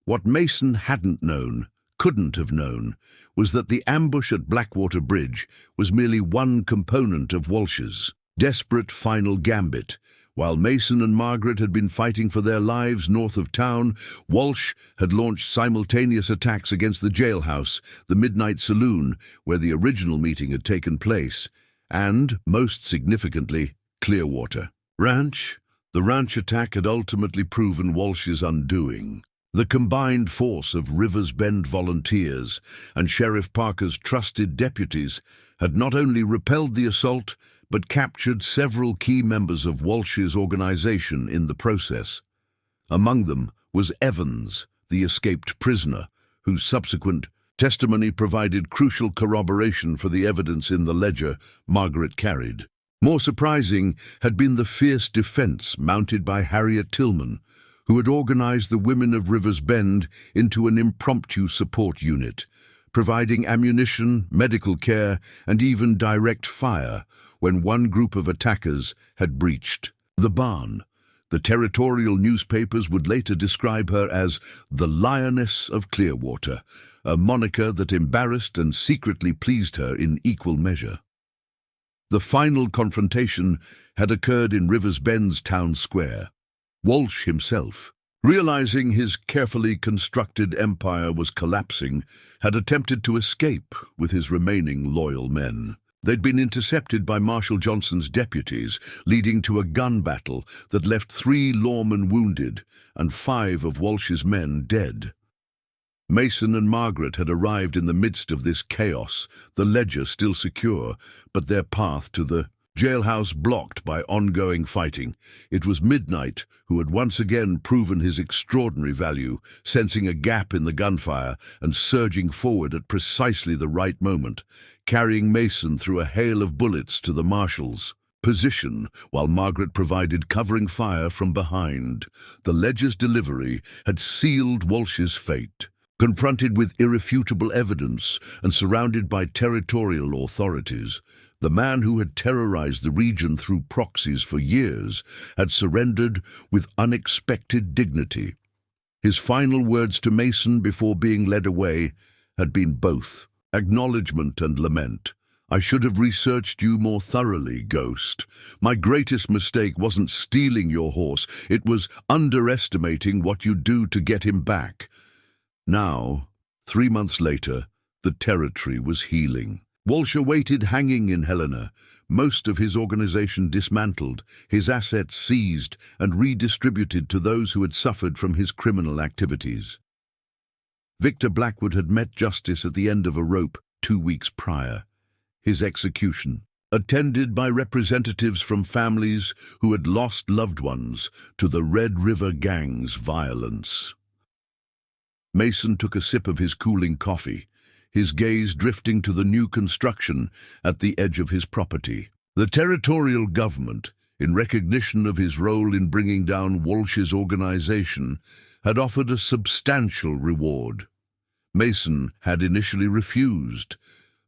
What Mason hadn't known, couldn't have known, was that the ambush at Blackwater Bridge was merely one component of Walsh's desperate final gambit. While Mason and Margaret had been fighting for their lives north of town, Walsh had launched simultaneous attacks against the jailhouse, the Midnight Saloon, where the original meeting had taken place, and, most significantly, Clearwater Ranch. The ranch attack had ultimately proven Walsh's undoing. The combined force of River's Bend volunteers and Sheriff Parker's trusted deputies had not only repelled the assault, but captured several key members of Walsh's organization in the process. Among them was Evans, the escaped prisoner, whose subsequent testimony provided crucial corroboration for the evidence in the ledger Margaret carried. More surprising had been the fierce defense mounted by Harriet Tillman, who had organized the women of River's Bend into an impromptu support unit, providing ammunition, medical care, and even direct fire when one group of attackers had breached the barn. The territorial newspapers would later describe her as the Lioness of Clearwater, a moniker that embarrassed and secretly pleased her in equal measure. The final confrontation had occurred in River's Bend's town square. Walsh himself, realizing his carefully constructed empire was collapsing, had attempted to escape with his remaining loyal men. They'd been intercepted by Marshal Johnson's deputies, leading to a gun battle that left 3 lawmen wounded and 5 of Walsh's men dead. Mason and Margaret had arrived in the midst of this chaos, the ledger still secure, but their path to the jailhouse blocked by ongoing fighting. It was Midnight who had once again proven his extraordinary value, sensing a gap in the gunfire and surging forward at precisely the right moment, carrying Mason through a hail of bullets to the marshals. position while Margaret provided covering fire from behind. The ledger's delivery had sealed Walsh's fate. Confronted with irrefutable evidence and surrounded by territorial authorities, the man who had terrorized the region through proxies for years had surrendered with unexpected dignity. His final words to Mason before being led away had been both acknowledgement and lament. "I should have researched you more thoroughly, Ghost. My greatest mistake wasn't stealing your horse, it was underestimating what you'd do to get him back." Now, 3 months later, the territory was healing. Walsh awaited hanging in Helena, most of his organization dismantled, his assets seized and redistributed to those who had suffered from his criminal activities. Victor Blackwood had met justice at the end of a rope 2 weeks prior. His execution, attended by representatives from families who had lost loved ones to the Red River Gang's violence. Mason took a sip of his cooling coffee, his gaze drifting to the new construction at the edge of his property. The territorial government, in recognition of his role in bringing down Walsh's organization, had offered a substantial reward. Mason had initially refused,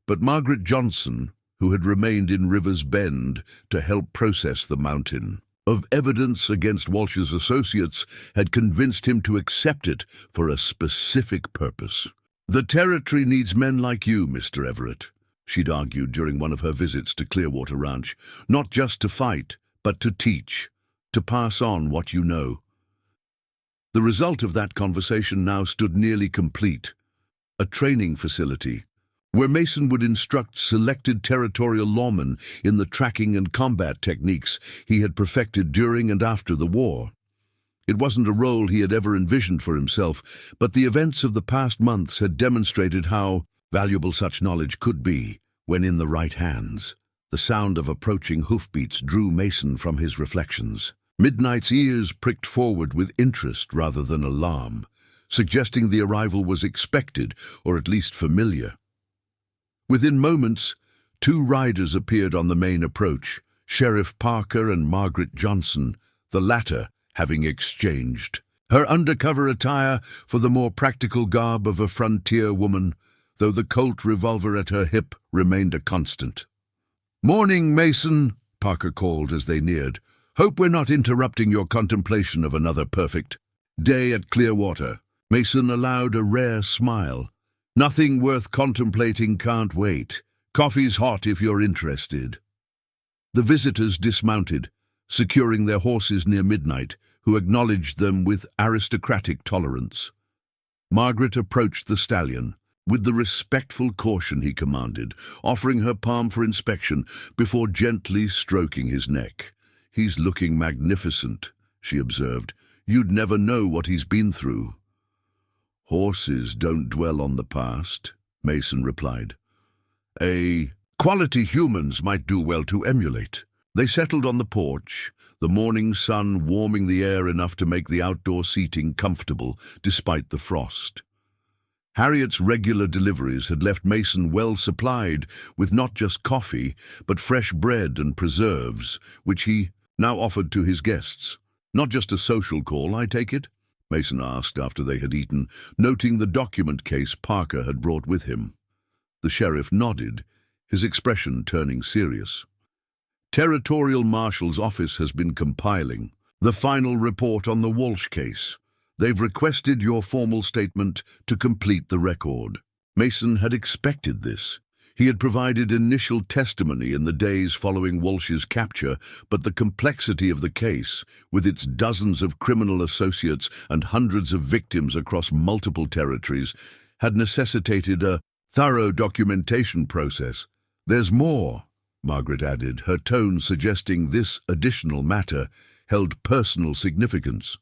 but Margaret Johnson, who had remained in River's Bend to help process the mountain of evidence against Walsh's associates, had convinced him to accept it for a specific purpose. "The territory needs men like you, Mr. Everett," she'd argued during one of her visits to Clearwater Ranch. "Not just to fight, but to teach, to pass on what you know." The result of that conversation now stood nearly complete. A training facility, where Mason would instruct selected territorial lawmen in the tracking and combat techniques he had perfected during and after the war. It wasn't a role he had ever envisioned for himself, but the events of the past months had demonstrated how valuable such knowledge could be when in the right hands. The sound of approaching hoofbeats drew Mason from his reflections. Midnight's ears pricked forward with interest rather than alarm, suggesting the arrival was expected, or at least familiar. Within moments, 2 riders appeared on the main approach, Sheriff Parker and Margaret Johnson, the latter having exchanged her undercover attire for the more practical garb of a frontier woman, though the Colt revolver at her hip remained a constant. "Morning, Mason," Parker called as they neared. "Hope we're not interrupting your contemplation of another perfect day at Clearwater." Mason allowed a rare smile. "Nothing worth contemplating can't wait. Coffee's hot if you're interested." The visitors dismounted, securing their horses near midnight, who acknowledged them with aristocratic tolerance. Margaret approached the stallion, with the respectful caution he commanded, offering her palm for inspection before gently stroking his neck. "He's looking magnificent," she observed. "You'd never know what he's been through." "Horses don't dwell on the past," Mason replied. "A quality humans might do well to emulate." They settled on the porch, the morning sun warming the air enough to make the outdoor seating comfortable despite the frost. Harriet's regular deliveries had left Mason well supplied with not just coffee, but fresh bread and preserves, which he now offered to his guests. "Not just a social call, I take it?" Mason asked after they had eaten, noting the document case Parker had brought with him. The sheriff nodded, his expression turning serious. "Territorial Marshal's office has been compiling the final report on the Walsh case. They've requested your formal statement to complete the record." Mason had expected this. He had provided initial testimony in the days following Walsh's capture, but the complexity of the case, with its dozens of criminal associates and hundreds of victims across multiple territories, had necessitated a thorough documentation process. "There's more," Margaret added, her tone suggesting this additional matter held personal significance.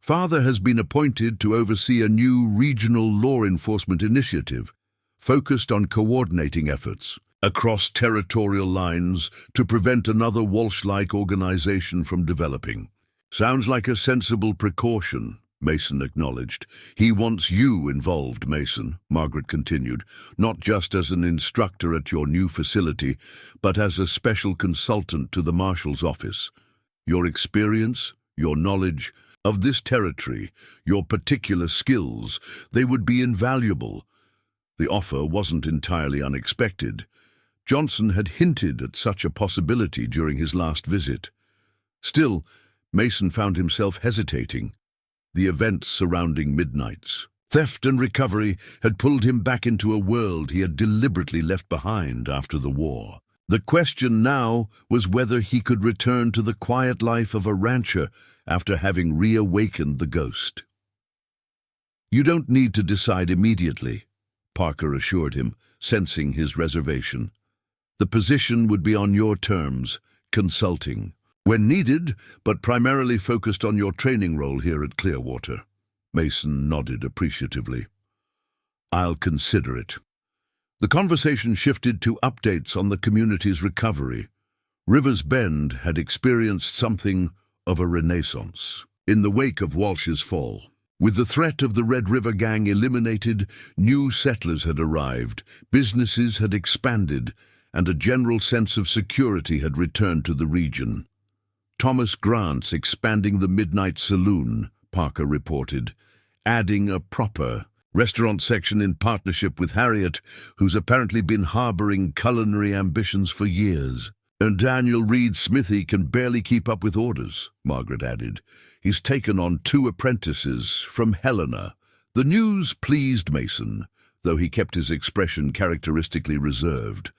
"Father has been appointed to oversee a new regional law enforcement initiative, focused on coordinating efforts across territorial lines to prevent another Walsh-like organization from developing. Sounds like a sensible precaution," Mason acknowledged. "He wants you involved, Mason," Margaret continued, "not just as an instructor at your new facility, but as a special consultant to the Marshal's office. Your experience, your knowledge of this territory, your particular skills, they would be invaluable." The offer wasn't entirely unexpected. Johnson had hinted at such a possibility during his last visit. Still, Mason found himself hesitating. The events surrounding Midnight's theft and recovery had pulled him back into a world he had deliberately left behind after the war. The question now was whether he could return to the quiet life of a rancher after having reawakened the ghost. "You don't need to decide immediately," Parker assured him, sensing his reservation. "The position would be on your terms, consulting. When needed, but primarily focused on your training role here at Clearwater." Mason nodded appreciatively. "I'll consider it." The conversation shifted to updates on the community's recovery. River's Bend had experienced something of a renaissance in the wake of Walsh's fall. With the threat of the Red River Gang eliminated, new settlers had arrived, businesses had expanded, and a general sense of security had returned to the region. "Thomas Grant's expanding the Midnight Saloon," Parker reported, "adding a proper restaurant section in partnership with Harriet, who's apparently been harboring culinary ambitions for years. And Daniel Reed's smithy can barely keep up with orders," Margaret added. "He's taken on 2 apprentices from Helena." The news pleased Mason, though he kept his expression characteristically reserved.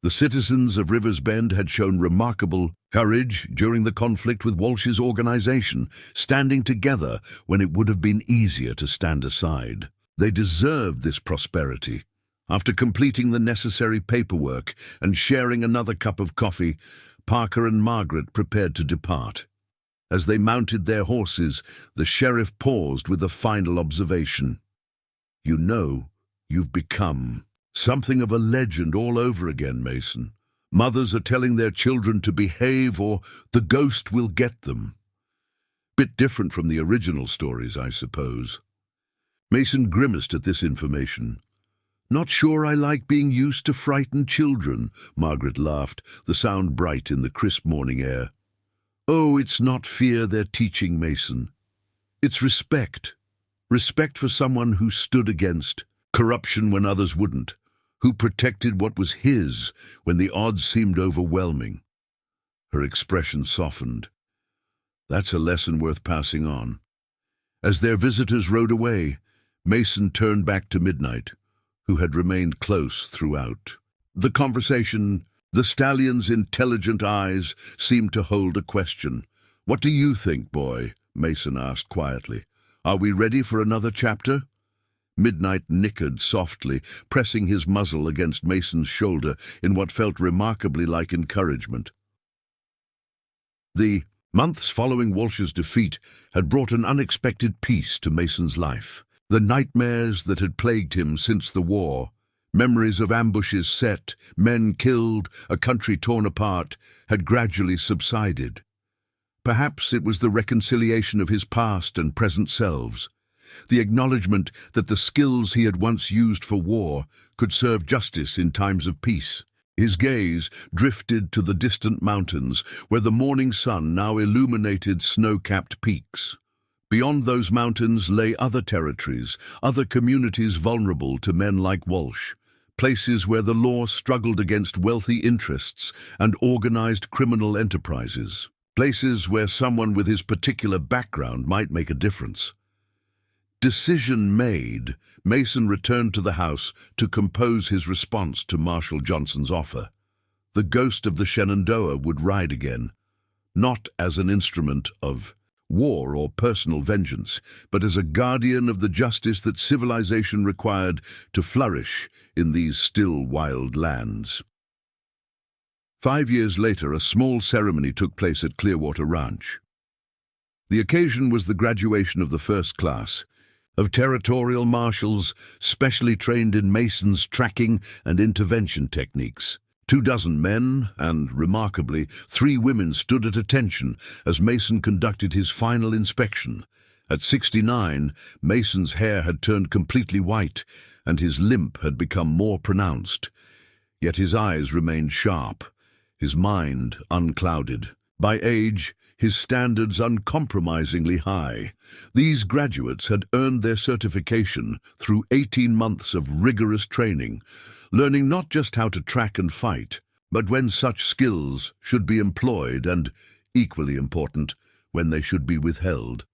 The citizens of Rivers Bend had shown remarkable courage during the conflict with Walsh's organization, standing together when it would have been easier to stand aside. They deserved this prosperity. After completing the necessary paperwork and sharing another cup of coffee, Parker and Margaret prepared to depart. As they mounted their horses, the sheriff paused with a final observation. "You know, you've become something of a legend all over again, Mason. Mothers are telling their children to behave or the ghost will get them. Bit different from the original stories, I suppose." Mason grimaced at this information. "Not sure I like being used to frightened children," Margaret laughed, the sound bright in the crisp morning air. "Oh, it's not fear they're teaching, Mason. It's respect. Respect for someone who stood against corruption when others wouldn't, who protected what was his when the odds seemed overwhelming." Her expression softened. "That's a lesson worth passing on." As their visitors rode away, Mason turned back to Midnight, who had remained close throughout. The conversation, the stallion's intelligent eyes seemed to hold a question. "What do you think, boy?" Mason asked quietly. "Are we ready for another chapter?" Midnight nickered softly, pressing his muzzle against Mason's shoulder in what felt remarkably like encouragement. The months following Walsh's defeat had brought an unexpected peace to Mason's life. The nightmares that had plagued him since the war, memories of ambushes set, men killed, a country torn apart, had gradually subsided. Perhaps it was the reconciliation of his past and present selves, the acknowledgement that the skills he had once used for war could serve justice in times of peace. His gaze drifted to the distant mountains, where the morning sun now illuminated snow-capped peaks. Beyond those mountains lay other territories, other communities vulnerable to men like Walsh, places where the law struggled against wealthy interests and organized criminal enterprises, places where someone with his particular background might make a difference. Decision made, Mason returned to the house to compose his response to Marshal Johnson's offer. The ghost of the Shenandoah would ride again, not as an instrument of war or personal vengeance, but as a guardian of the justice that civilization required to flourish in these still wild lands. 5 years later, a small ceremony took place at Clearwater Ranch. The occasion was the graduation of the first class of territorial marshals specially trained in Mason's tracking and intervention techniques. 24 men and, remarkably, 3 women stood at attention as Mason conducted his final inspection, At 69, Mason's hair had turned completely white, and his limp had become more pronounced. Yet his eyes remained sharp, his mind unclouded. By age, his standards uncompromisingly high. These graduates had earned their certification through 18 months of rigorous training, learning not just how to track and fight, but when such skills should be employed and, equally important, when they should be withheld.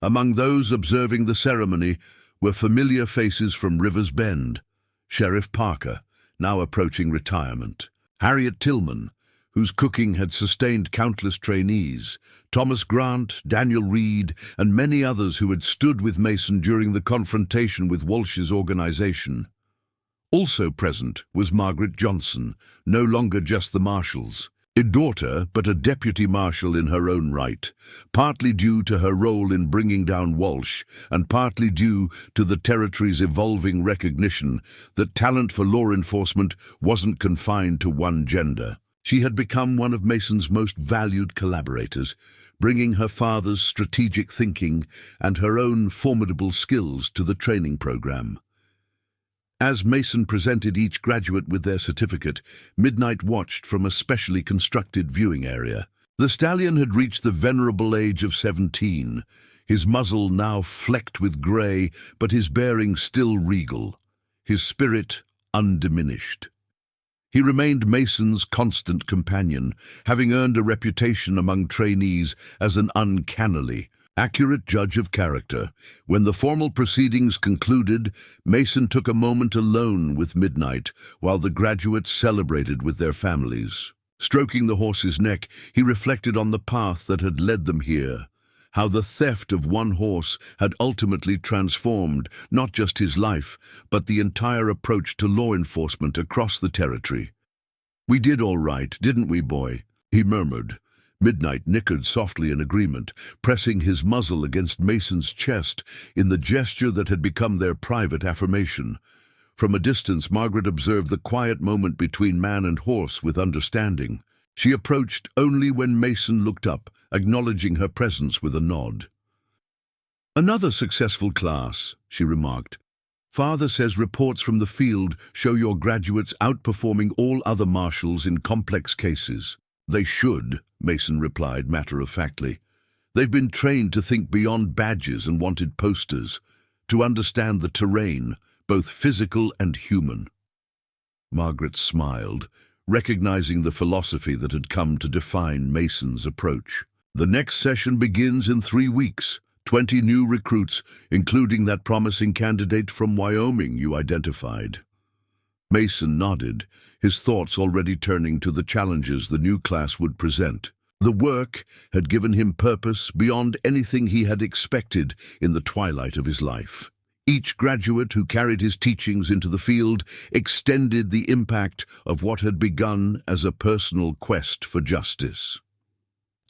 Among those observing the ceremony were familiar faces from River's Bend: Sheriff Parker, now approaching retirement; Harriet Tillman, whose cooking had sustained countless trainees; Thomas Grant, Daniel Reed, and many others who had stood with Mason during the confrontation with Walsh's organization. Also present was Margaret Johnson, no longer just the marshal's a daughter, but a deputy marshal in her own right, partly due to her role in bringing down Walsh, and partly due to the territory's evolving recognition that talent for law enforcement wasn't confined to one gender. She had become one of Mason's most valued collaborators, bringing her father's strategic thinking and her own formidable skills to the training program. As Mason presented each graduate with their certificate, Midnight watched from a specially constructed viewing area. The stallion had reached the venerable age of 17, his muzzle now flecked with grey, but his bearing still regal, his spirit undiminished. He remained Mason's constant companion, having earned a reputation among trainees as an uncannily accurate judge of character. When the formal proceedings concluded, Mason took a moment alone with Midnight while the graduates celebrated with their families. Stroking the horse's neck, he reflected on the path that had led them here, how the theft of one horse had ultimately transformed not just his life, but the entire approach to law enforcement across the territory. "We did all right, didn't we, boy?" he murmured. Midnight nickered softly in agreement, pressing his muzzle against Mason's chest in the gesture that had become their private affirmation. From a distance, Margaret observed the quiet moment between man and horse with understanding. She approached only when Mason looked up, acknowledging her presence with a nod. "Another successful class," she remarked. "Father says reports from the field show your graduates outperforming all other marshals in complex cases." "They should," Mason replied matter-of-factly. "They've been trained to think beyond badges and wanted posters, to understand the terrain, both physical and human." Margaret smiled, recognizing the philosophy that had come to define Mason's approach. "The next session begins in 3 weeks. 20 new recruits, including that promising candidate from Wyoming you identified." Mason nodded, his thoughts already turning to the challenges the new class would present. The work had given him purpose beyond anything he had expected in the twilight of his life. Each graduate who carried his teachings into the field extended the impact of what had begun as a personal quest for justice.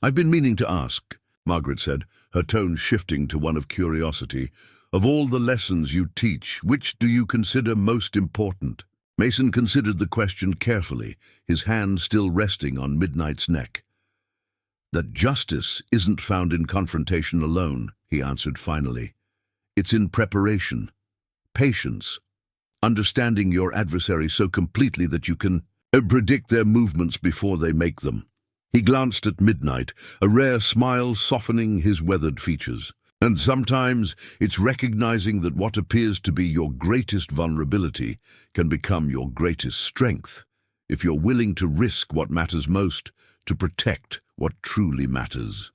"I've been meaning to ask," Margaret said, her tone shifting to one of curiosity, "of all the lessons you teach, which do you consider most important?" Mason considered the question carefully, his hand still resting on Midnight's neck. "That justice isn't found in confrontation alone," he answered finally. "It's in preparation, patience, understanding your adversary so completely that you can predict their movements before they make them." He glanced at Midnight, a rare smile softening his weathered features. "And sometimes it's recognizing that what appears to be your greatest vulnerability can become your greatest strength, if you're willing to risk what matters most to protect what truly matters."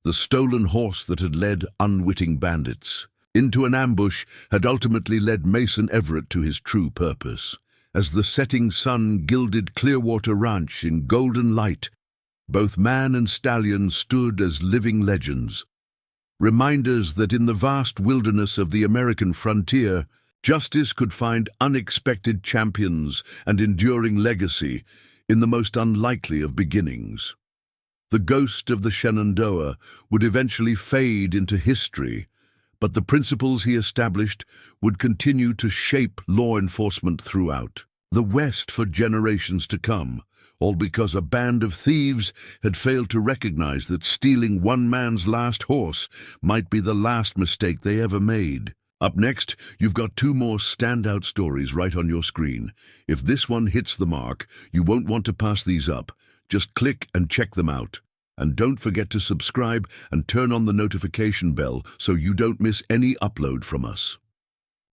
The stolen horse that had led unwitting bandits into an ambush had ultimately led Mason Everett to his true purpose. As the setting sun gilded Clearwater Ranch in golden light, both man and stallion stood as living legends, reminders that in the vast wilderness of the American frontier, justice could find unexpected champions and enduring legacy in the most unlikely of beginnings. The ghost of the Shenandoah would eventually fade into history, but the principles he established would continue to shape law enforcement throughout the West for generations to come, all because a band of thieves had failed to recognize that stealing one man's last horse might be the last mistake they ever made. Up next, you've got two more standout stories right on your screen. If this one hits the mark, you won't want to pass these up. Just click and check them out. And don't forget to subscribe and turn on the notification bell so you don't miss any upload from us.